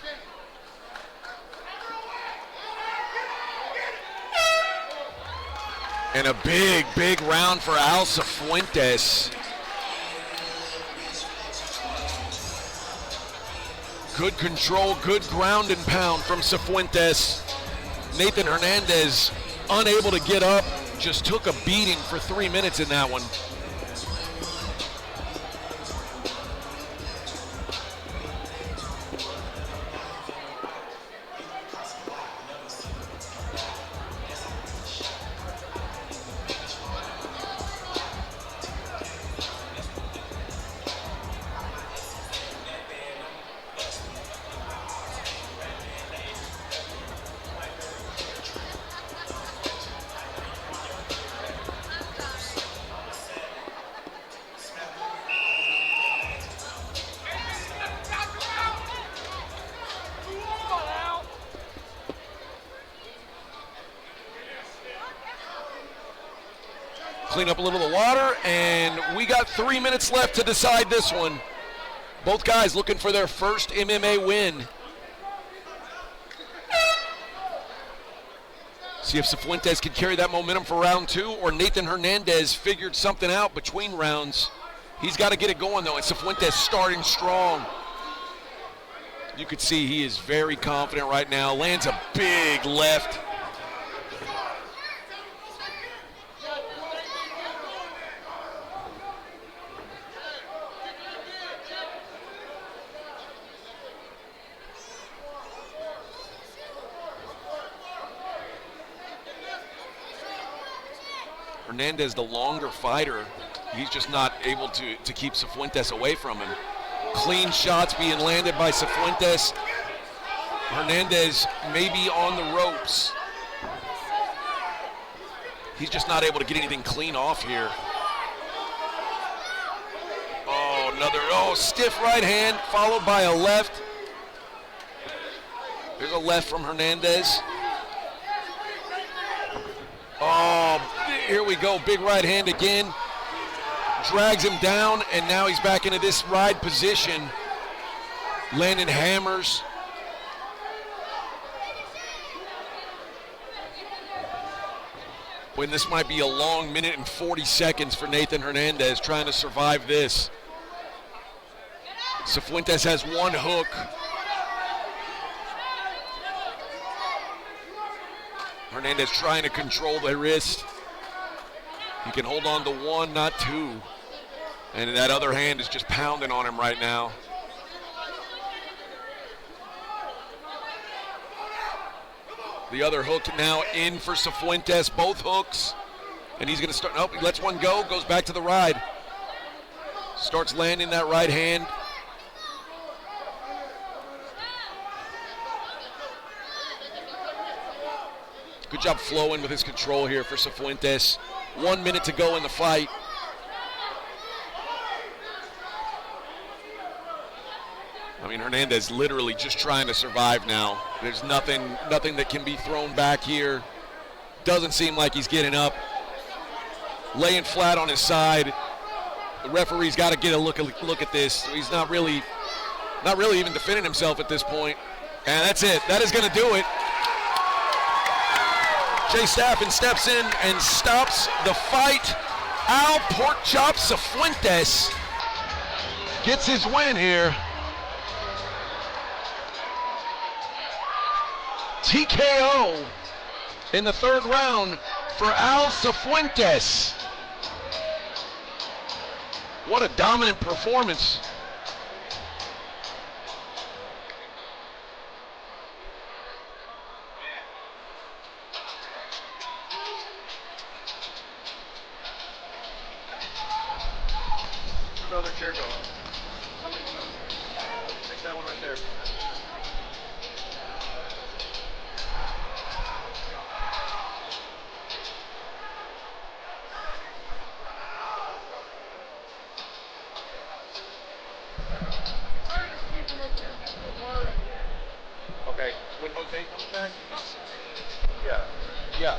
And a big, big round for Al Cifuentes. Good control, good ground and pound from Cifuentes. Nathan Hernandez unable to get up, just took a beating for 3 minutes in that one. Clean up a little of the water, and we got 3 minutes left to decide this one. Both guys looking for their first MMA win. See if Cifuentes can carry that momentum for round two, or Nathan Hernandez figured something out between rounds. He's got to get it going though, and Cifuentes starting strong. You could see he is very confident right now. Lands a big left. Hernandez, the longer fighter, he's just not able to keep Cifuentes away from him. Clean shots being landed by Cifuentes. Hernandez may be on the ropes. He's just not able to get anything clean off here. Oh, another, stiff right hand followed by a left. There's a left from Hernandez. Oh, here we go, big right hand again. Drags him down, and now he's back into this ride position. Landing hammers. When this might be a long minute and 40 seconds for Nathan Hernandez trying to survive this. Cifuentes has one hook. Hernandez trying to control the wrist. He can hold on to one, not two. And that other hand is just pounding on him right now. The other hook now in for Cifuentes, both hooks. And he's gonna start, nope, he lets one go, goes back to the ride. Starts landing that right hand. Good job flowing with his control here for Cifuentes. 1 minute to go in the fight. I mean, Hernandez literally just trying to survive now. There's nothing that can be thrown back here. Doesn't seem like he's getting up. Laying flat on his side. The referee's got to get a look at this. He's not really even defending himself at this point. And that's it. That is going to do it. Jay Staffen steps in and stops the fight. Al Porkchop Cifuentes gets his win here. TKO in the third round for Al Cifuentes. What a dominant performance. Another chair go. Take that one right there. Okay, when Jose comes back? Yeah. Yeah.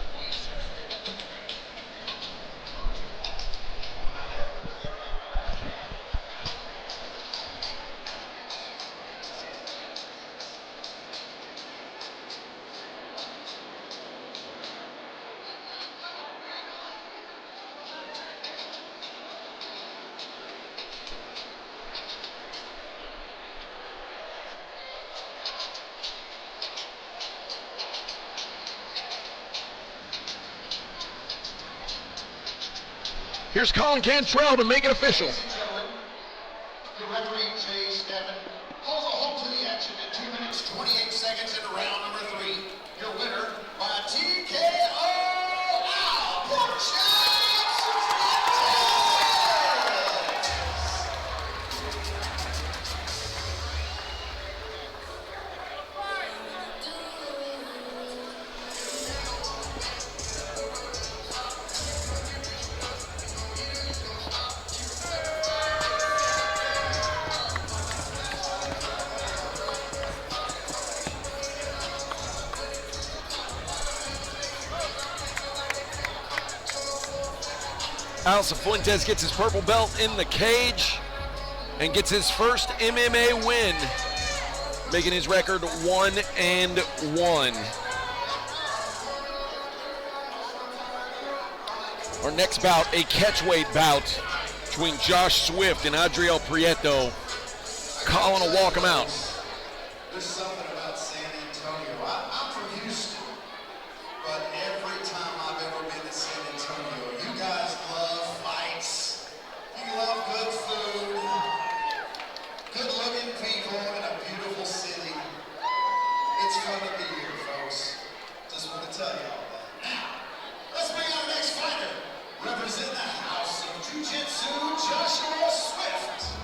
Here's Colin Cantrell to make it official. Ladies and gentlemen, the referee, Jay Staffen, calls a halt to the action at 2 minutes, 28 seconds into round number 3. Your winner by TKO, Al Porkchop Al Cifuentes gets his purple belt in the cage and gets his first MMA win, making his record 1-1. Our next bout, a catchweight bout between Josh Swift and Adriel Prieto. Colin will walk him out. There's something about San Antonio. I'm from Houston, but every time I've ever been to San Antonio, you guys love fights. You love good food, good-looking people, and a beautiful city. It's fun to be here, folks. Just want to tell you all that. Now, let's bring our next fighter. Represent the house of Jiu-Jitsu, Joshua Swift.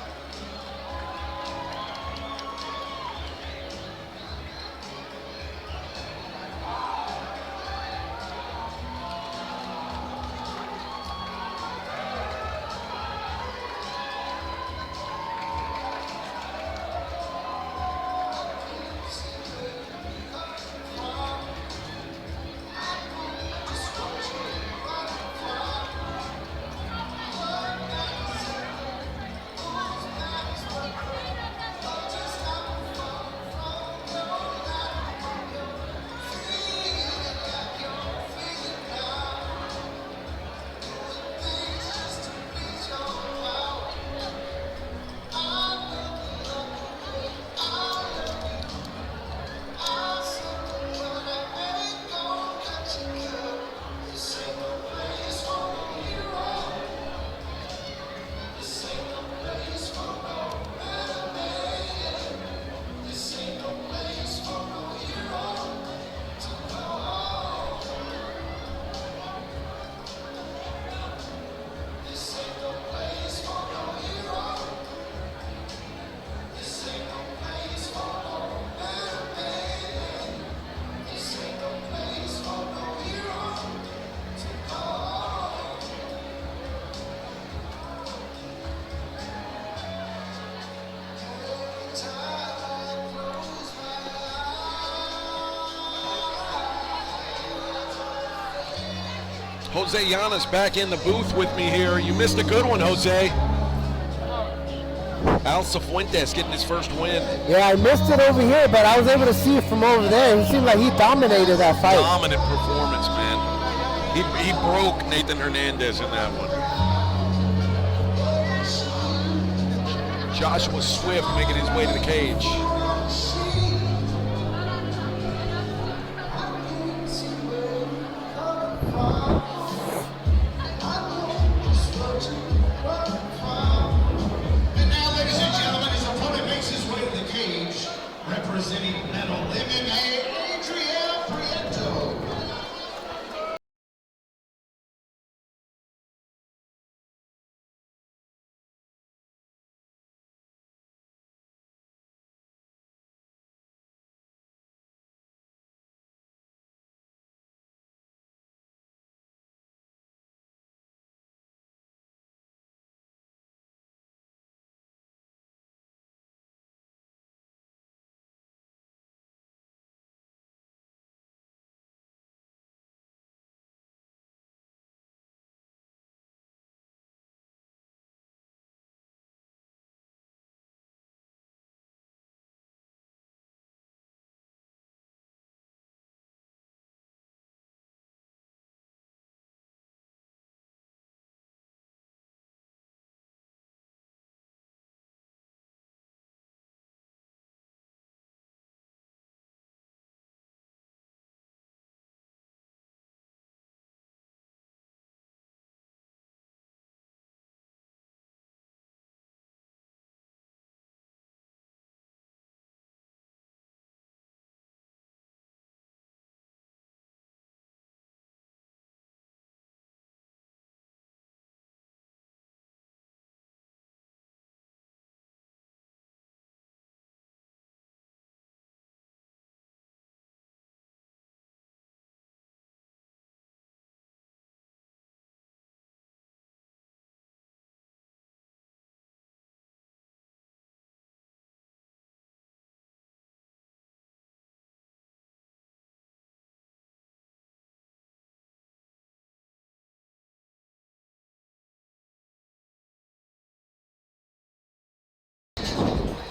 Jose Llanes back in the booth with me here. You missed a good one, Jose. Al Cifuentes getting his first win. Yeah, I missed it over here, but I was able to see it from over there. He seemed like he dominated that fight. Dominant performance, man. He broke Nathan Hernandez in that one. Joshua Swift making his way to the cage. Representing Metal MMA, Adriel Prieto.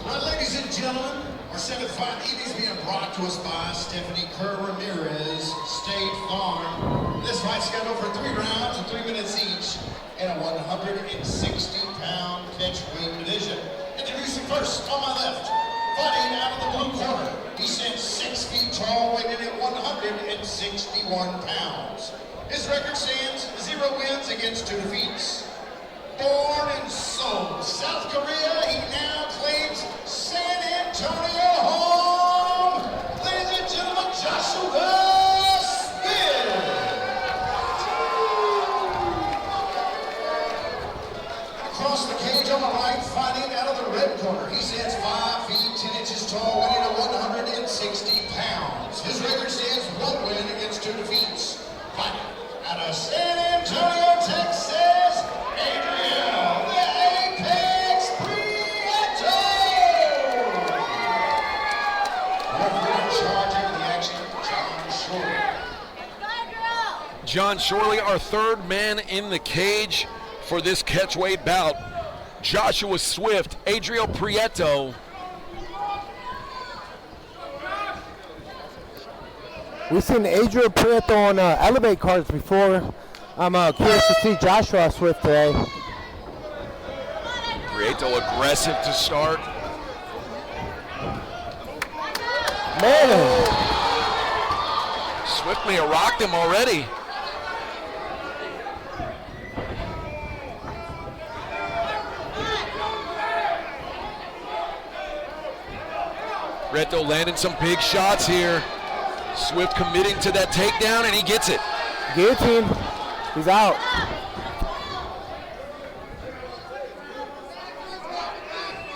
Ladies and gentlemen, our seventh fight evening is being brought to us by Stephanie Kerr Ramirez, State Farm. This fight's scheduled for 3 rounds of 3 minutes each in a 160-pound catchweight division. Introducing first on my left, fighting out of the blue corner. He stands 6 feet tall, weighing in at 161 pounds. His record stands 0 wins against 2 defeats. Born in Seoul, South Korea, he now claims San Antonio home. Ladies and gentlemen, Joshua Smith. Across the cage on the right, fighting out of the red corner. He stands 5 feet 10 inches tall, weighing at 160 pounds. His record stands 1 win against 2 defeats. Fighting out of San Antonio, Texas, Adriel, the Apex Prieto! Referee charging the action, John Shorley. John Shorley, our third man in the cage for this catchweight bout. Joshua Swift, Adriel Prieto. We've seen Adriel Prieto on Elevate cards before. I'm curious to see Joshua Swift today. Prieto aggressive to start. Man, Swift may have rocked him already. Prieto landing some big shots here. Swift committing to that takedown, and he gets it. guillotine. He's out.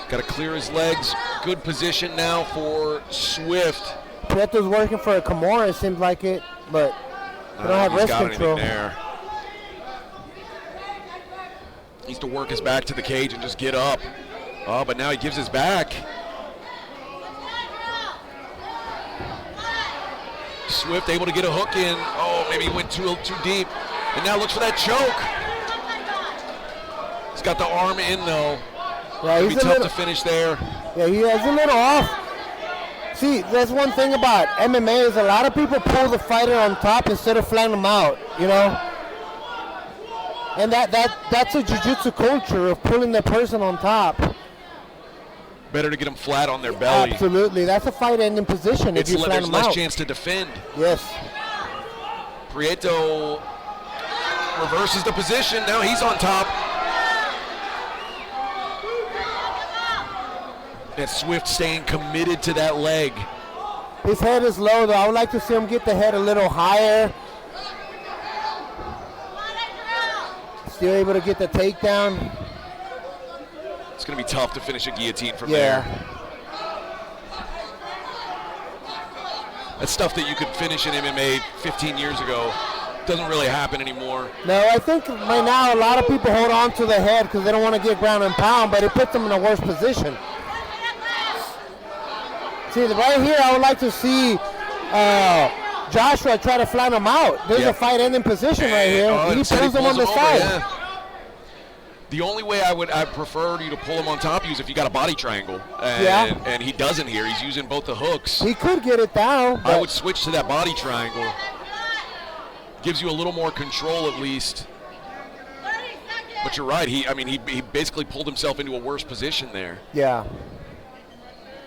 Got to clear his legs. Good position now for Swift. Prieto's working for a Kimura, it seems like it, but they don't have He's wrist got control. anything there. Needs to work his back to the cage and just get up. Oh, but now he gives his back. Swift able to get a hook in. Oh, maybe he went too deep. And now looks for that choke. He's got the arm in though. Yeah, It'll he's be a tough little, to finish there. yeah, he is a little off. See, that's one thing about MMA is a lot of people pull the fighter on top instead of flying them out, you know? And that's a jiu-jitsu culture of pulling the person on top. Better to get them flat on their belly. Absolutely. That's a fight-ending position if you flat There's them less out. chance to defend. Yes. Prieto reverses the position. Now he's on top. And Swift staying committed to that leg. His head is low, though. I would like to see him get the head a little higher. Still able to get the takedown. It's going to be tough to finish a guillotine from Yeah. there. That's stuff that you could finish in MMA 15 years ago. Doesn't really happen anymore. No, I think right now a lot of people hold on to the head because they don't want to get ground and pound, but it puts them in a worse position. See, right here, I would like to see Joshua try to flatten him out. There's a fight-ending position right here. He pulls him on the side. Yeah. The only way I'd prefer you to pull him on top is if you got a body triangle. And he doesn't here. He's using both the hooks. He could get it down. I would switch to that body triangle. Gives you a little more control at least. But you're right. He basically pulled himself into a worse position there. Yeah.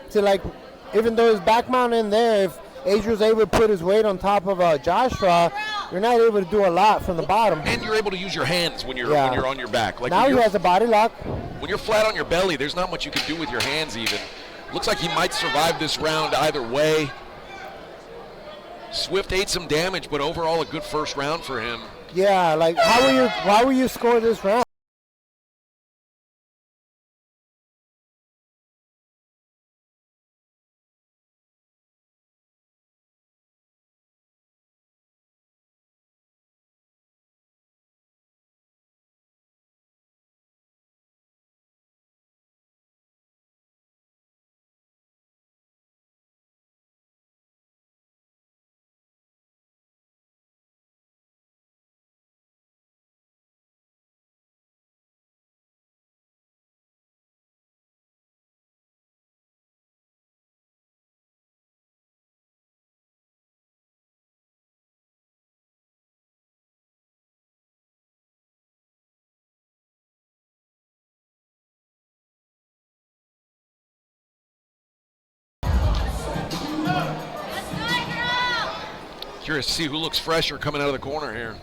See, like, even though his back mount in there, if Adrian's able to put his weight on top of Joshua, you're not able to do a lot from the bottom. And you're able to use your hands when you're on your back. Like now he has a body lock. When you're flat on your belly, there's not much you can do with your hands even. Looks like he might survive this round either way. Swift ate some damage, but overall a good first round for him. Yeah, like why will you score this round? Curious to see who looks fresher coming out of the corner here.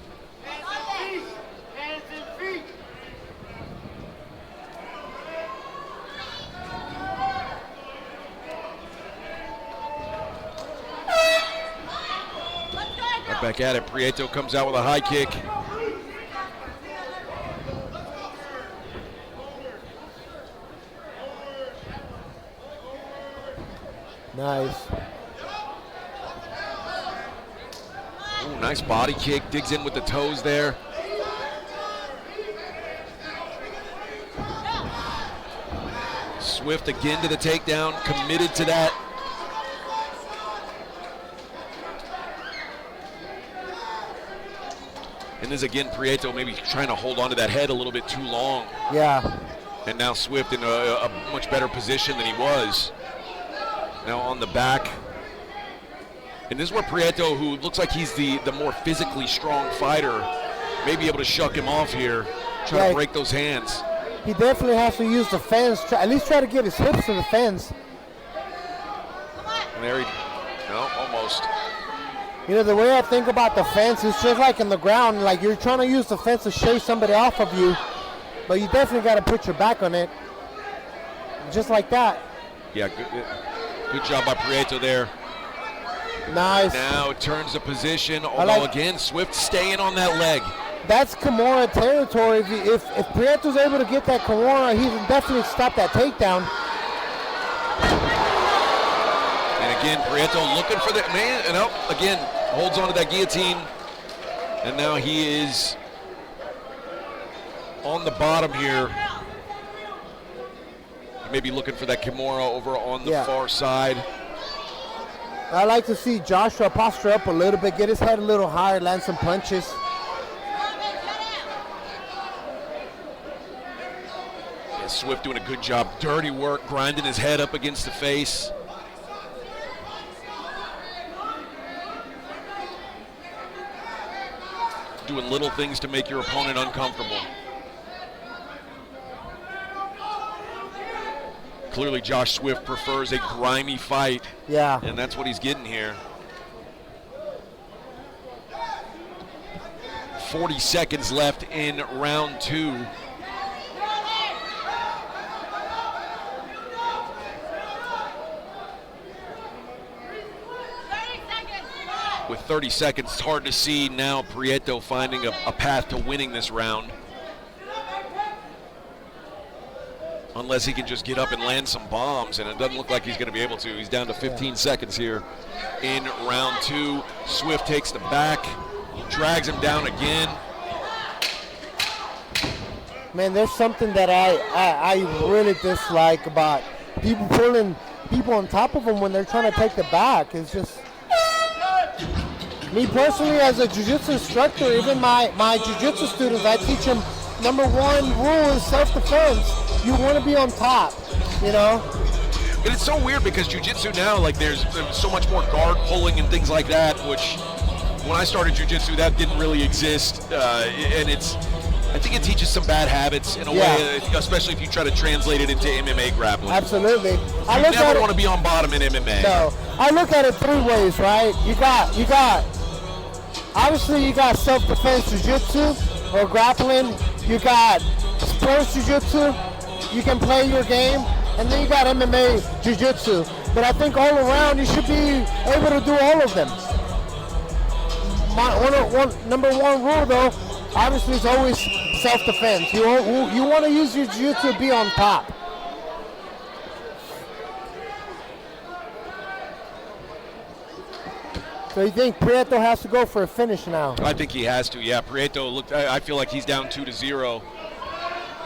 Right back at it. Prieto comes out with a high kick. Nice. Ooh, nice body kick. Digs in with the toes there. Swift again to the takedown. Committed to that. And this again, Prieto maybe trying to hold on to that head a little bit too long. Yeah. And now Swift in a much better position than he was. Now on the back. And this is where Prieto, who looks like he's the more physically strong fighter, may be able to shuck him off here, try to break those hands. He definitely has to use the fence, at least try to get his hips to the fence. And there he, no, almost. You know, the way I think about the fence is just like in the ground, like you're trying to use the fence to shave somebody off of you, but you definitely got to put your back on it, just like that. Yeah, good job by Prieto there. Nice. Now it turns the position, although again, Swift staying on that leg. That's Kimura territory. If Prieto's able to get that Kimura, he can definitely stop that takedown. And again, Prieto looking for the man, and again, holds on to that guillotine. And now he is on the bottom here. He may be looking for that Kimura over on the far side. I like to see Joshua posture up a little bit, get his head a little higher, land some punches. Swift doing a good job. Dirty work, grinding his head up against the face. Doing little things to make your opponent uncomfortable. Clearly Josh Swift prefers a grimy fight. Yeah. And that's what he's getting here. 40 seconds left in round 2. With 30 seconds, it's hard to see now Prieto finding a path to winning this round. Unless he can just get up and land some bombs, and it doesn't look like he's going to be able to. He's down to 15 seconds here in round 2. Swift takes the back, drags him down again. Man, there's something that I really dislike about people pulling people on top of them when they're trying to take the back. It's just, me personally as a jiu-jitsu instructor, even my jiu-jitsu students, I teach them number 1 rule is self-defense. You want to be on top, you know? And it's so weird because jiu-jitsu now, like there's so much more guard pulling and things like that, which when I started jiu-jitsu, that didn't really exist. And I think it teaches some bad habits in a way, especially if you try to translate it into MMA grappling. Absolutely. You never want to be on bottom in MMA. No, I look at it 3 ways, right? You got, obviously you got self-defense jiu-jitsu or grappling. You got sports jiu-jitsu. You can play your game, and then you got MMA jiu-jitsu. But I think all around you should be able to do all of them. Number 1 rule though, obviously is always self-defense. You want to use your jiu-jitsu to be on top. So you think Prieto has to go for a finish now? I think he has to, yeah. Prieto I feel like he's down 2-0.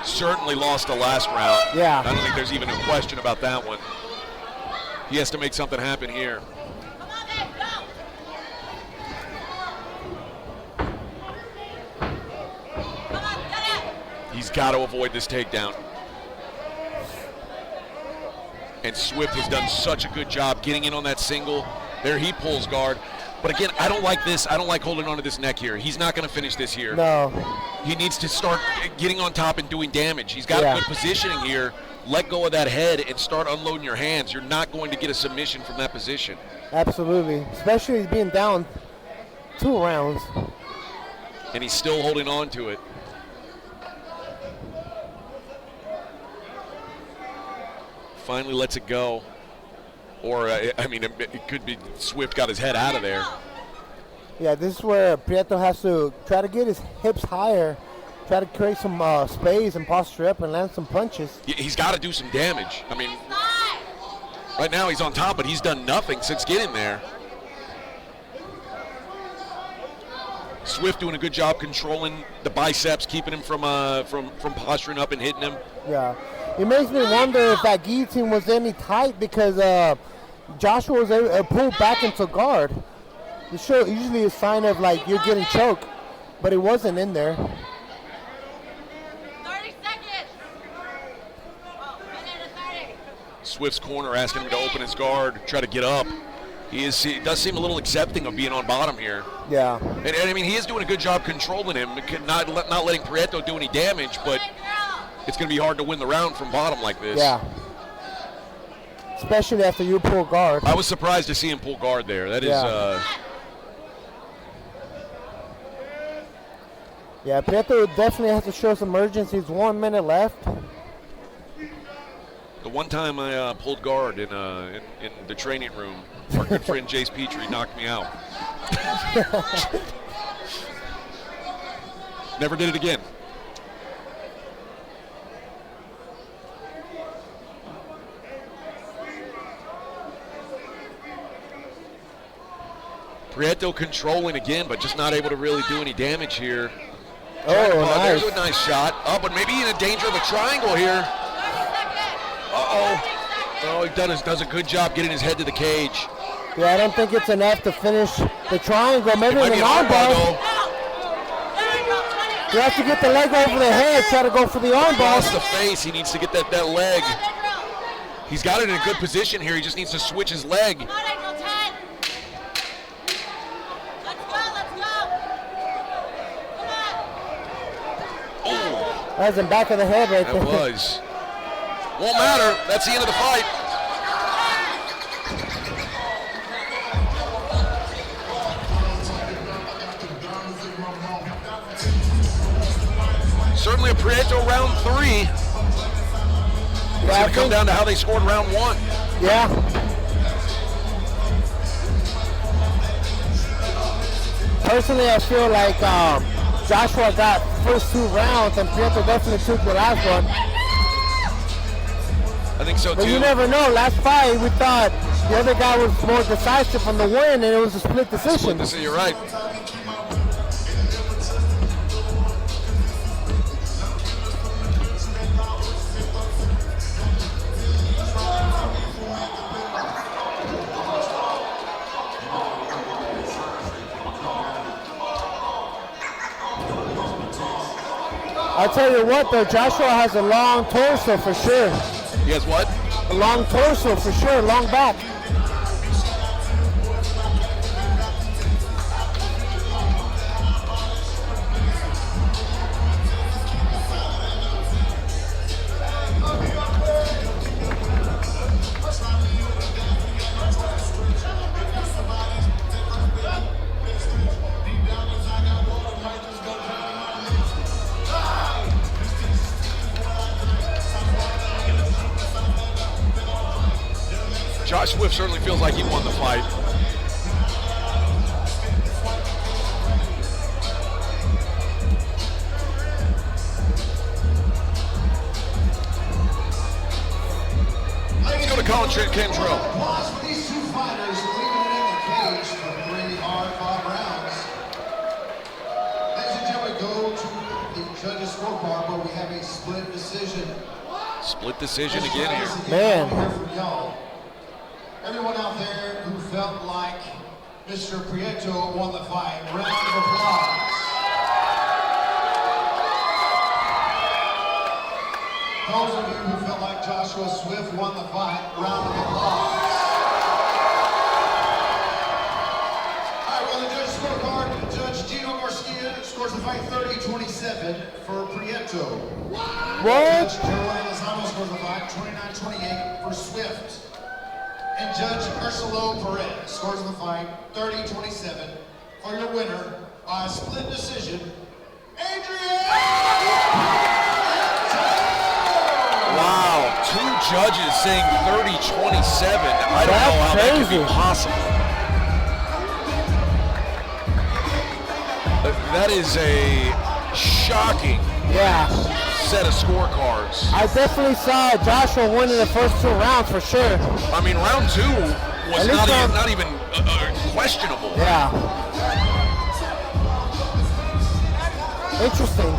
Certainly lost the last round. Yeah. I don't think there's even a question about that one. He has to make something happen here. He's got to avoid this takedown. And Swift has done such a good job getting in on that single. There he pulls guard. But again, I don't like this. I don't like holding on to this neck here. He's not going to finish this here. No. He needs to start getting on top and doing damage. He's got a good positioning here. Let go of that head and start unloading your hands. You're not going to get a submission from that position. Absolutely. Especially being down 2 rounds. And he's still holding on to it. Finally lets it go. Or, I mean, it could be Swift got his head out of there. Yeah, this is where Prieto has to try to get his hips higher, try to create some space and posture up and land some punches. He's got to do some damage. I mean, right now he's on top, but he's done nothing since getting there. Swift doing a good job controlling the biceps, keeping him from posturing up and hitting him. Yeah. It makes me wonder if that guillotine was any tight because Joshua was able to pull back into guard. The show usually a sign of like you're getting choked, but it wasn't in there. 30 seconds. Oh, minute and 30. Swift's corner asking him to open his guard, try to get up. He does seem a little accepting of being on bottom here. Yeah. And I mean, he is doing a good job controlling him, not letting Prieto do any damage, but it's going to be hard to win the round from bottom like this. Yeah. Especially after you pull guard. I was surprised to see him pull guard there. That is. Yeah, Prieto definitely has to show some urgency. It's 1 minute left. The one time I pulled guard in the training room, our good friend Jace Petrie knocked me out. Never did it again. Prieto controlling again, but just not able to really do any damage here. Oh, nice. There's a nice shot. Oh, but maybe in danger of a triangle here. Uh-oh. Oh, he does a good job getting his head to the cage. Yeah, I don't think it's enough to finish the triangle. Maybe an armbar. He has to get the leg over the head, try to go for the arm bar. Across the face, he needs to get that leg. He's got it in a good position here. He just needs to switch his leg. Come on, Angel, 10. Let's go. Come on. Oh, That was in back of the head right that there. was. Won't matter. That's the end of the fight. Certainly a Prieto round 3. It's going to come down to how they scored round 1. Yeah. Personally, I feel like Joshua got first 2 rounds and Prieto definitely took the last one. I think so too. But you never know. Last fight, we thought the other guy was more decisive on the win, and it was a split decision. You're right. I'll tell you what, though, Joshua has a long torso for sure. He has what? A long torso for sure, long back. Josh Swift certainly feels like he won the fight. Let's go to Colin Cantrell. Applause for these 2 fighters leaving it in the cage for 3 hard-fought rounds. Ladies and gentlemen, go to the judges' scorecard where we have a split decision. Split decision again here. Man. Hear from y'all. Everyone out there who felt like Mr. Prieto won the fight, round of applause. Those of you who felt like Joshua Swift won the fight, round of applause. All right, well, the judge's scorecard, Judge Gino Garcia scores the fight 30-27 for Prieto. What? Judge Joey Lozano scores the fight 29-28 for Swift. And Judge Ursula Perez scores the fight 30-27 for your winner by split decision, Adrian! Wow, 2 judges saying 30-27. I don't know how that could be possible. That is a shocking set of scorecards. I definitely saw Joshua winning the first 2 rounds for sure. I mean, round 2 was not even questionable. Yeah. Interesting.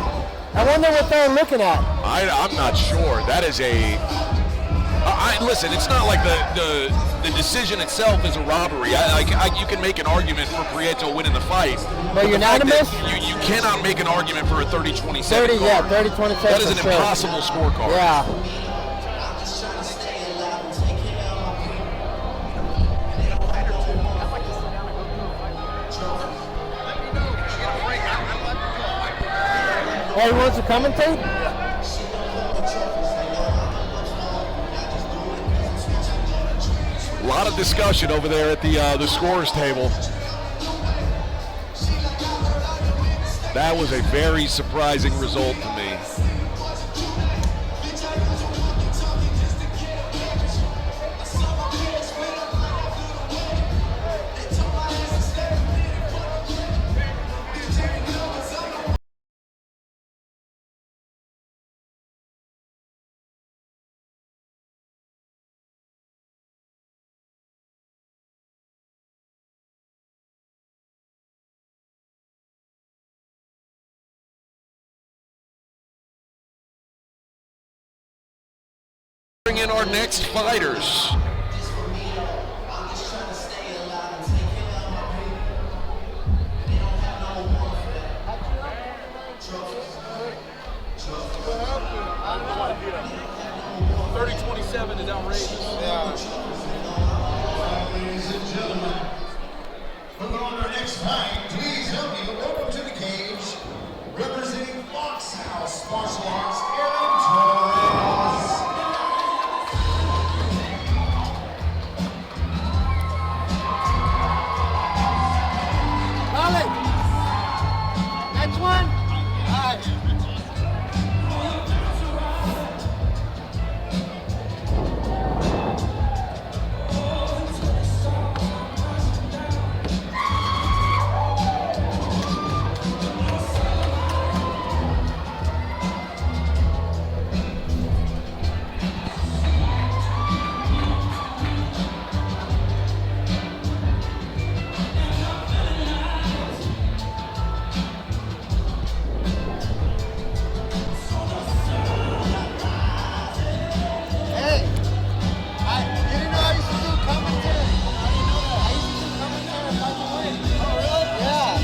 I wonder what they're looking at. I'm not sure. That is a. Listen, it's not like the decision itself is a robbery. You can make an argument for Prieto winning the fight. But unanimous? You cannot make an argument for a 30-27 30, yeah, 30-27. That is an for sure. impossible scorecard. Yeah. Oh, he wants to commentate? A lot of discussion over there at the scores table. That was a very surprising result to me. Bring in our next fighters. 187 is outrageous. Yeah. Ladies and gentlemen, moving on to our next fight, please help me welcome to the cage, representing Fox House Martial Arts, Aaron Torres. Molly, next one. All right. Hey, you didn't know I used to do commentary. I didn't know that. I used to do commentary about the win. Oh, really? Yeah.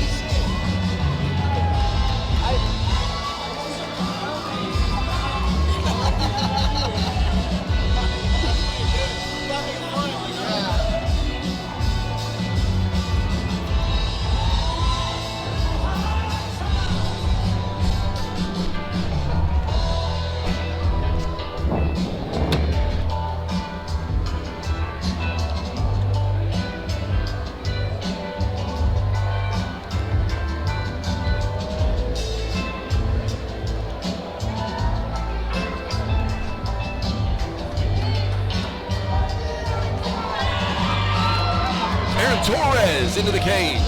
Aaron Torres into the cage.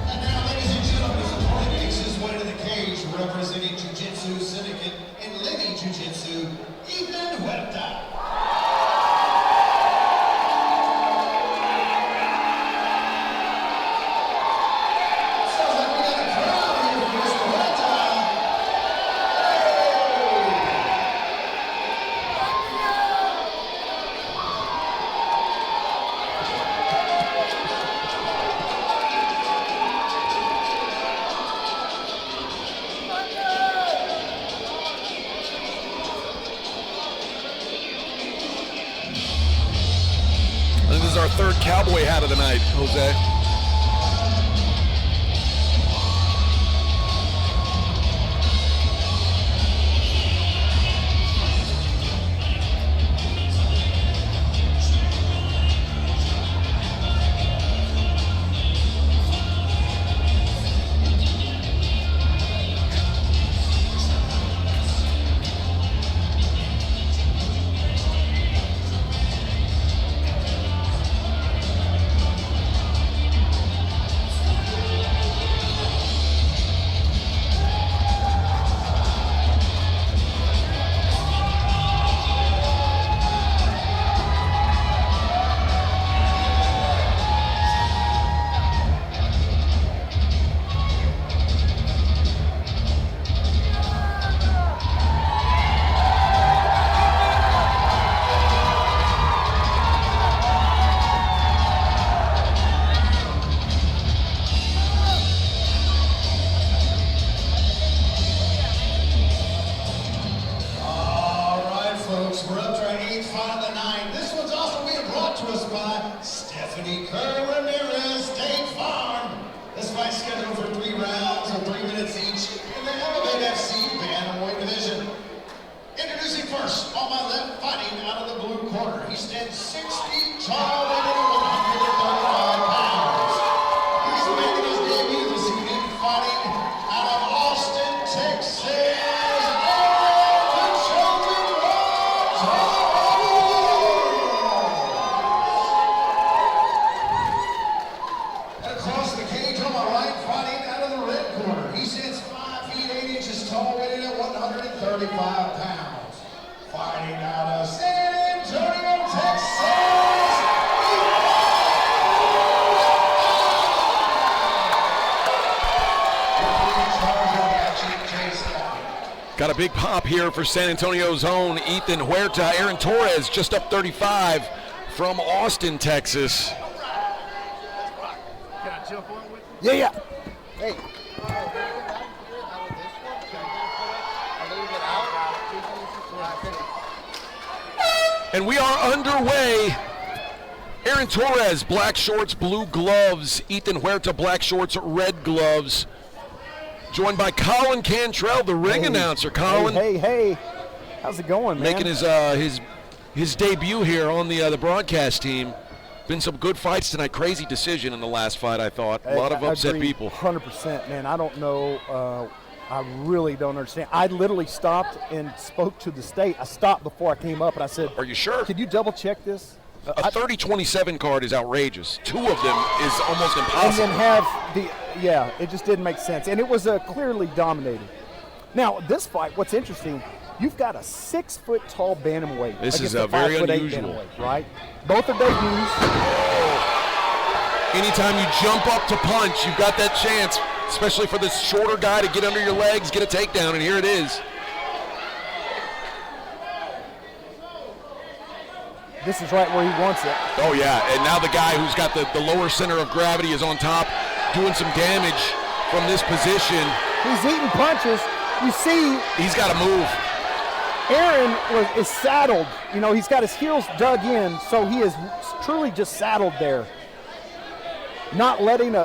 And now, ladies and gentlemen, his opponent makes his way to the cage, representing Jiu-Jitsu Syndicate and Living Jiu-Jitsu, Ethan Huerta. Sounds like we got a crowd here for Mr. Huerta. I think this is our third cowboy hat of the night, Jose. All right, folks, we're up to our 8th fight of the night. This one's also being brought to us by Stephanie Kerr Ramirez, State Farm. This fight's scheduled for 3 rounds of 3 minutes each in the MMA FC Bantamweight division. Introducing first, on my left, fighting out of the blue corner. He stands 6 feet tall, weighing in at 135 pounds. He's making his debut this evening, fighting out of Austin, Texas. Across the cage on my right, fighting out of the red corner. He stands 5 feet 8 inches tall, weighing at 135 pounds. Fighting out of San Antonio, Texas. Got a big pop here for San Antonio's own Ethan Huerta. Aaron Torres just up 35 from Austin, Texas. jump on with Yeah, yeah. Hey. And we are underway. Aaron Torres, black shorts, blue gloves. Ethan Huerta, black shorts, red gloves. Joined by Colin Cantrell, the ring announcer. Colin, Hey. How's it going, man? making his debut here on the broadcast team. Been some good fights tonight. Crazy decision in the last fight, I thought. A lot of upset Agreed, people. 100%, man. I don't know. I really don't understand. I literally stopped and spoke to the state. I stopped before I came up, and I said, Are you sure? Could you double check this? A 30-27 card is outrageous. 2 of them is almost And impossible. then have it just didn't make sense. And it was clearly dominated. Now, this fight, what's interesting, you've got a 6-foot tall bantamweight. This is against very 5'8" unusual. bantamweight, right? Both are debuts. Anytime you jump up to punch, you've got that chance, especially for this shorter guy to get under your legs, get a takedown, and here it is. This is right where he wants it. Oh, yeah, and now the guy who's got the lower center of gravity is on top, doing some damage from this position. He's eating punches. You see, he's got to move. Aaron is saddled. You know, he's got his heels dug in, so he is truly just saddled there, not letting a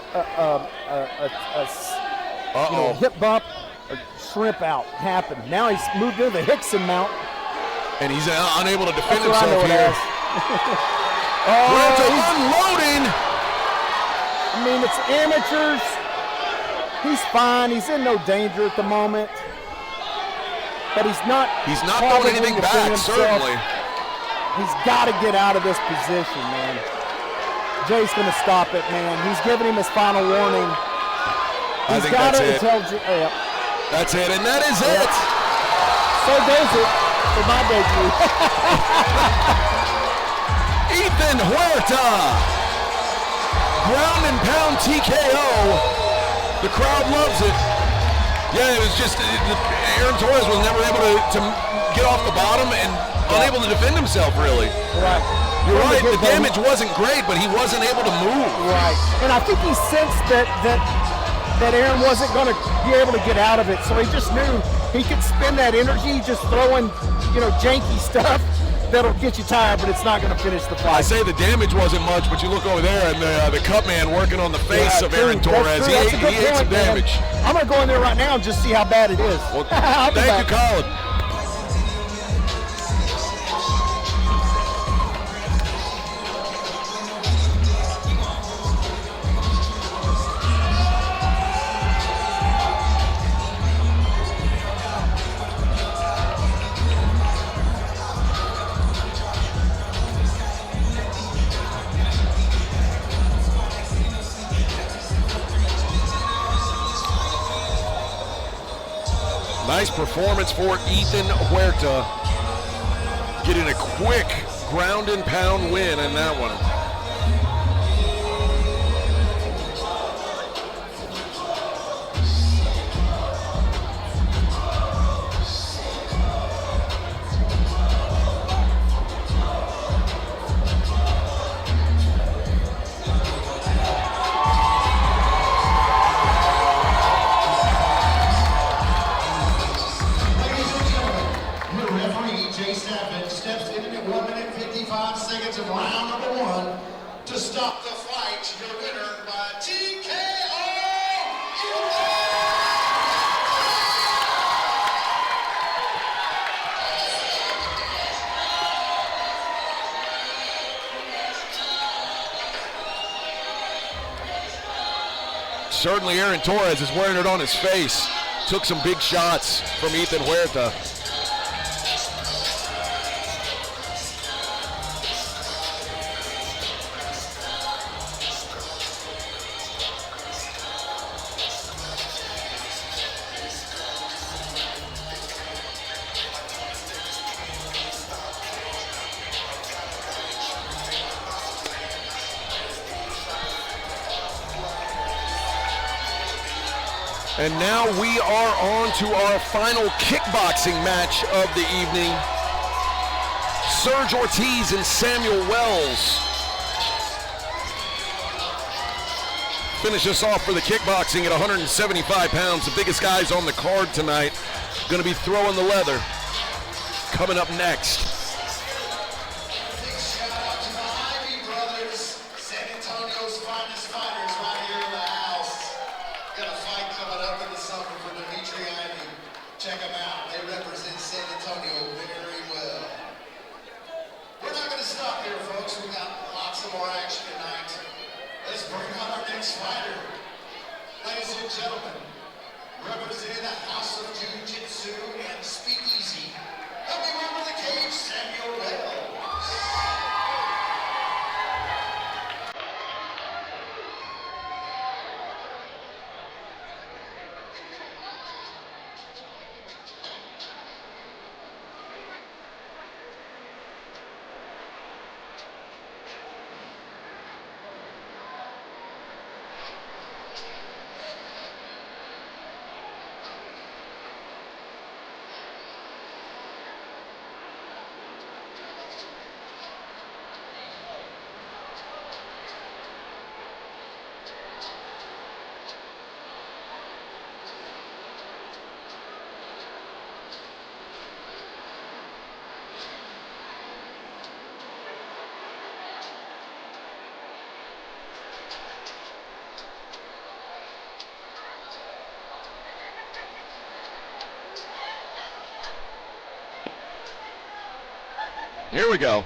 hip bump or shrimp out happen. Now he's moved into the Hickson mount. And he's unable to defend That's what I know himself it here. as. He's unloading. I mean, it's amateurs. He's fine. He's in no danger at the moment. But he's not throwing anything back, certainly. He's got to get out of this position, man. Jay's going to stop it, man. He's giving him his final warning. I think that's it. That's it, and that is it. So goes it for my debut. Ethan Huerta, ground and pound TKO. The crowd loves it. Yeah, it was just Aaron Torres was never able to get off the bottom and unable to defend himself, really. Right. You're right, the damage wasn't great, but he wasn't able to move. Right. And I think he sensed that Aaron wasn't going to be able to get out of it, so he just knew he could spend that energy just throwing, janky stuff that'll get you tired, but it's not going to finish the fight. I say the damage wasn't much, but you look over there and the cut man working on the face of Aaron Torres. He ate some damage. I'm going to go in there right now and just see how bad it is. Well, thank you, Colin. Nice performance for Ethan Huerta, getting a quick ground and pound win in that one. Steps in at 1 minute 55 seconds of round number 1 to stop the fight. Your winner by TKO. Certainly Aaron Torres is wearing it on his face. Took some big shots from Ethan Huerta. And now we are on to our final kickboxing match of the evening. Serge Ortiz and Samuel Wells finish us off for the kickboxing at 175 pounds. The biggest guys on the card tonight going to be throwing the leather. Coming up next. Big shout out to the Ivy Brothers, San Antonio's finest fighters right here in the house. Got a fight coming up in the summer for Dimitri Ivy. Check them out. They represent San Antonio very well. We're not going to stop here, folks. We got lots of more action tonight. Let's bring on our next fighter. Ladies and gentlemen, representing the House of Jiu-Jitsu and Speakeasy, help me welcome to the cage, Samuel Wells. Here we go.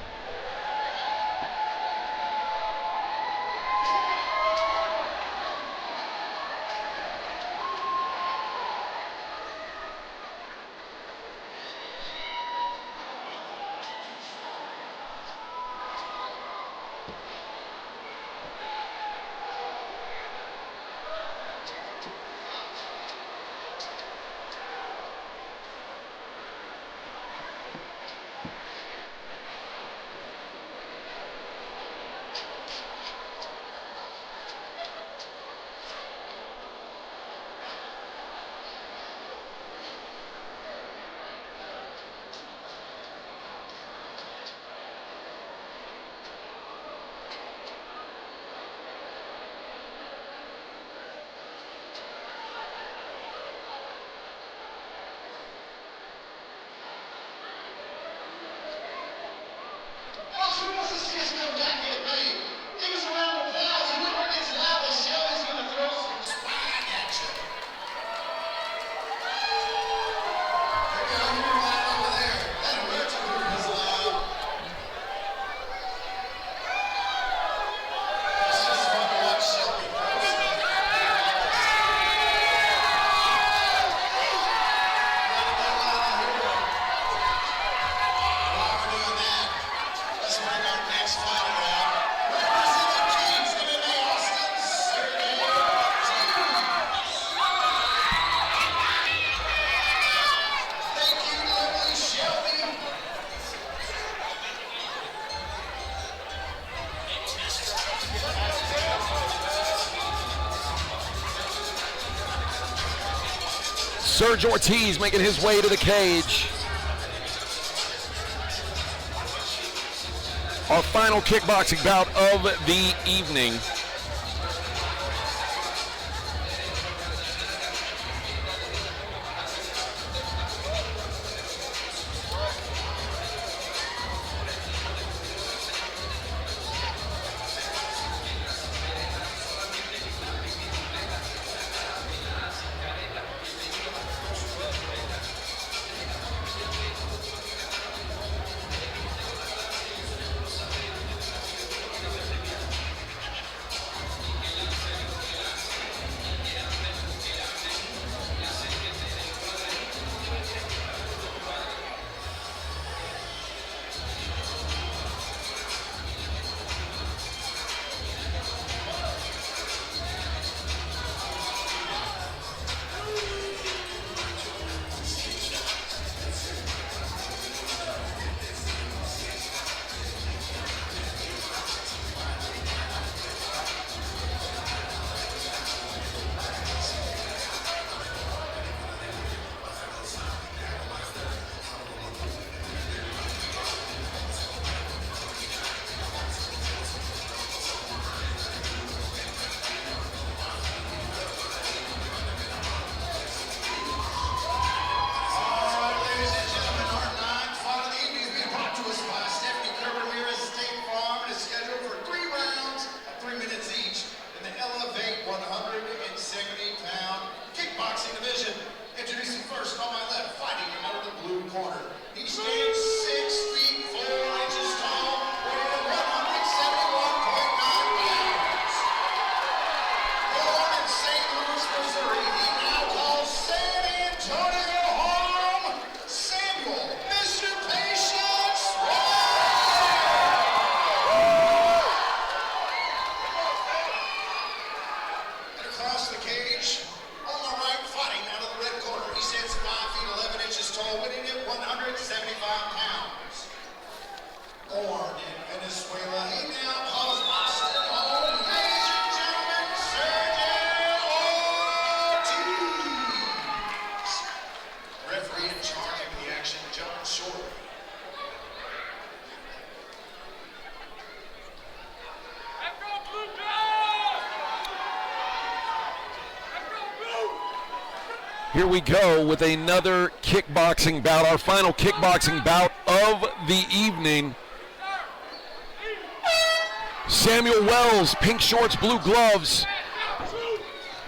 Serge Ortiz making his way to the cage. Our final kickboxing bout of the evening. 170-pound kickboxing division. Introducing first on my left, fighting out of the blue corner. He stands 6 feet 4 inches tall, weighing 171.9 pounds. Born in St. Louis, Missouri, he now calls San Antonio home. Samuel, Mr. Patience, and across the cage, on the right, fighting out of the red corner. He stands 5 feet 11 inches tall, weighing in 175 pounds. Born in Venezuela, he now calls Austin home. Ladies and gentlemen, Sergey Ortiz. Referee in charge of the action, John Short. Here we go with another kickboxing bout, our final kickboxing bout of the evening. Samuel Wells, pink shorts, blue gloves.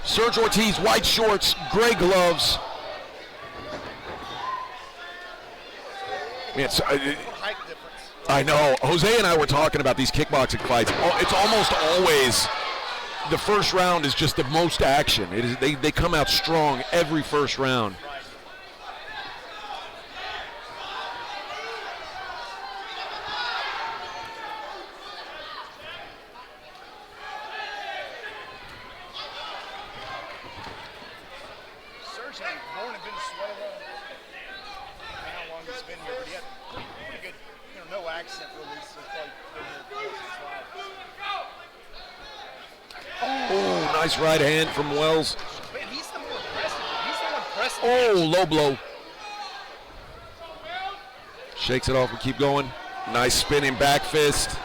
Serge Ortiz, white shorts, gray gloves. Man, I know. Jose and I were talking about these kickboxing fights. It's almost always the first round is just the most action. It is, they come out strong every first round. Serge ain't born in Venezuela. I don't know how long he's been here, but he had pretty good, no accent really, so probably been here most of his life. Oh, nice right hand from Wells. Man, he's the more impressive. He's the one pressing. Oh, low blow. Shakes it off and keep going. Nice spinning back fist.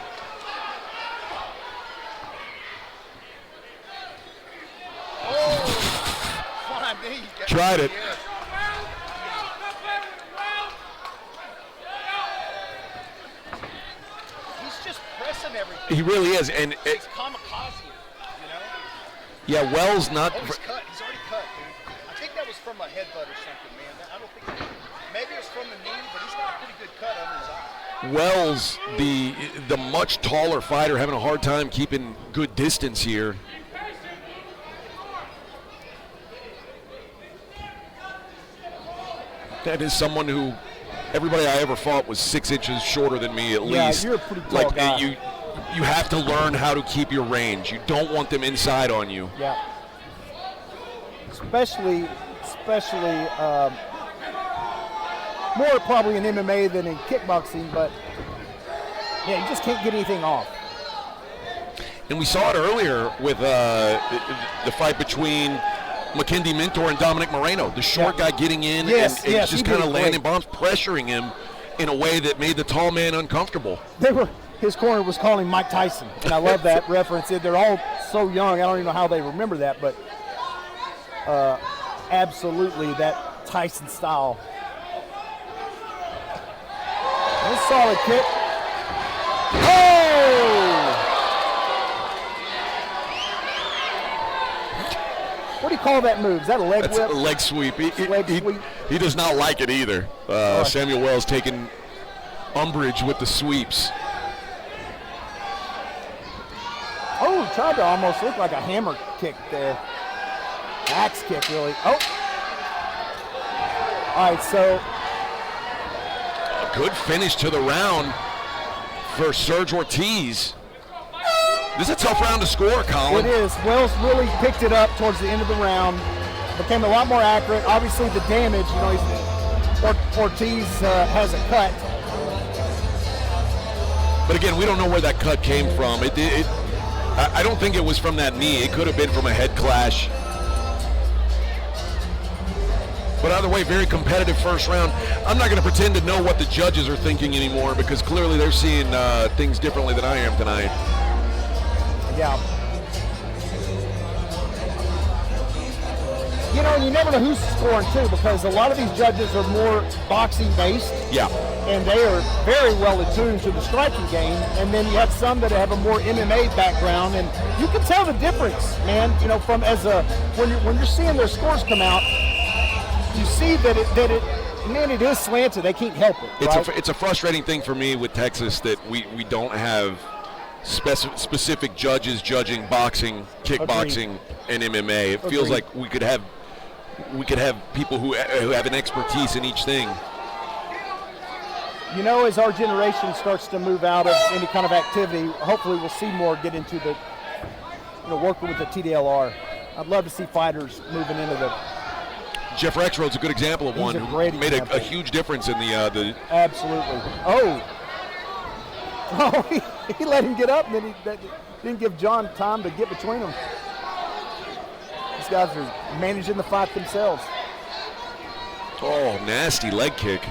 Tried it. He's just pressing everything. He really is, and he's kamikaze, you know. yeah, Wells not. Oh, he's cut. He's already cut, dude. I think that was from a headbutt or something, man. I don't think. Maybe it was from the knee, but he's got a pretty good cut under his eye. Wells, the much taller fighter, having a hard time keeping good distance here. That is someone who everybody I ever fought was 6 inches shorter than me at least. Yeah, you're a pretty tall guy. You have to learn how to keep your range. You don't want them inside on you. Yeah. Especially more probably in MMA than in kickboxing, but yeah, you just can't get anything off. And we saw it earlier with the fight between Mackenzie Mintor and Dominic Moreno. The short guy getting in and just kind of landing bombs, pressuring him in a way that made the tall man uncomfortable. His corner was calling Mike Tyson, and I love that reference. They're all so young, I don't even know how they remember that, but absolutely that Tyson style. That's a solid kick. What do you call that move? Is that a leg whip? That's a leg sweep. He does not like it either. Samuel Wells taking umbrage with the sweeps. Oh, tried to almost look like a hammer kick there. Axe kick, really. Oh. All right, so. A good finish to the round for Serge Ortiz. This is a tough round to score, Colin. It is. Wells really picked it up towards the end of the round. Became a lot more accurate. Obviously, the damage, Ortiz has a cut. But again, we don't know where that cut came from. I don't think it was from that knee. It could have been from a head clash. But either way, very competitive first round. I'm not going to pretend to know what the judges are thinking anymore because clearly they're seeing things differently than I am tonight. Yeah. You know, and you never know who's scoring too, because a lot of these judges are more boxing based. Yeah. And they are very well attuned to the striking game. And then you have some that have a more MMA background, and you can tell the difference, man. You know, from when you're seeing their scores come out, you see that it is slanted. They can't help it. It's a frustrating thing for me with Texas that we don't have specific judges judging boxing, kickboxing, and MMA. It feels like we could have people who have an expertise in each thing. You know, as our generation starts to move out of any kind of activity, hopefully we'll see more get into the, working with the TDLR. I'd love to see fighters moving into the. Jeff Rexroad's a good example of one who made a huge difference in the. Absolutely. Oh, he let him get up, and then he didn't give John time to get between them. These guys are managing the fight themselves. Oh, nasty leg kick.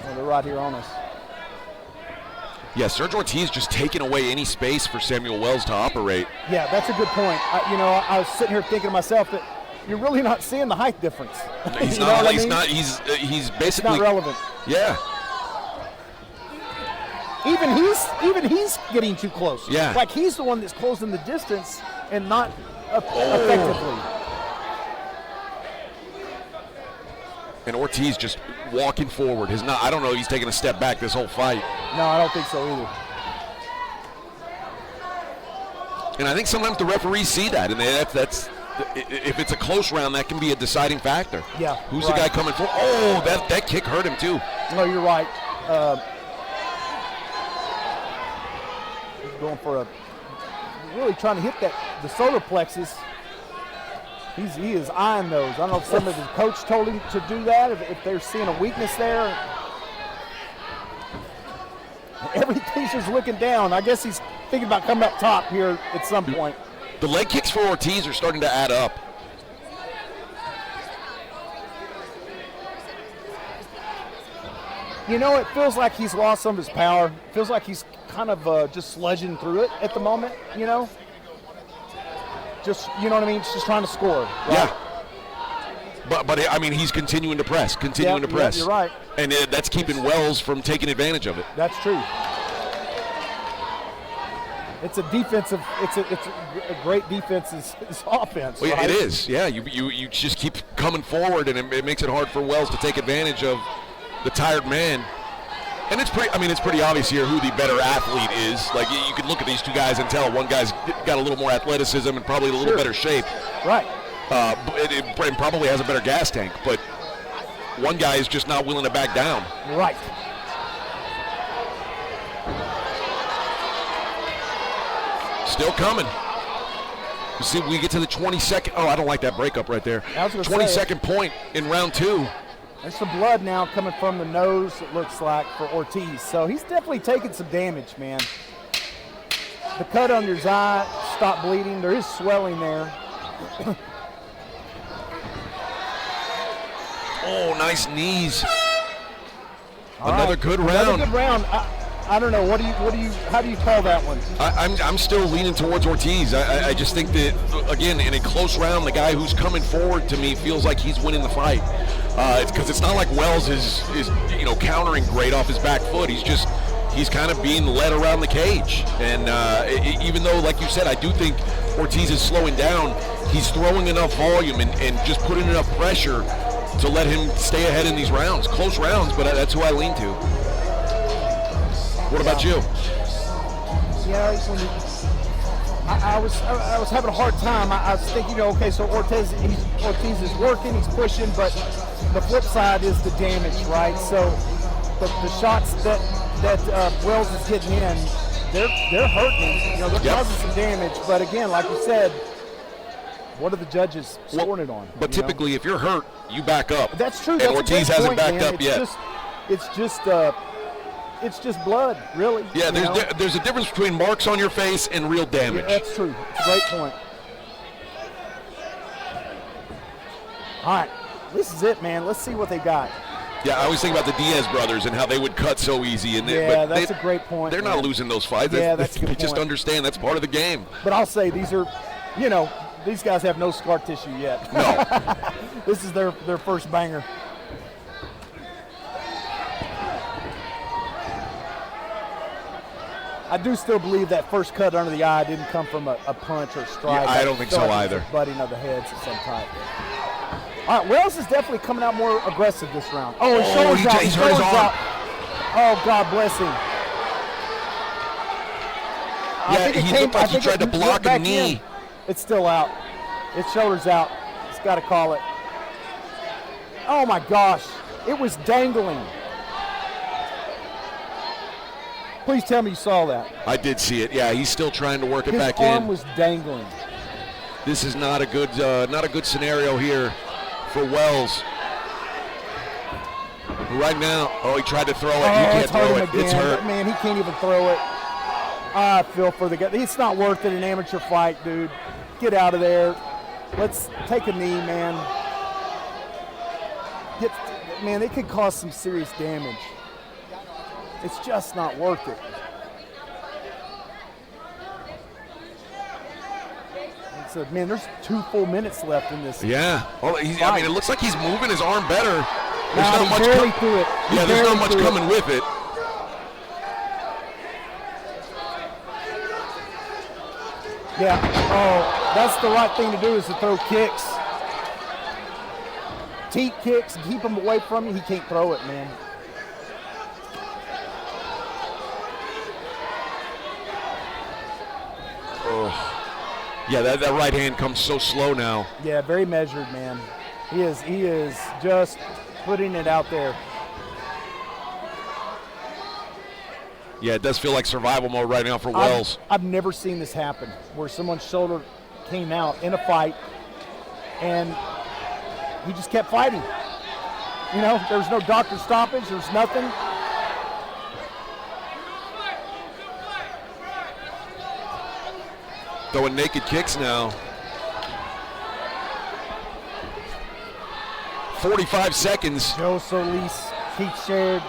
Well, they're right here on us. Yeah, Sergio Ortiz just taking away any space for Samuel Wells to operate. Yeah, that's a good point. I was sitting here thinking to myself that you're really not seeing the height difference. He's He's basically it's not relevant. Yeah. Even he's getting too close. Yeah. Like he's the one that's closing the distance and not effectively. And Ortiz just walking forward. I don't know if he's taking a step back this whole fight. No, I don't think so either. And I think sometimes the referees see that, and that's if it's a close round, that can be a deciding factor. Yeah. Who's the guy coming for? Oh, that kick hurt him too. No, you're right. He's going for really trying to hit the solar plexus. He is eyeing those. I don't know if some of his coach told him to do that, if they're seeing a weakness there. Everything's just looking down. I guess he's thinking about coming up top here at some point. The leg kicks for Ortiz are starting to add up. You know, it feels like he's lost some of his power. It feels like he's kind of just sludging through it at the moment, Just, you know what I mean? Just trying to score. Right? Yeah. But I mean, he's continuing to press. Yeah, you're right. And that's keeping Wells from taking advantage of it. That's true. It's a defensive. It's a great defensive offense. Well, right? It is. Yeah. You just keep coming forward, and it makes it hard for Wells to take advantage of the tired man. And it's pretty obvious here who the better athlete is. Like you can look at these two guys and tell one guy's got a little more athleticism and probably a little better shape. Right. And probably has a better gas tank, but one guy is just not willing to back down. Right. Still coming. You see, we get to the 22nd. Oh, I don't like that breakup right there. 22nd point in round 2. There's some blood now coming from the nose, it looks like, for Ortiz. So he's definitely taking some damage, man. The cut under his eye stopped bleeding. There is swelling there. Oh, nice knees. All Another right. good round. Another good round. I don't know. How do you call that one? I'm still leaning towards Ortiz. I just think that, again, in a close round, the guy who's coming forward to me feels like he's winning the fight. It's because it's not like Wells is countering great off his back foot. He's kind of being led around the cage. And even though, like you said, I do think Ortiz is slowing down, he's throwing enough volume and just putting enough pressure to let him stay ahead in these rounds. Close rounds, but that's who I lean to. What about you? Yeah, I was having a hard time. I was thinking, okay, so Ortiz is working, he's pushing, but the flip side is the damage, right? So the shots that Wells is getting in, they're hurting. They're causing some damage. But again, like you said, what are the judges scoring it on? But typically, if you're hurt, you back up. That's true. And That's Ortiz hasn't backed up yet. It's just blood, really. Yeah, there's a difference between marks on your face and real damage. Yeah, that's true. It's a great point. All right, this is it, man. Let's see what they got. Yeah, I always think about the Diaz brothers and how they would cut so easy. And Yeah, that's a great point. They're man. not losing those fights. Yeah, that's a good They just point. understand that's part of the game. But I'll say these are, these guys have no scar tissue yet. No. This is their first banger. I do still believe that first cut under the eye didn't come from a punch or strike. Yeah, I don't think so feel like either. It was a butting of the heads of some type. All right, Wells is definitely coming out more aggressive this round. Oh, his shoulders out. He's hurt his arm. Out. Oh, God bless him. Yeah, he looked like he tried to block a knee. It's still out. Its shoulder's out. It's got to call it. Oh, my gosh. It was dangling. Please tell me you saw that. I did see it. Yeah, he's still trying to work it back in. His arm was dangling. This is not a good scenario here for Wells. Right now, he tried to throw it. He can't throw it. It's hurt. Man, he can't even throw it. I feel for the guy. It's not worth it, an amateur fight, dude. Get out of there. Let's take a knee, man. Man, it could cause some serious damage. It's just not worth it. So, man, there's 2 full minutes left in this. Yeah. Well, I mean, it looks like he's moving his arm better. There's Nah, not much. barely threw it. Yeah, there's not much coming with it. Yeah. Oh, that's the right thing to do is to throw kicks. Teep kicks, keep him away from you. He can't throw it, man. Oh. Yeah, that right hand comes so slow now. Yeah, very measured, man. He is just putting it out there. Yeah, it does feel like survival mode right now for Wells. I've never seen this happen, where someone's shoulder came out in a fight and he just kept fighting. There was no doctor stoppage, there's nothing. Throwing naked kicks now. 45 seconds. Joe Solis, Keith Sherrod,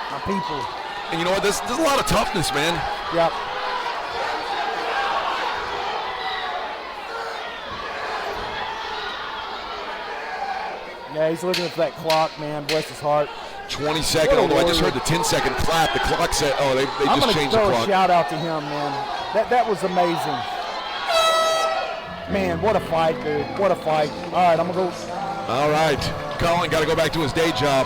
my people. And you know what? There's a lot of toughness, man. Yep. Yeah, he's looking for that clock, man. Bless his heart. 20 seconds, although I just heard the 10-second clap. The clock said, they just changed the I'm going to throw clock. a shout out to him, man. That was amazing. Man, what a fight, dude. What a fight. All right, I'm going to go. All right. Colin got to go back to his day job.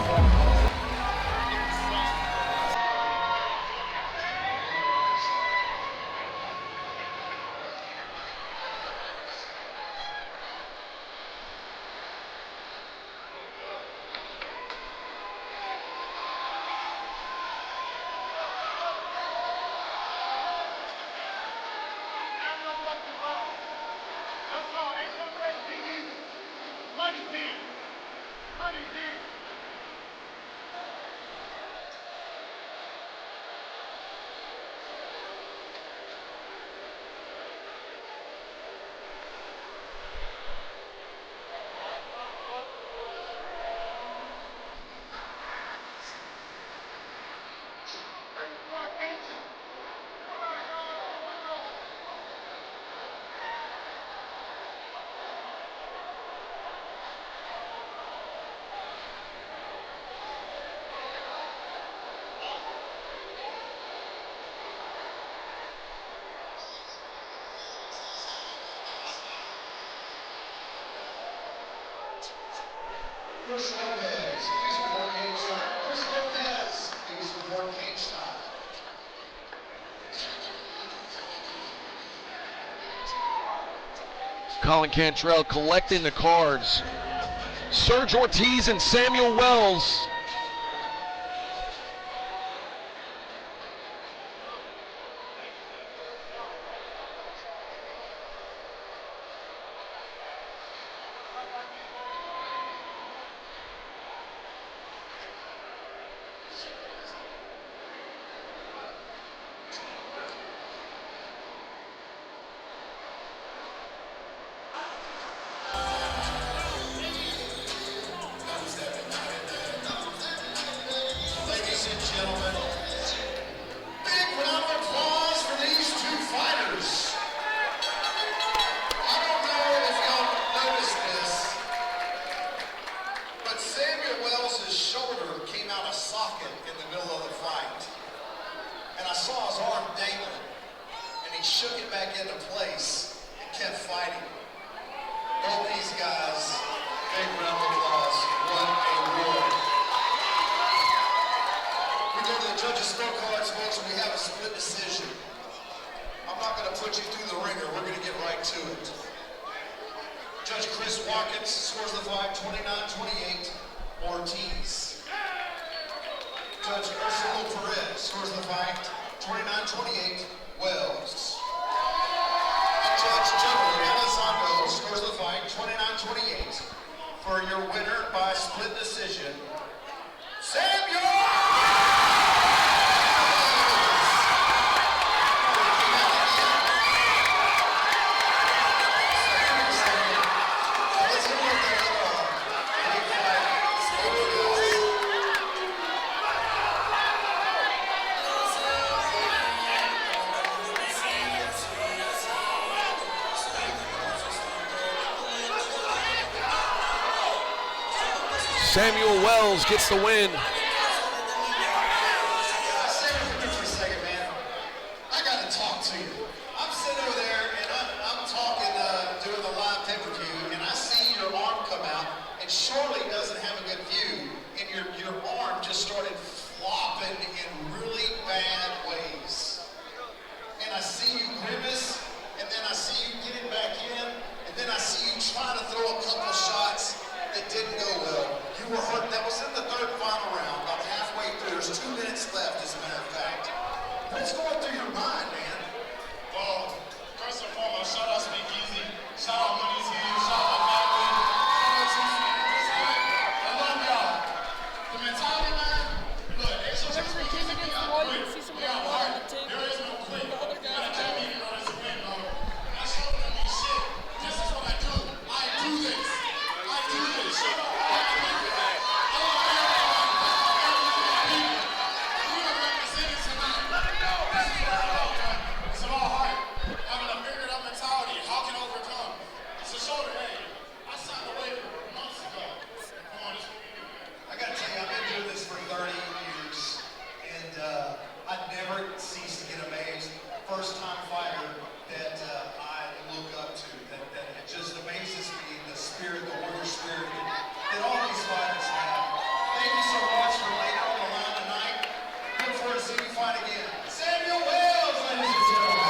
Chris Lopez, please report cage start. Chris Lopez, please report cage start. Colin Cantrell collecting the cards. Serge Ortiz and Samuel Wells. shook it back into place and kept fighting. Both these guys, big round of applause. What a war. We go to the judges' scorecards, folks, and we have a split decision. I'm not going to put you through the ringer. We're going to get right to it. Judge Chris Watkins scores the fight 29-28, Ortiz. Judge Ursula Perez scores the fight 29-28, Wells. And Judge Joey Elizondo scores the fight 29-28 for your winner by split decision, Samuel! Samuel Wells gets the win. Stay with me for a second, man. I gotta talk to you. I'm sitting over there and I'm talking, doing the live pay-per-view, and I see your arm come out, and Shirley doesn't have a good view, and your arm just started flopping in really bad ways. And I see you grimace, and then I see you getting back in, and then I see you trying to throw a couple shots that didn't go well. You were hurt. That was in the third final round, about halfway through. There's 2 minutes left, as a matter of fact. What's going through your mind, man? Well, first and foremost, shout out Speak Easy. Shout out Money's Game. Shout out my family. Shout out I love y'all. The mentality, man. Look, it's just we keep it out quick. We got heart. There is no quit. You gotta tell me, you know, that's a win, bro. I showed them me shit. This is what I do. I do this. I do this. Shut up. First-time fighter that I look up to, that it just amazes me, the spirit, the warrior spirit that all these fighters have. Thank you so much for laying on the line tonight. Look forward to seeing you fight again. Samuel Wells, ladies and gentlemen.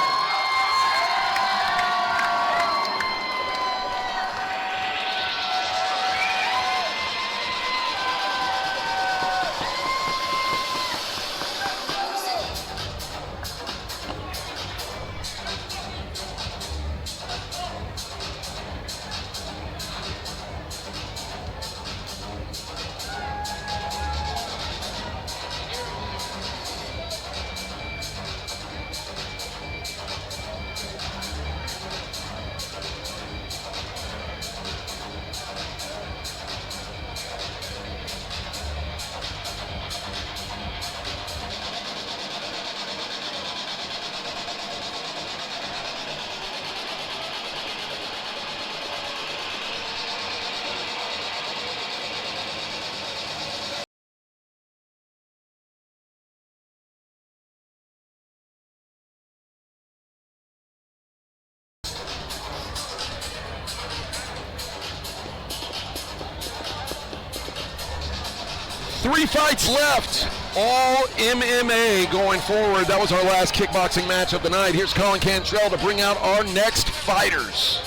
Three fights left, all MMA going forward. That was our last kickboxing match of the night. Here's Colin Cantrell to bring out our next fighters.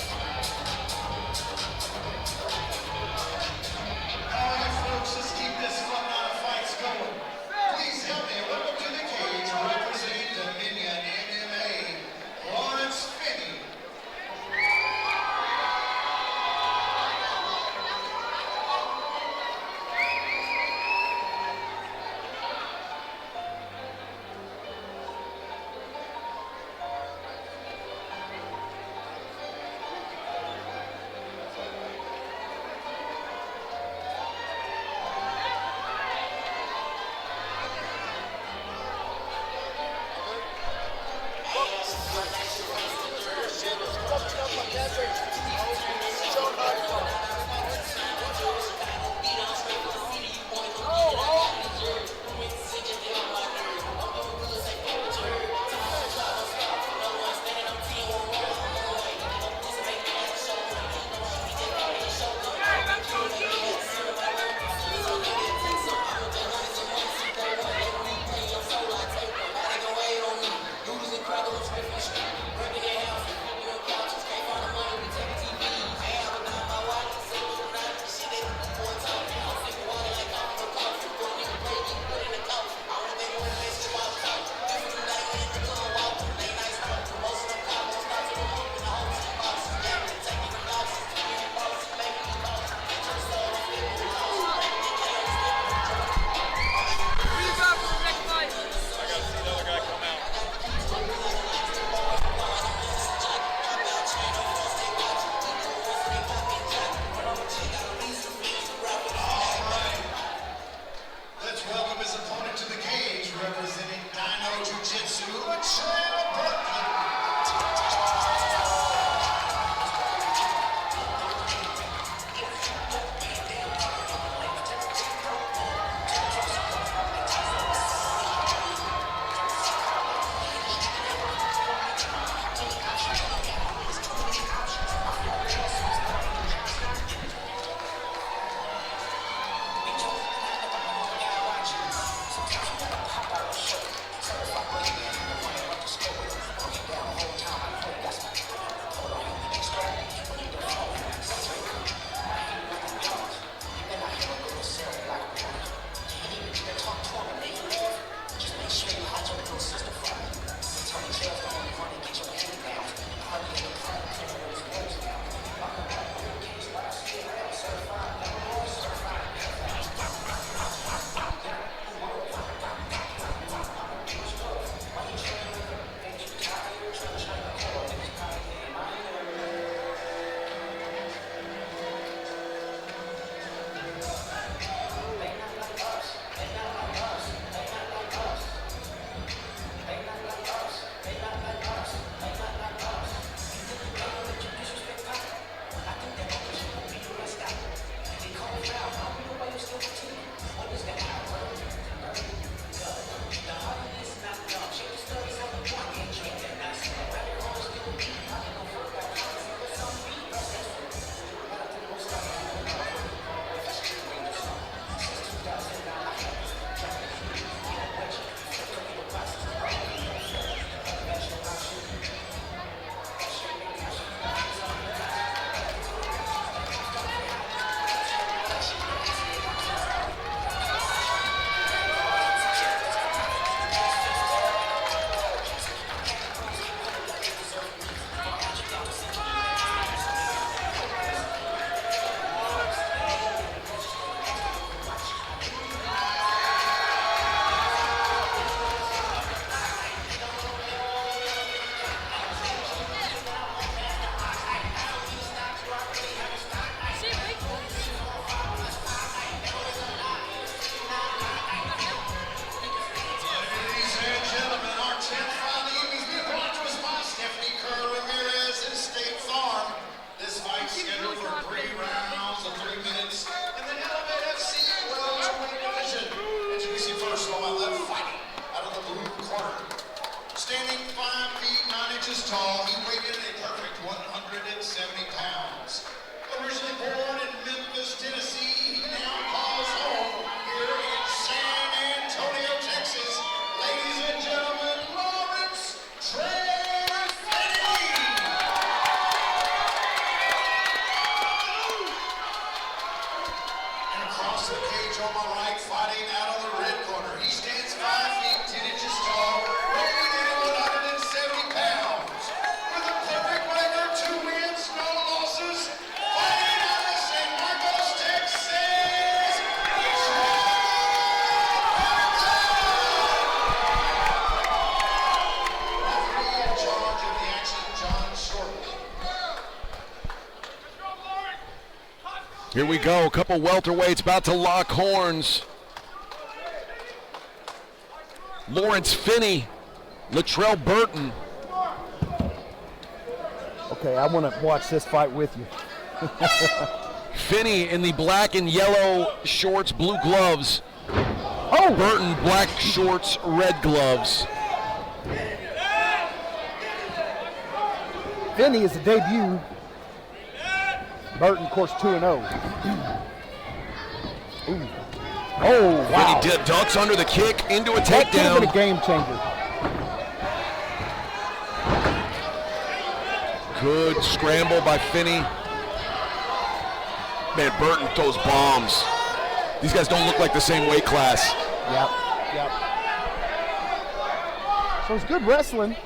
Let's welcome his opponent to the cage, representing Dino Jiu-Jitsu, Latrell Burton. Standing 5 feet 9 inches tall, he weighed in a perfect 170 pounds. Originally born in Memphis, Tennessee, he now calls home here in San Antonio, Texas. Ladies and gentlemen, Lawrence Trey Finney! And across the cage on my right, fighting out of the red corner, he stands 5 feet 10 inches tall, weighing in 170 pounds. With a perfect record, 2 wins, no losses, fighting out of San Marcos, Texas, referee in charge of the action, John Shortley. Here we go, a couple welterweights about to lock horns. Lawrence Finney, Latrell Burton. Okay, I want to watch this fight with you. Finney in the black and yellow shorts, blue gloves. Oh! Burton, black shorts, red gloves. Finney is a debut. Burton, of course, 2-0. Ooh. Oh, wow. Finney ducks under the kick into a That could have takedown. been a game changer. Good scramble by Finney. Man, Burton throws bombs. These guys don't look like the same weight class. Yep. So it's good wrestling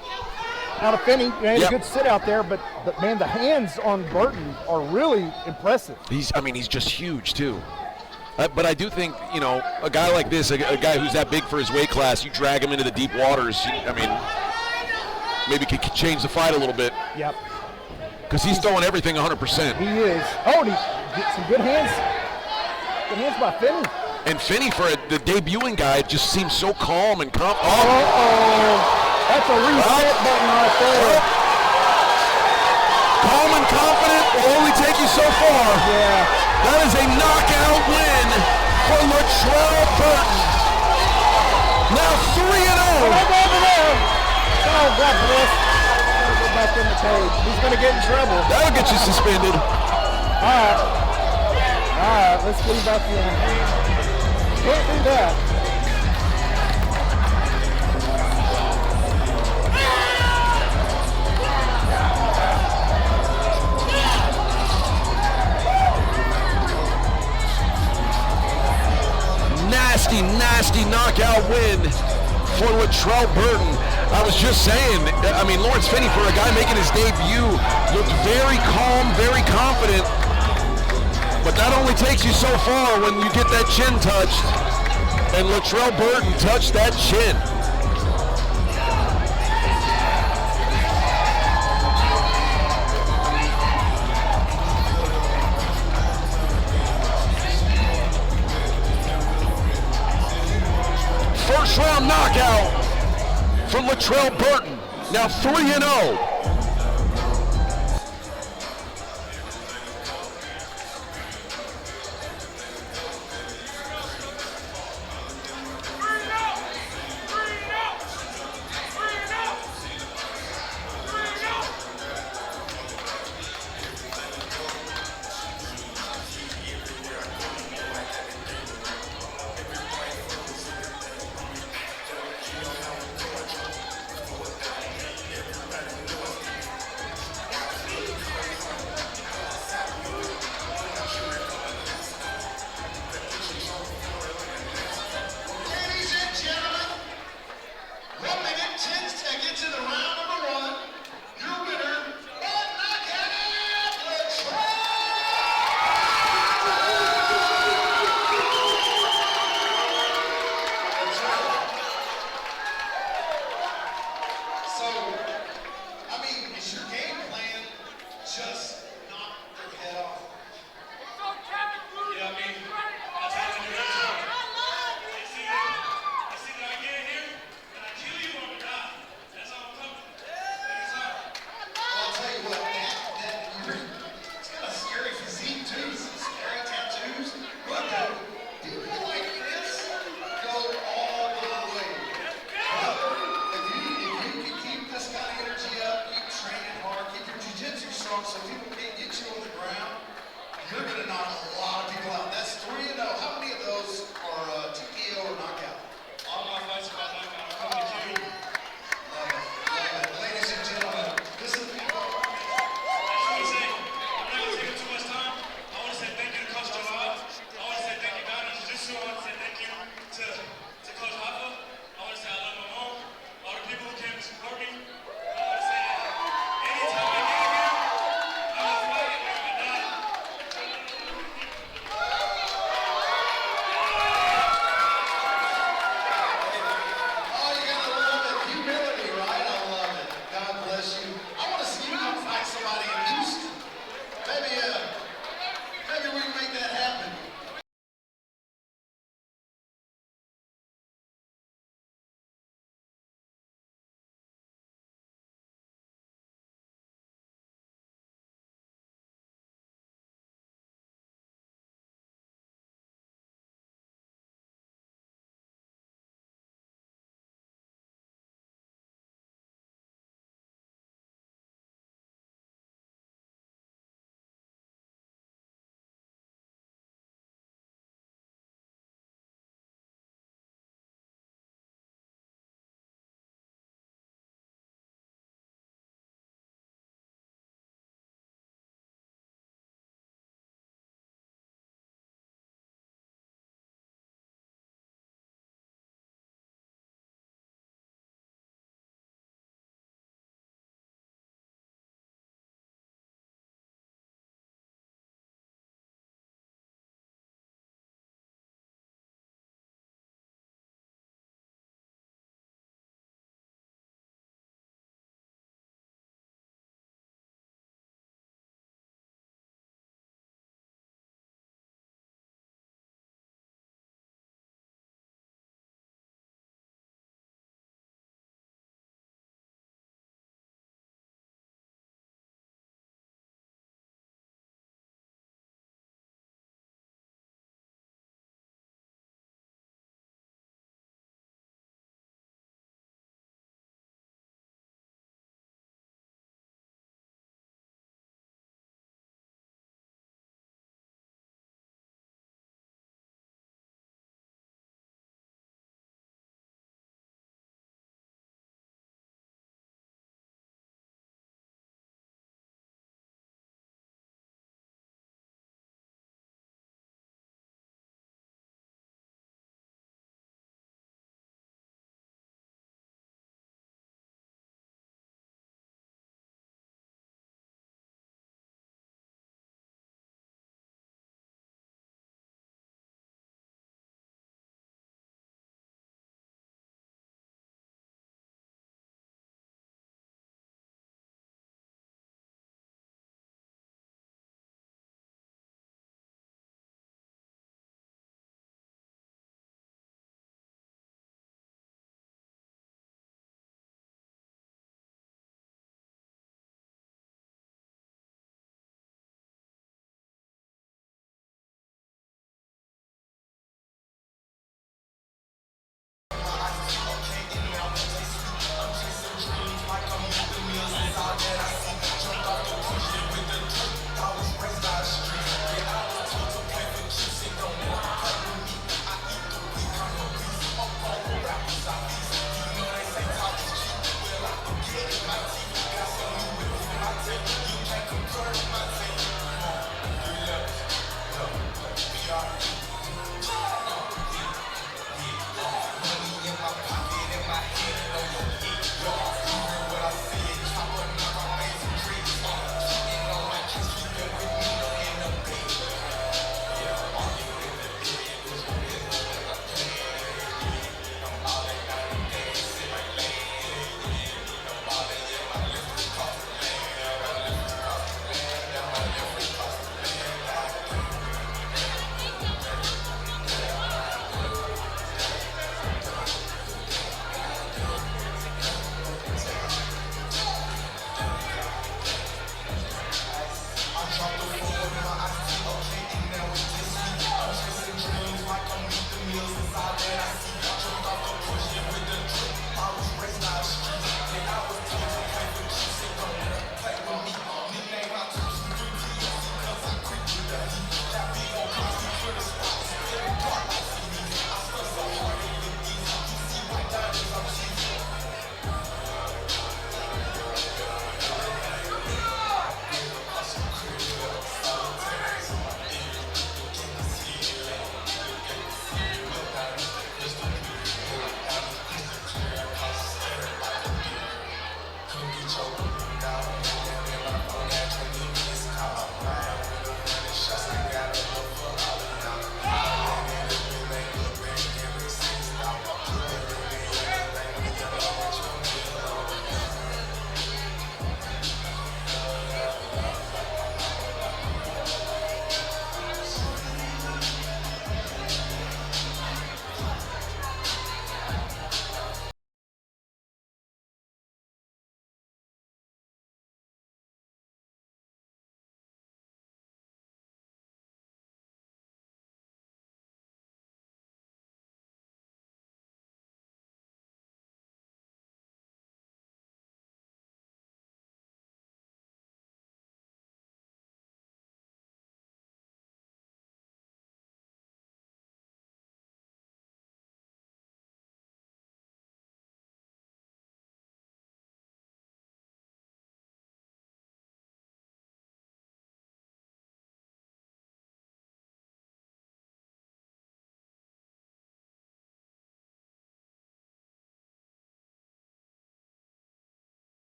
out of Finney. He had a good sit out there, but man, the hands on Burton are really impressive. He's just huge too. But I do think, a guy like this, a guy who's that big for his weight class, you drag him into the deep waters. Maybe could change the fight a little bit. Yep. Because he's throwing everything 100%. He is. Oh, and he gets some good hands. Good hands by Finney. And Finney, for the debuting guy, just seems so calm and confident. That's a reset button right there. Calm and confident will only take you so far. Yeah. That is a knockout win for Latrell Burton. Now 3-0. Oh, God bless. Go back in the cage. He's going to get in trouble. That'll get you suspended. All right, let's get him back in. Can't do that. Nasty knockout win for Latrell Burton. I was just saying, Lawrence Finney, for a guy making his debut, looked very calm, very confident. But that only takes you so far when you get that chin touched. And Latrell Burton touched that chin. First round knockout for Latrell Burton. Now 3-0.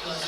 Plus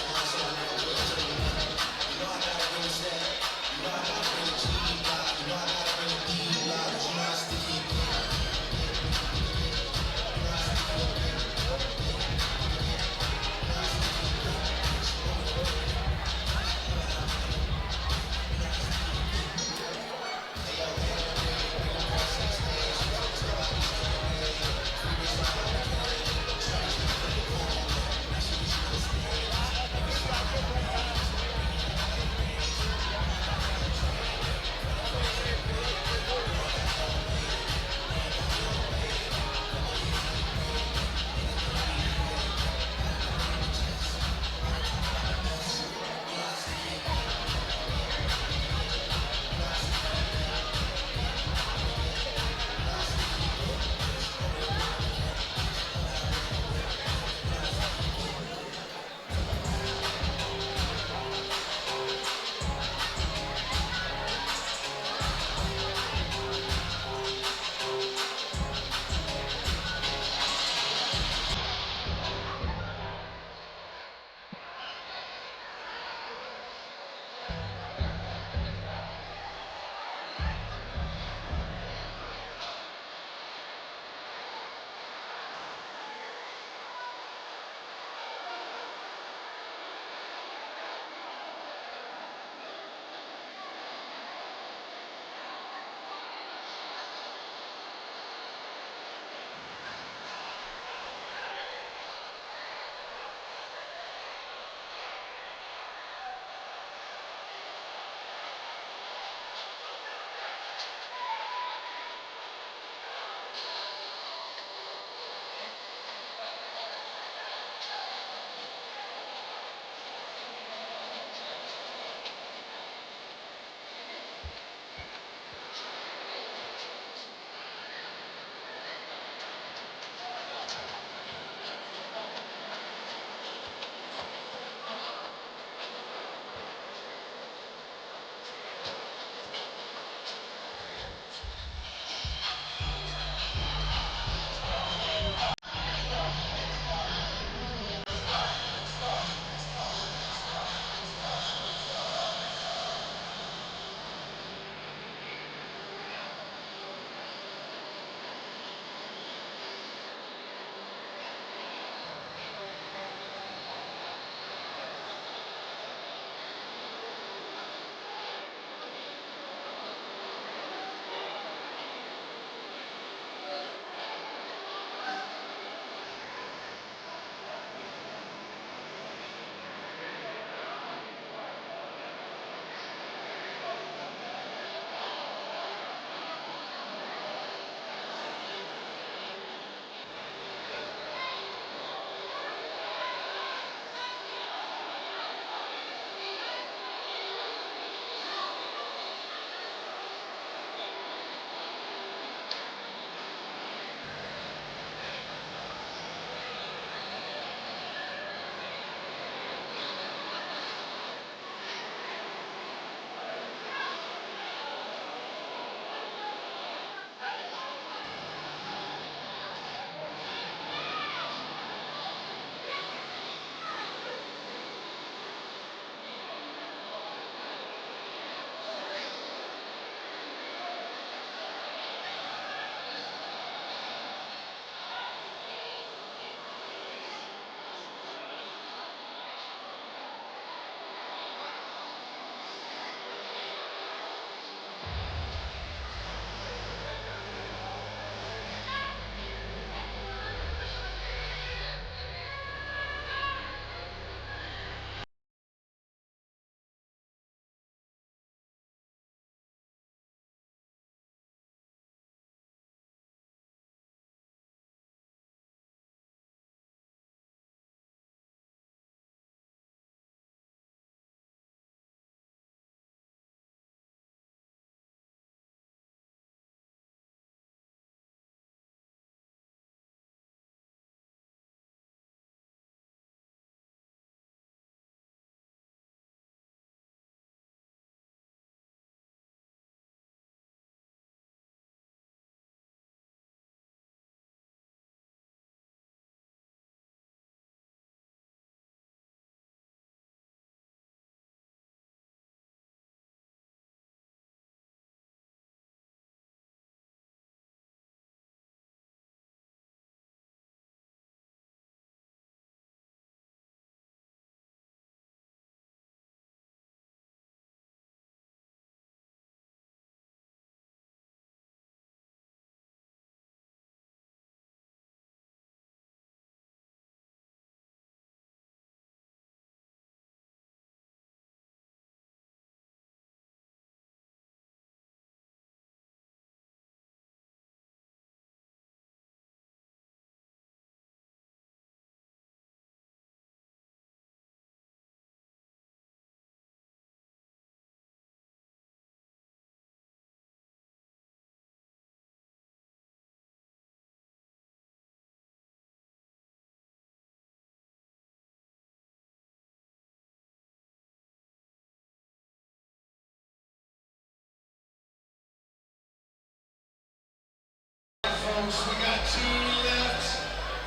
folks. We got 2 left.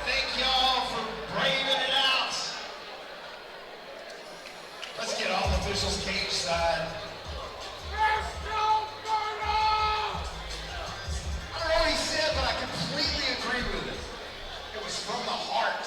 Thank y'all for braving it out. Let's get all the officials cage side. I don't know what he said, but I completely agree with it. It was from the heart.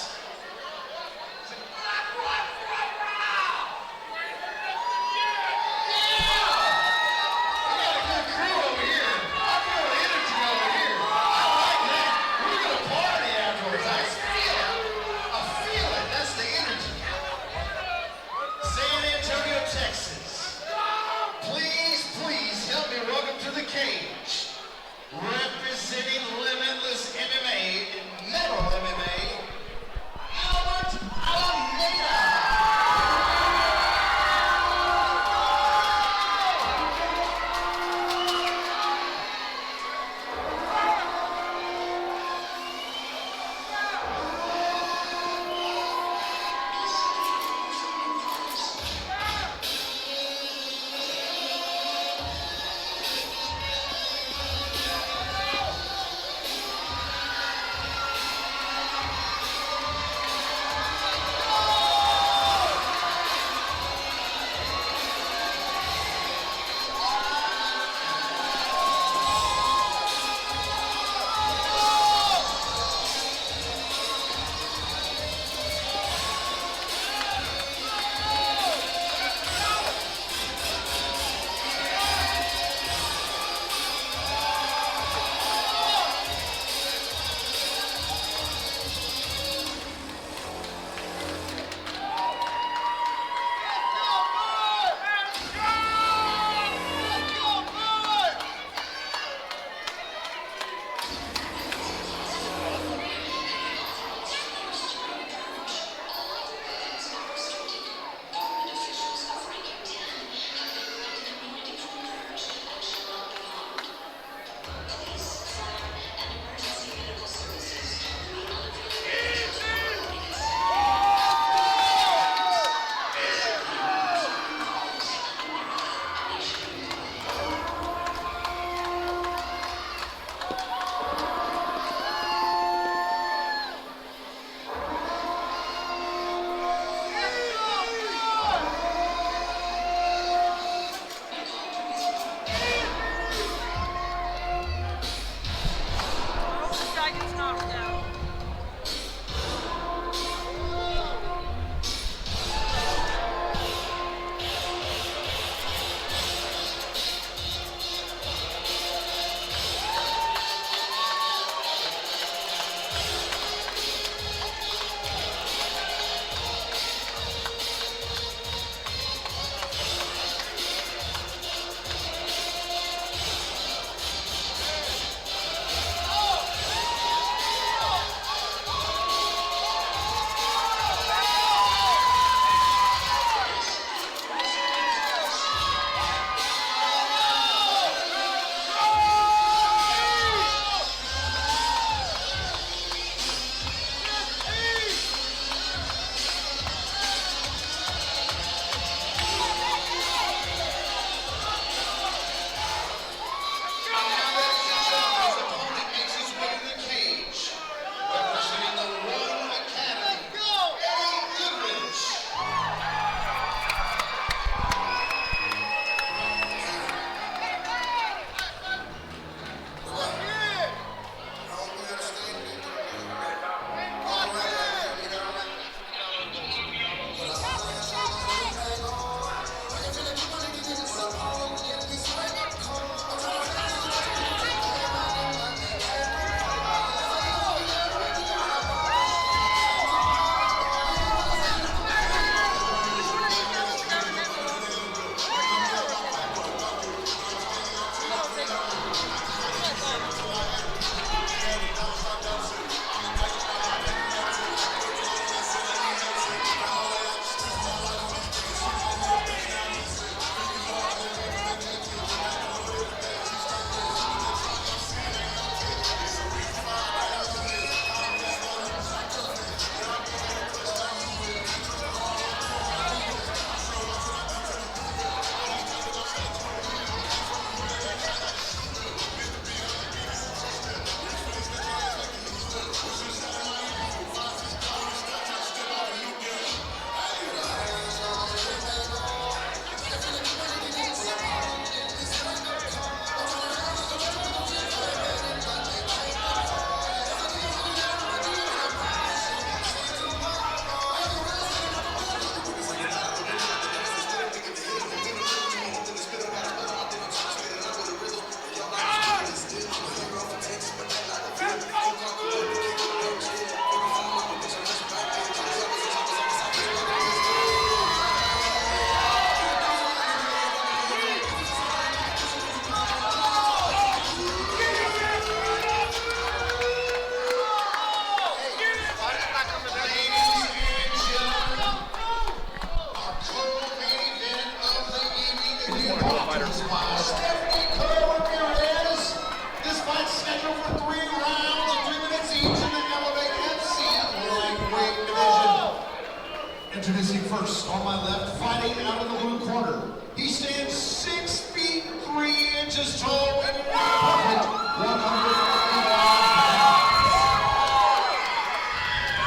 Introducing first, on my left, fighting out of the blue corner. He stands 6 feet 3 inches tall and perfect 155 pounds.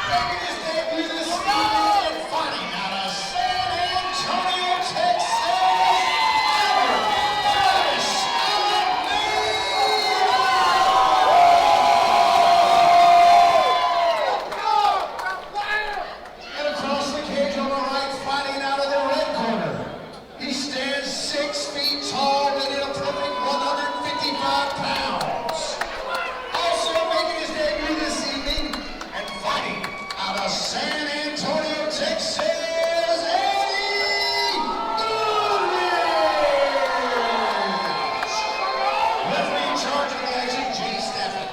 Making his debut this evening and fighting out of San Antonio, Texas, and across the cage on the right, fighting out of the red corner. He stands 6 feet tall and in a perfect 155 pounds. Also making his debut this evening and fighting out of San Antonio, Texas, Eddie Goodrich. Referee in charge of the action, Jay Stafford.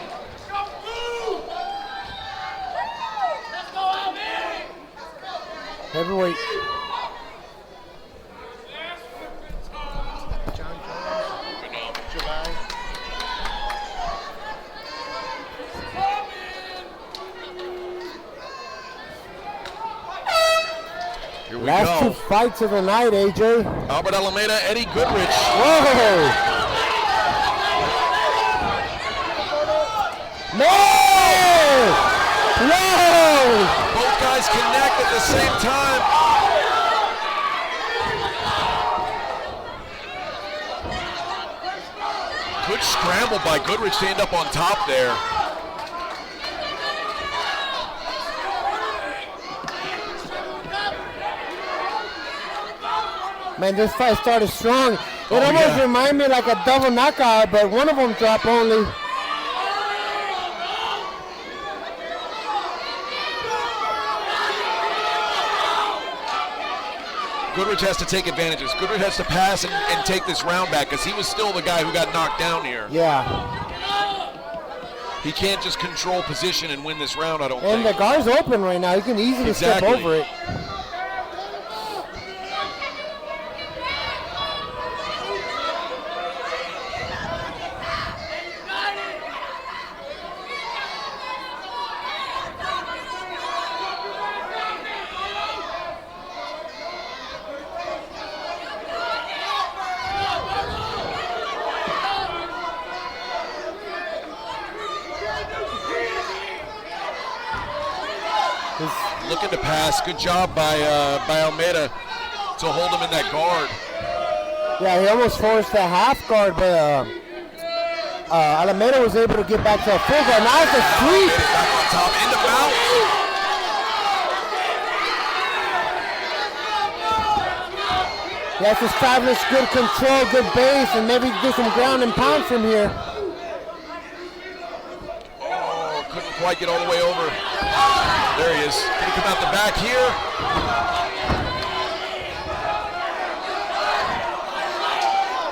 Heavyweight. July. Here we Last go. two fights of the night, AJ. Albert Alameda, Eddie Goodrich. Whoa! No! No! Both guys connect at the same time. Good scramble by Goodrich to end up on top there. Man, this fight started strong. It Oh, almost yeah. reminded me like a double knockout, but one of them dropped only. Goodrich has to take advantages. Goodrich has to pass and take this round back because he was still the guy who got knocked down here. Yeah. He can't just control position and win this round, I don't And the think. guard's open right now. You can easily step Exactly. over it. Looking to pass. Good job by Almeida to hold him in that guard. Yeah, he almost forced a half guard, but Alameda was able to get back to a full guard. Now it's a sweep. Back on top, in the mount. He has to establish good control, good base, and maybe do some ground and pound from here. Oh, couldn't quite get all the way over. There he is. Can he come out the back here?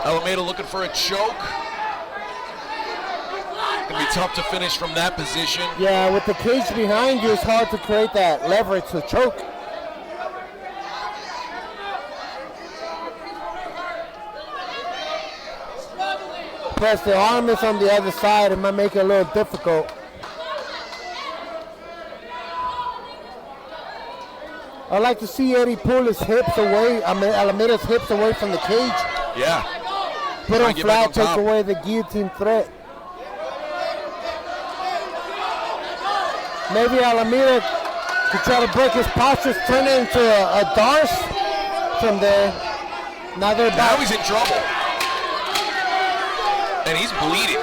Alameda looking for a choke. Gonna be tough to finish from that position. Yeah, with the cage behind you, it's hard to create that leverage to choke. Plus, the arm is on the other side. It might make it a little difficult. I like to see Eddie pull his hips away, Alameda's hips away from the cage. Yeah. Put Try him and get back flat, on take top. away the guillotine threat. Maybe Alameda could try to break his posture, turn it into a darce from there. Now they're Now back. he's in trouble. And he's bleeding.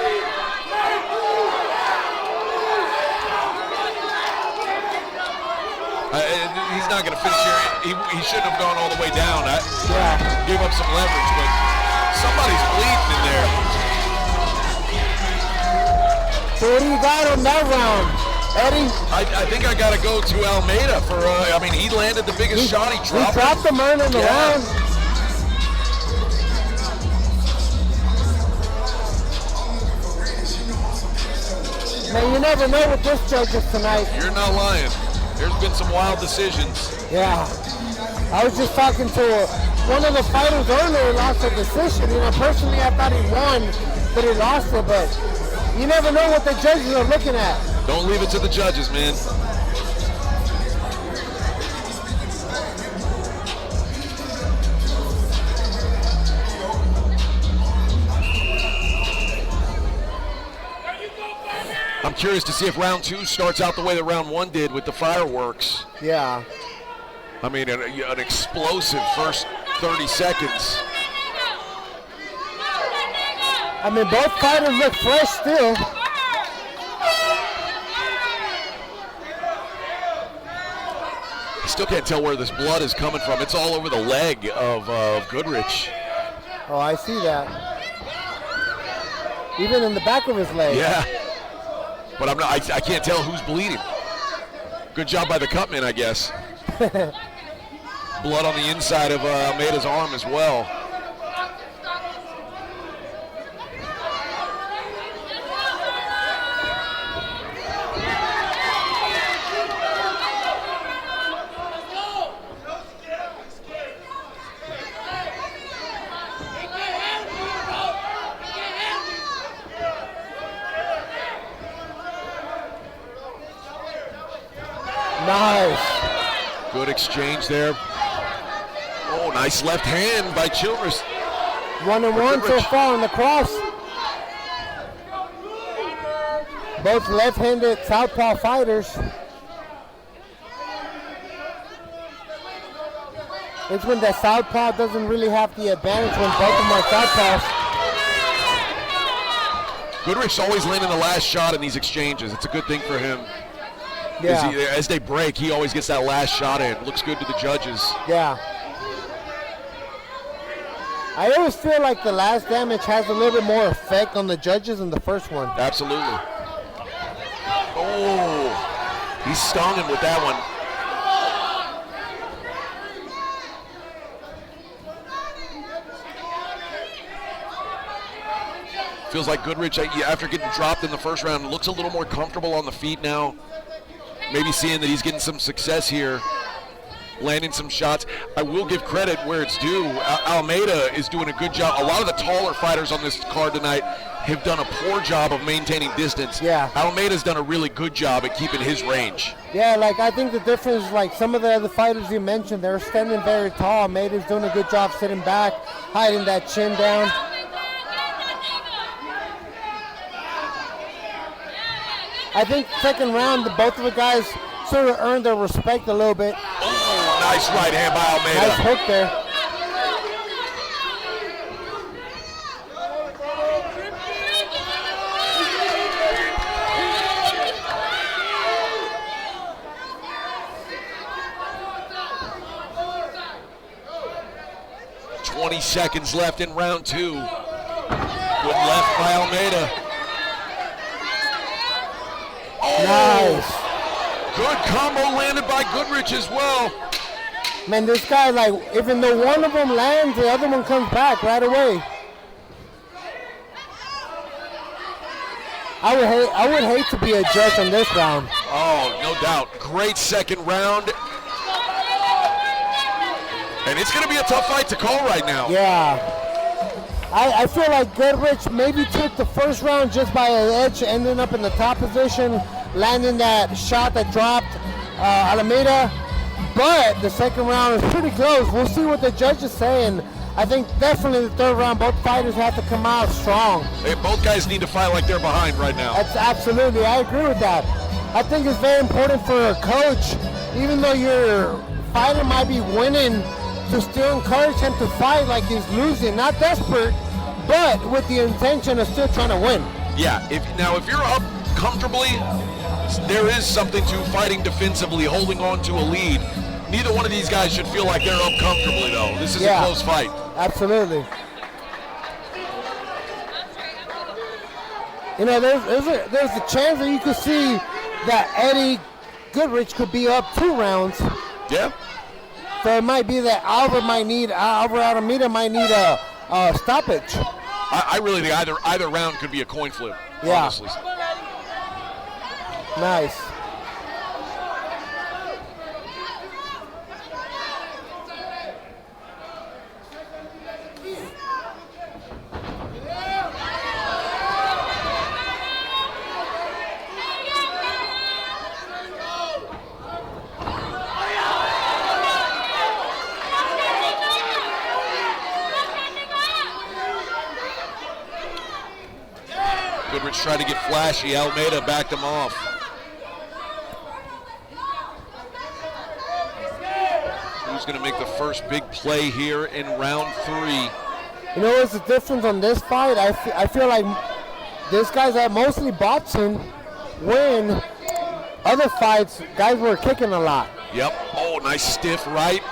He's not going to finish here. He shouldn't have gone all the way down. Gave up some leverage, but somebody's bleeding in there. So what do you got on that round, Eddie? I think I got to go to Almeida for, I mean, he landed the biggest shot. He dropped He dropped him early in the round. Man, you never know with this judges tonight. You're not lying. There's been some wild decisions. Yeah. I was just talking to one of the fighters earlier, lost a decision. You know, personally, I thought he won, but he lost it. But you never know what the judges are looking at. Don't leave it to the judges, man. curious to see if round 2 starts out the way that round 1 did with the fireworks. Yeah. I mean, an explosive first 30 seconds. I mean, both fighters look fresh still. I still can't tell where this blood is coming from. It's all over the leg of Goodrich. Oh, I see that. Even in the back of his leg. Yeah. But I can't tell who's bleeding. Good job by the cutman, I guess. Blood on the inside of Almeida's arm as well. Nice. Good exchange there. Oh, nice left hand by Childress. 1-1 so far on the cross. Both left-handed southpaw fighters. It's when the southpaw doesn't really have the advantage when both of them are southpaws. Goodrich's always landing the last shot in these exchanges. It's a good thing for him. Yeah. As they break, he always gets that last shot in. Looks good to the judges. Yeah. I always feel like the last damage has a little bit more effect on the judges than the first one. Absolutely. Oh, he stung him with that one. Feels like Goodrich, after getting dropped in the first round, looks a little more comfortable on the feet now. Maybe seeing that he's getting some success here, landing some shots. I will give credit where it's due. Almeida is doing a good job. A lot of the taller fighters on this card tonight have done a poor job of maintaining distance. Yeah. Almeida's done a really good job at keeping his range. Yeah, like I think the difference is like some of the other fighters you mentioned, they're standing very tall. Almeida's doing a good job sitting back, hiding that chin down. I think second round, both of the guys sort of earned their respect a little bit. Oh, nice right hand by Almeida. Nice hook there. .20 seconds left in round 2. Good left by Almeida. Oh, nice. Good combo landed by Goodrich as well. Man, this guy, like, even though one of them lands, the other one comes back right away. I would hate to be a judge on this round. Oh, no doubt. Great second round. And it's going to be a tough fight to call right now. Yeah. I feel like Goodrich maybe took the first round just by an edge, ending up in the top position, landing that shot that dropped Almeida. But the second round is pretty close. We'll see what the judges say. And I think definitely the third round, both fighters have to come out strong. Hey, both guys need to fight like they're behind right now. That's absolutely, I agree with that. I think it's very important for a coach, even though your fighter might be winning, to still encourage him to fight like he's losing, not desperate, but with the intention of still trying to win. Yeah, if you're up comfortably, there is something to fighting defensively, holding on to a lead. Neither one of these guys should feel like they're up comfortably, though. This is a close fight. Absolutely. You know, there's a chance that you could see that Eddie Goodrich could be up 2 rounds. Yeah. So it might be that Almeida might need a stoppage. I really think either round could be a coin flip, honestly. Nice. Good Goodrich tried to get flashy. Almeida backed him off. Who's going to make the first big play here in round 3? You know what's the difference on this fight? I feel like this guy's at mostly boxing when other fights, guys were kicking a lot. Yep. Oh, nice stiff right.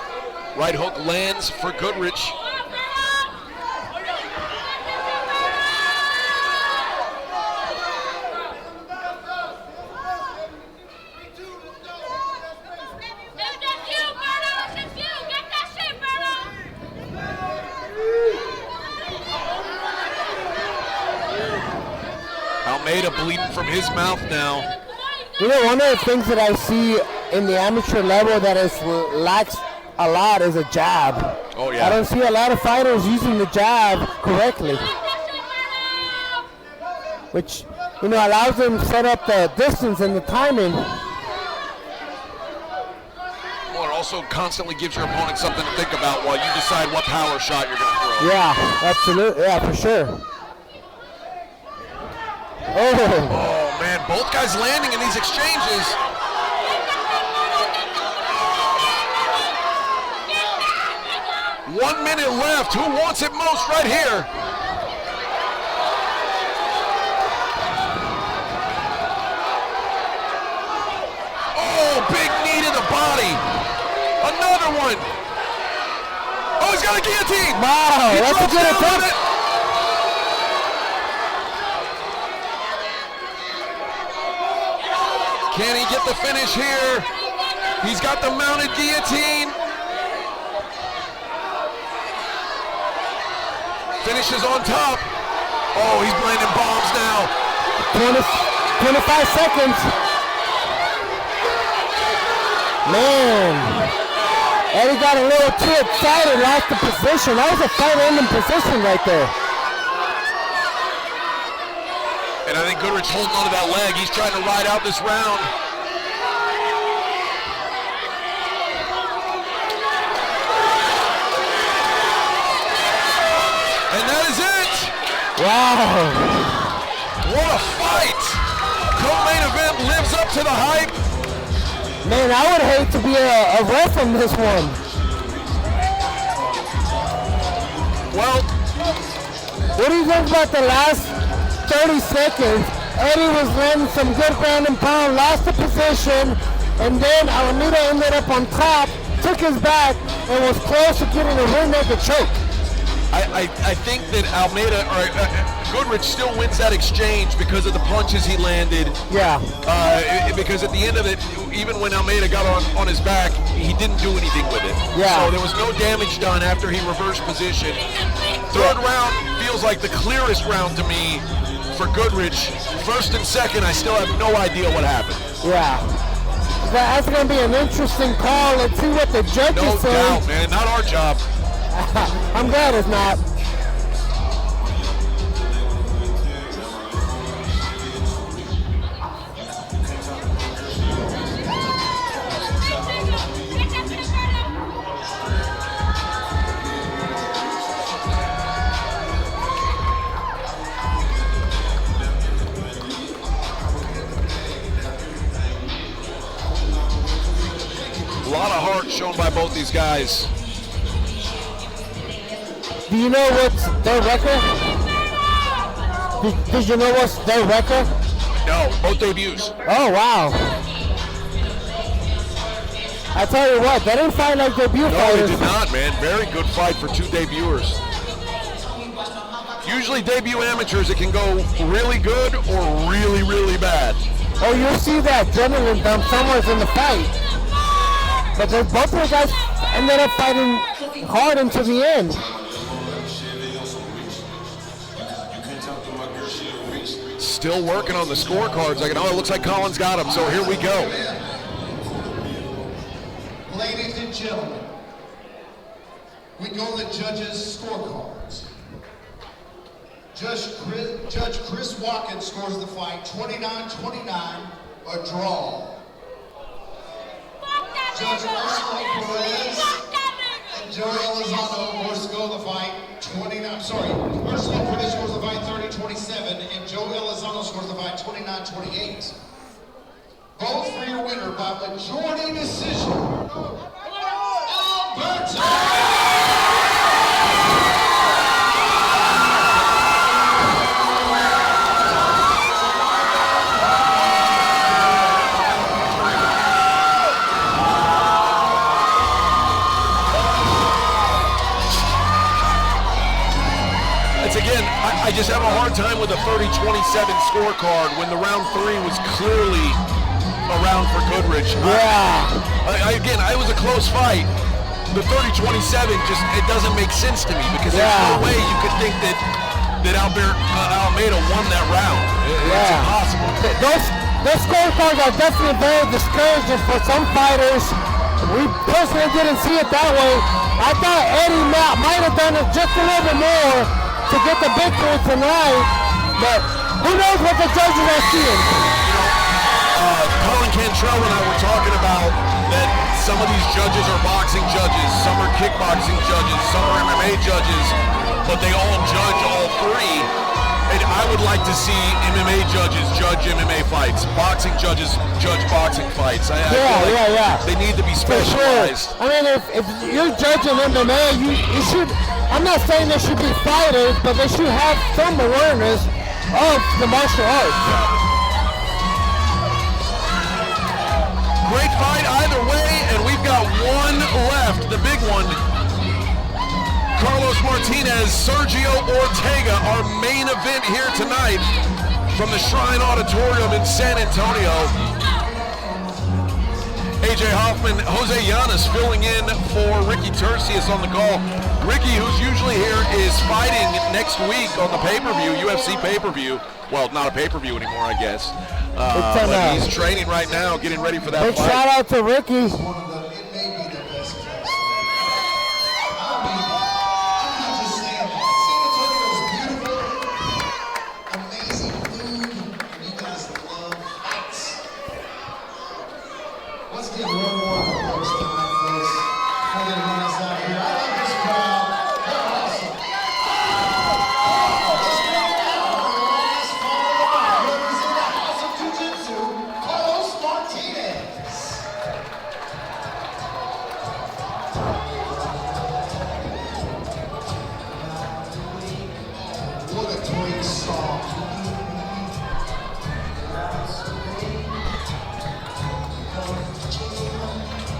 Right hook lands for Goodrich. Almeida bleeding from his mouth now. You know, one of the things that I see in the amateur level that is lacks a lot is a jab. Oh, yeah. I don't see a lot of fighters using the jab correctly, which, you know, allows them to set up the distance and the timing. Well, it also constantly gives your opponent something to think about while you decide what power shot you're going to throw. Yeah, absolutely. Yeah, for sure. Oh, man, both guys landing in these exchanges. One minute left. Who wants it most right here? Oh, big knee to the body. Another one. Oh, he's got a guillotine. Wow, He that's a drops good down on attempt. it. Can he get the finish here? He's got the mounted guillotine. Finishes on top. Oh, he's landing bombs now. 25 seconds. Man. Eddie got a little too excited, lost the position. That was a fight-ending position right there. And I think Goodrich holding onto that leg. He's trying to ride out this round. And that is it. Wow. What a fight. Co-main event lives up to the hype. Man, I would hate to be a ref in this one. Well, what do you think about the last 30 seconds? Eddie was landing some good ground and pound, lost the position, and then Alameda ended up on top, took his back, and was close to getting a rear naked choke. I think that Almeida, or Goodrich still wins that exchange because of the punches he landed. Yeah. Because at the end of it, even when Almeida got on his back, he didn't do anything with it. Yeah. So there was no damage done after he reversed position. Third round feels like the clearest round to me for Goodrich. First and second, I still have no idea what happened. Yeah. That's going to be an interesting call. Let's see what the judges say. No doubt, man. Not our job. I'm glad it's not. A lot of heart shown by both these guys. Do you know what's their record? Did you know what's their record? No, both debuts. Oh, wow. I tell you what, they didn't fight like debut No, fighters. they did not, man. Very good fight for two debuters. Usually debut amateurs, it can go really good or really, really bad. Oh, you'll see that adrenaline dump somewhere in the fight. But both of the guys ended up fighting hard until the end. Still working on the scorecards. Oh, it looks like Colin's got him, so here we go. Ladies and gentlemen, we go to the judges' scorecards. Judge Chris Watkins scores the fight 29-29, a draw. Judge Ursula Perez and Joe Elizondo score the fight Ursula Perez scores the fight 30-29. 30-27, and Joe Elizondo scores the fight 29-28. Vote for your winner by majority decision. Alberto! Again, I just have a hard time with a 30-27 scorecard when the round 3 was clearly a round for Goodrich. Yeah. It was a close fight. The 30-27 just, it doesn't make sense to me because there's no way you could think that Almeida won that round. It's impossible. Those scorecards are definitely very discouraging for some fighters. We personally didn't see it that way. I thought Eddie might have done it just a little bit more to get the victory tonight, but who knows what the judges are seeing. Colin Cantrell and I were talking about that some of these judges are boxing judges, some are kickboxing judges, some are MMA judges, but they all judge all three. And I would like to see MMA judges judge MMA fights, boxing judges judge boxing fights. I feel like they need to be specialized. Sure. I mean, if you're judging MMA, you should, I'm not saying they should be fighters, but they should have some awareness of the martial arts. Great fight either way, and we've got one left, the big one. Carlos Martinez, Sergio Ortega, our main event here tonight from the Shrine Auditorium in San Antonio. AJ Hoffman, Jose Llanes filling in for Ricky Tercius on the call. Ricky, who's usually here, is fighting next week on the pay-per-view, UFC pay-per-view. Well, not a pay-per-view anymore, I guess. But he's training right now, getting ready for that big fight. Shout out to Ricky.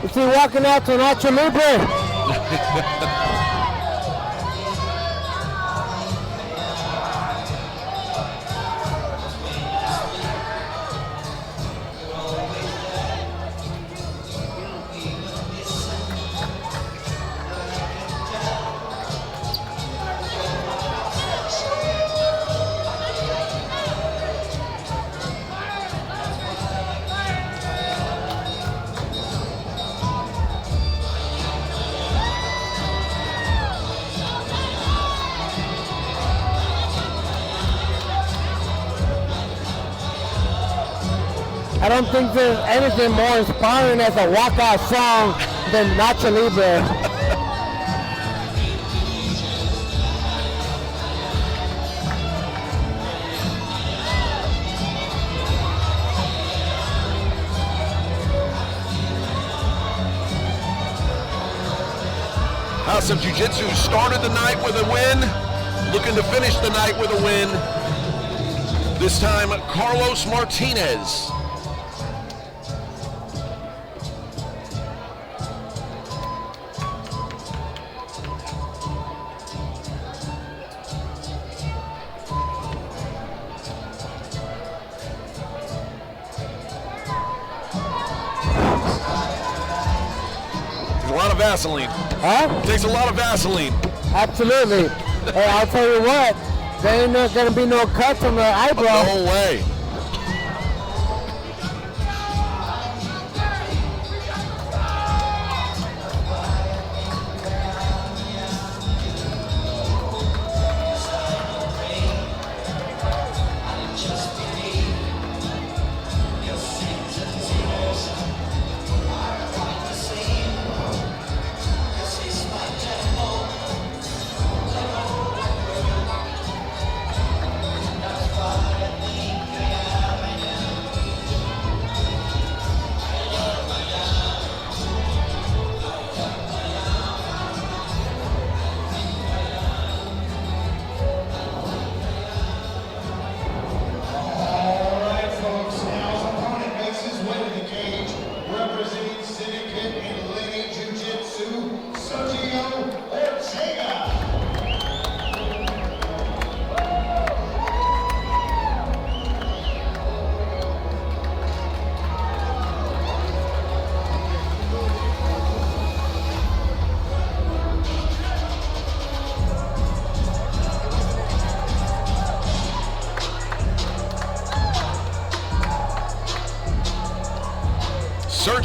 Is he walking out to Nacho Libre? I don't think there's anything more inspiring as a walkout song than Nacho Libre. House of Jiu-Jitsu started the night with a win, looking to finish the night with a win. This time, Carlos Martinez. Vaseline. Huh? Takes a lot of Vaseline. Absolutely. Hey, I'll tell you what, there ain't gonna be no cuts on the eyebrow. No way.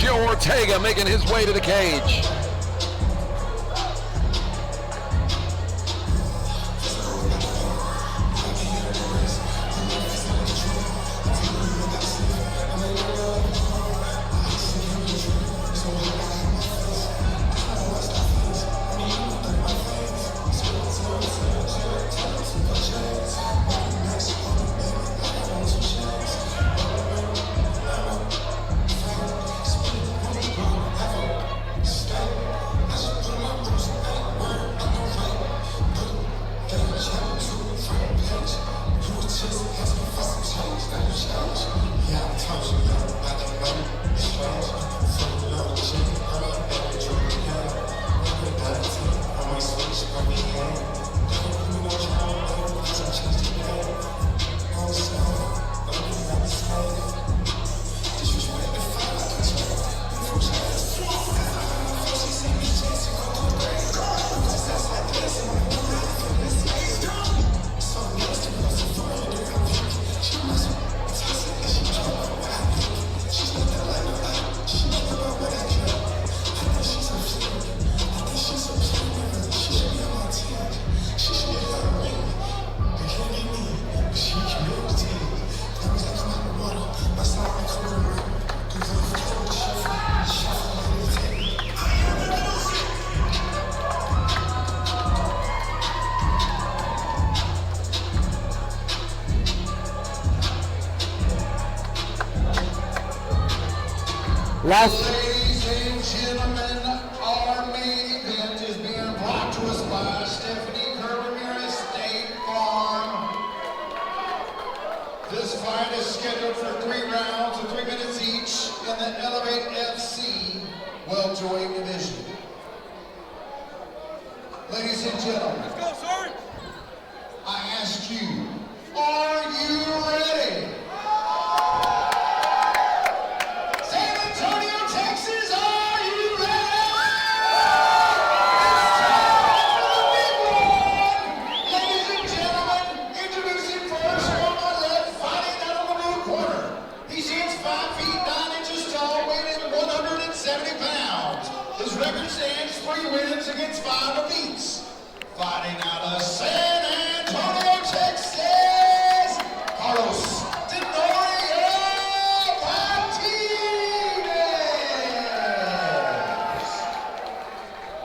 Sergio Ortega making his way to the cage. Ladies and gentlemen, our main event is being brought to us by Stephanie Ramirez State Farm. This fight is scheduled for 3 rounds of 3 minutes each in the Elevate FC welterweight division. Ladies and gentlemen, let's go, Sarge. I ask you, are you ready? Against 5 defeats. Fighting out of San Antonio, Texas, Carlos Tenorio Martinez.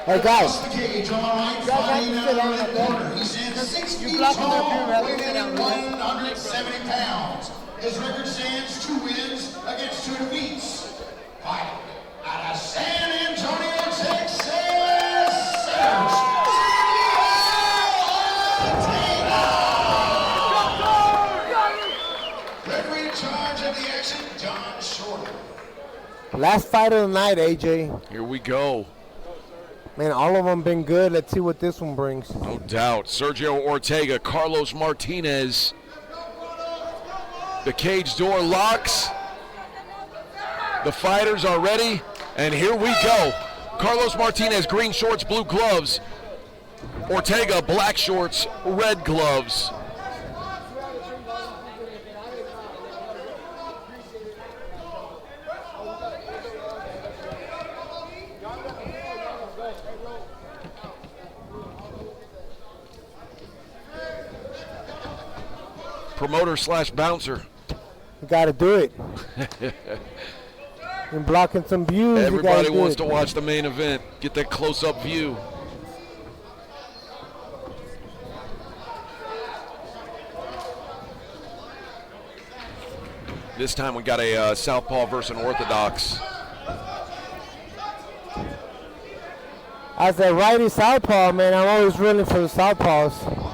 Hey guys. The cage on my right, fighting out of the corner. He stands 6 feet tall, weighing in 170 pounds. His record stands 2 wins against 2 defeats. Fighting out of San Antonio, Texas. Last fight of the night, AJ. Here we go. Man, all of them been good. Let's see what this one brings. No doubt. Sergio Ortega, Carlos Martinez. The cage door locks. The fighters are ready. And here we go. Carlos Martinez, green shorts, blue gloves. Ortega, black shorts, red gloves. Promoter / bouncer. You got to do it. Been blocking some views. Everybody wants to watch the main event. Get that close-up view. This time we got a southpaw versus an orthodox. As a righty southpaw, man, I'm always rooting for the southpaws.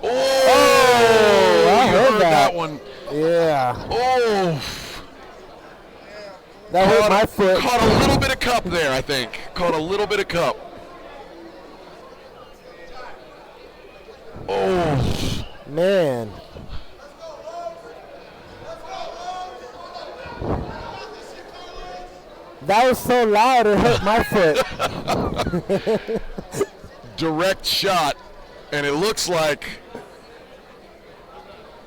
Oh, I heard that one. Yeah. Oh. That hurt my foot. Caught a little bit of cup there, I think. Caught a little bit of cup. Oh. Man. That was so loud, it hurt my foot. Direct shot, and it looks like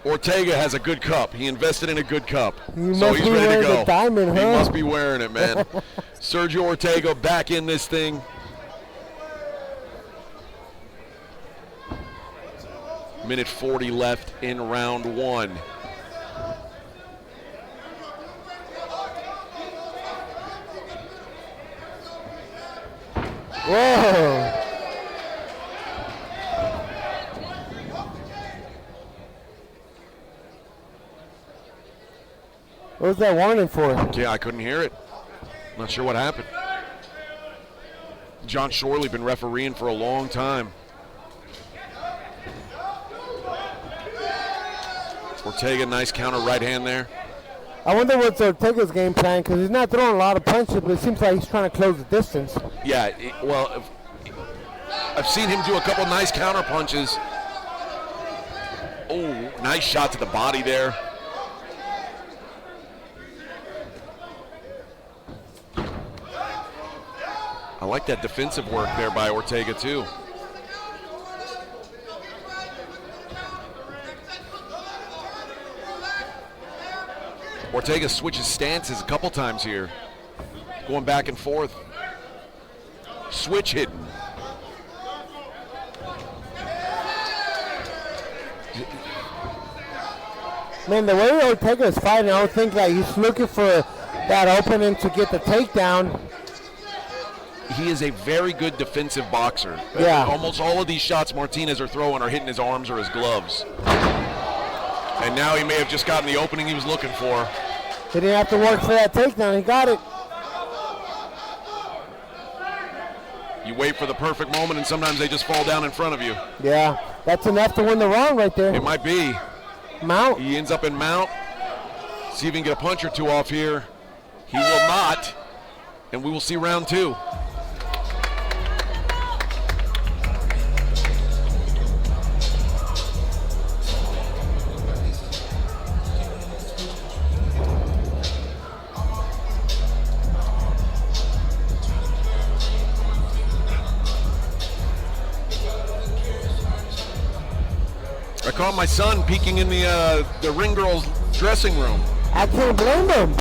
Ortega has a good cup. He invested in a good cup. You So must he's be ready to wearing go. the diamond, He huh? must be wearing it, man. Sergio Ortega back in this thing. Minute 40 left in round 1. Whoa. What was that warning for? Yeah, I couldn't hear it. Not sure what happened. John Shorley been refereeing for a long time. Ortega, nice counter right hand there. I wonder what's Ortega's game plan, because he's not throwing a lot of punches, but it seems like he's trying to close the distance. Yeah, well, I've seen him do a couple nice counter punches. Oh, nice shot to the body there. I like that defensive work there by Ortega, too. Ortega switches stances a couple times here. Going back and forth. Switch hidden. Man, the way Ortega is fighting, I would think that he's looking for that opening to get the takedown. He is a very good defensive boxer. Yeah. Almost all of these shots Martinez are throwing are hitting his arms or his gloves. And now he may have just gotten the opening he was looking for. He didn't have to work for that takedown. He got it. You wait for the perfect moment, and sometimes they just fall down in front of you. Yeah, that's enough to win the round right there. It might be. Mount. He ends up in mount. See if he can get a punch or two off here. He will not. And we will see round 2. I caught my son peeking in the ring girl's dressing room. I can't blame him.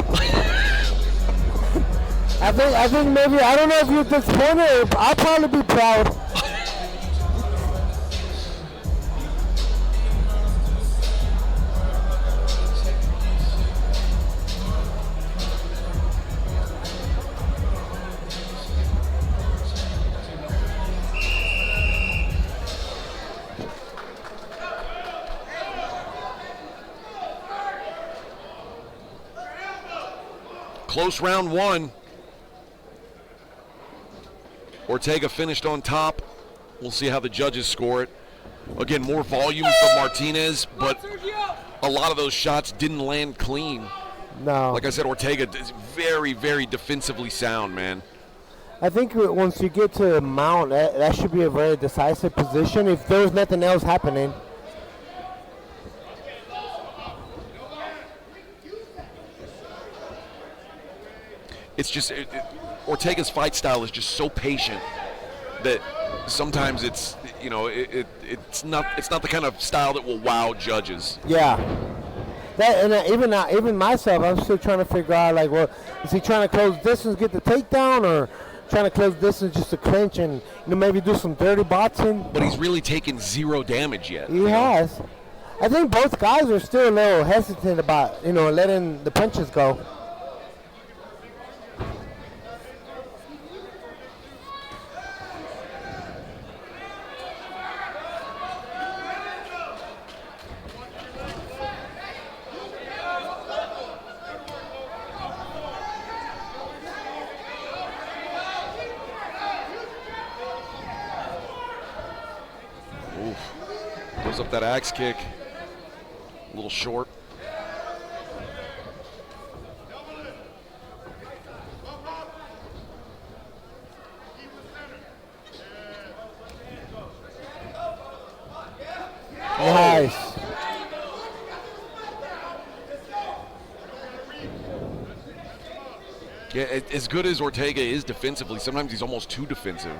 I think maybe, I don't know if you're disappointed. I'll probably be proud. Close round 1. Ortega finished on top. We'll see how the judges score it. Again, more volume from Martinez, but a lot of those shots didn't land clean. No. Like I said, Ortega is very, very defensively sound, man. I think once you get to mount, that should be a very decisive position if there's nothing else happening. It's just Ortega's fight style is just so patient that sometimes it's it's not the kind of style that will wow judges. Yeah. That and even myself, I'm still trying to figure out, like, well, is he trying to close distance, get the takedown, or trying to close distance just to clinch and maybe do some dirty boxing? But he's really taken 0 damage yet. He has. I think both guys are still a little hesitant about letting the punches go. Goes up that axe kick. A little short. Nice. Yeah, as good as Ortega is defensively, sometimes he's almost too defensive,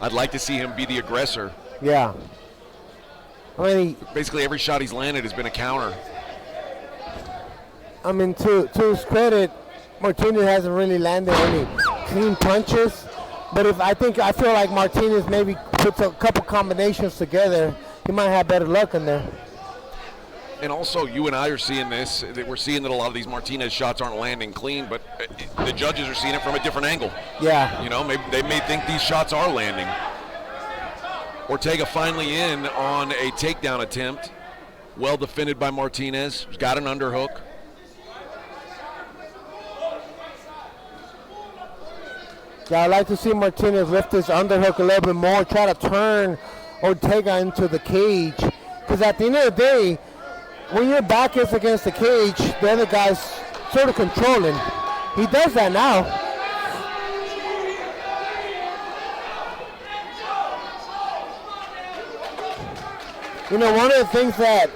I'd like to see him be the aggressor. Yeah. I mean, Basically every shot he's landed has been a counter. I mean, to his credit, Martinez hasn't really landed any clean punches. But I feel like Martinez maybe puts a couple combinations together, he might have better luck in there. And also, you and I are seeing this. That we're seeing that a lot of these Martinez shots aren't landing clean, but the judges are seeing it from a different angle. Yeah. You know, maybe they may think these shots are landing. Ortega finally in on a takedown attempt. Well defended by Martinez. He's got an underhook. Yeah, I'd like to see Martinez lift his underhook a little bit more, try to turn Ortega into the cage. Because at the end of the day, when your back is against the cage, the other guy's sort of controlling. He does that now. You know, one of the things that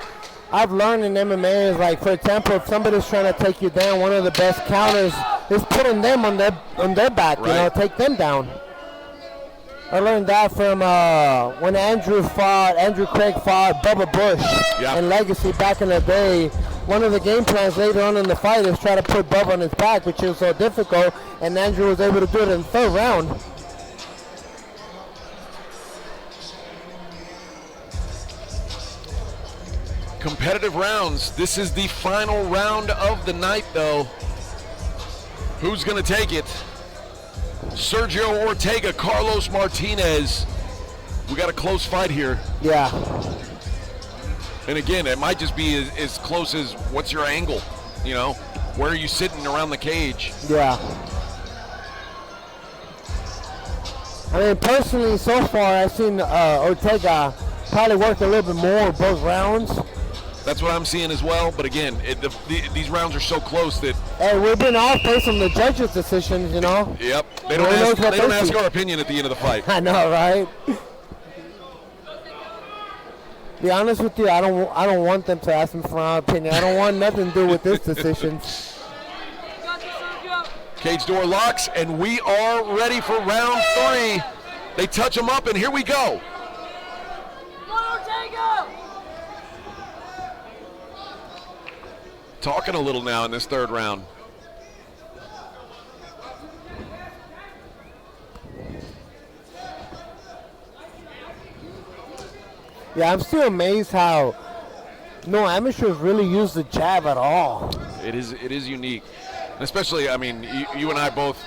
I've learned in MMA is, like, for example, if somebody's trying to take you down, one of the best counters is putting them on their back, right. You know, take them down. I learned that from when Andrew Craig fought Bubba Bush in Legacy back in the day. One of the game plans later on in the fight is try to put Bubba on his back, which is so difficult, and Andrew was able to do it in the third round. Competitive rounds. This is the final round of the night, though. Who's going to take it? Sergio Ortega, Carlos Martinez. We got a close fight here. Yeah. And again, it might just be as close as what's your angle, you know? Where are you sitting around the cage? Yeah. I mean, personally, so far, I've seen Ortega probably work a little bit more both rounds. That's what I'm seeing as well. But again, these rounds are so close that... Hey, we've been all based on the judges' decisions, you know? Yep. They don't ask our opinion at the end of the fight. I know, right? Be honest with you, I don't want them to ask me for my opinion. I don't want nothing to do with this decision. Cage door locks, and we are ready for round 3. They touch them up, and here we go. Talking a little now in this third round. Yeah, I'm still amazed how no amateurs really use the jab at all. It is unique. And especially, I mean, you and I both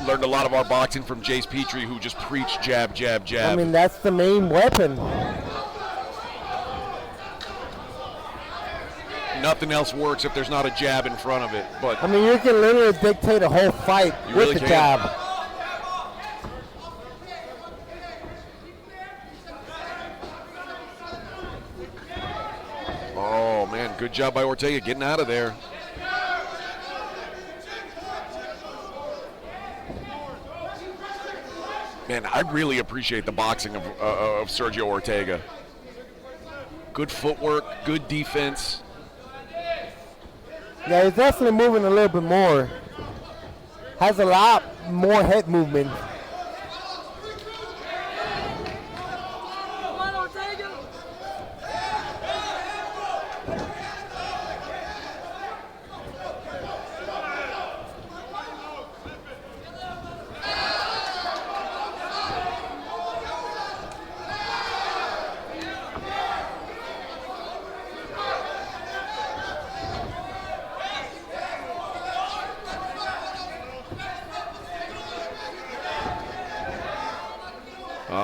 learned a lot of our boxing from Jace Petrie, who just preached jab, jab, jab. I mean, that's the main weapon. Nothing else works if there's not a jab in front of it. But I mean, you can literally dictate a whole fight with really the can. jab. Oh man, good job by Ortega getting out of there. Man, I really appreciate the boxing of Sergio Ortega. Good footwork, good defense. Yeah, he's definitely moving a little bit more. Has a lot more head movement.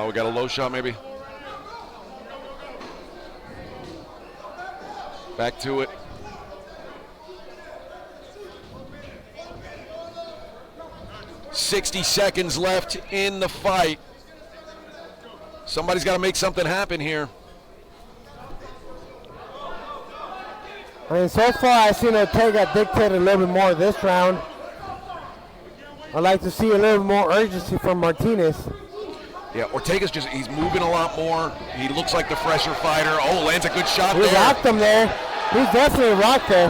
We got a low shot maybe. Back to it. $60 left in the fight. Somebody's got to make something happen here. I mean, so far I've seen Ortega dictate a little bit more this round. I'd like to see a little more urgency from Martinez. Yeah, Ortega's he's moving a lot more. He looks like the fresher fighter. Oh, lands a good shot there. He rocked him there. He's definitely rocked there.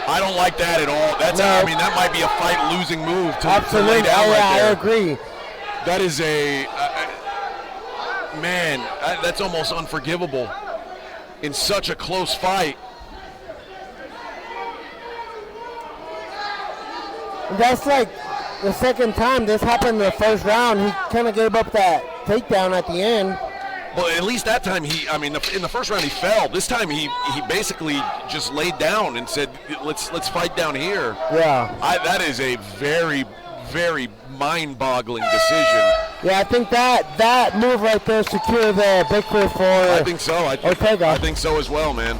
I don't like that at all. I mean, that might be a fight-losing move to Absolutely. lay down right there. I agree. That is Man, that's almost unforgivable in such a close fight. That's like the second time this happened in the first round. He kind of gave up that takedown at the end. Well, at least that time in the first round he fell. This time he basically just laid down and said, let's fight down here. Yeah. That is a very, very mind-boggling decision. Yeah, I think that move right there secured the victory for I think so. Ortega. I think so as well, man.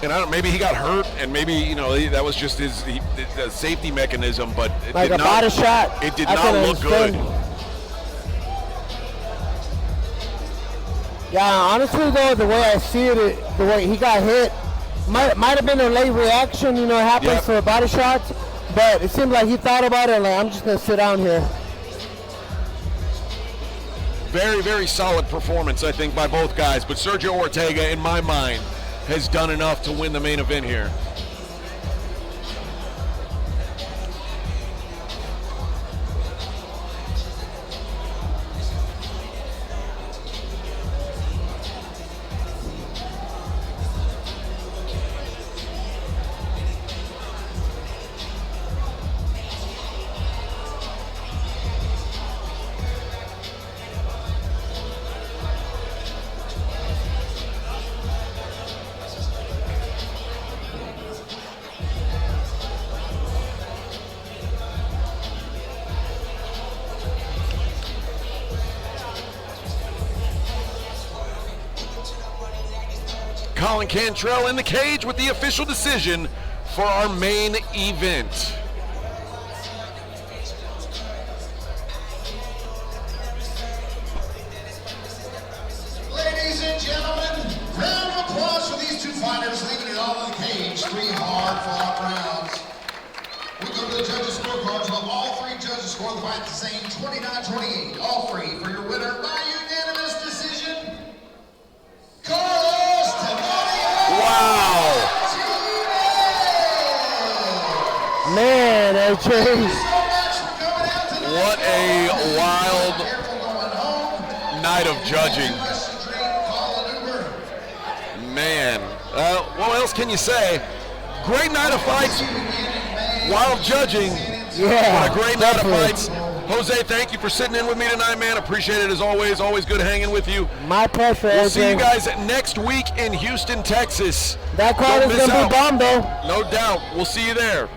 And maybe he got hurt, and maybe that was just his the safety mechanism, but it like did a body shot. It did not look good. Yeah, honestly though, the way I see it, the way he got hit, might have been a late reaction. It happens for body shots, but it seemed like he thought about it. Like, I'm just gonna sit down here. Very, very solid performance, I think, by both guys. But Sergio Ortega, in my mind, has done enough to win the main event here. Colin Cantrell in the cage with the official decision for our main event. Ladies and gentlemen, round of applause for these two fighters leaving it all in the cage. 3 hard-fought rounds. We go to the judges' scorecards. Well, all 3 judges score the fight the same, 29-28. All 3 for your winner by unanimous decision, Carlos Tamayo. Wow. Man, AJ. What a wild night of judging. Man, what else can you say? Great night of fights, wild judging. Yeah, what a great definitely. night of fights. Jose, thank you for sitting in with me tonight, man. Appreciate it as always. Always good hanging with you. My pleasure, We'll AJ. see you guys next week in Houston, Texas. That card Don't is miss going to out. be bomb, though. No doubt. We'll see you there.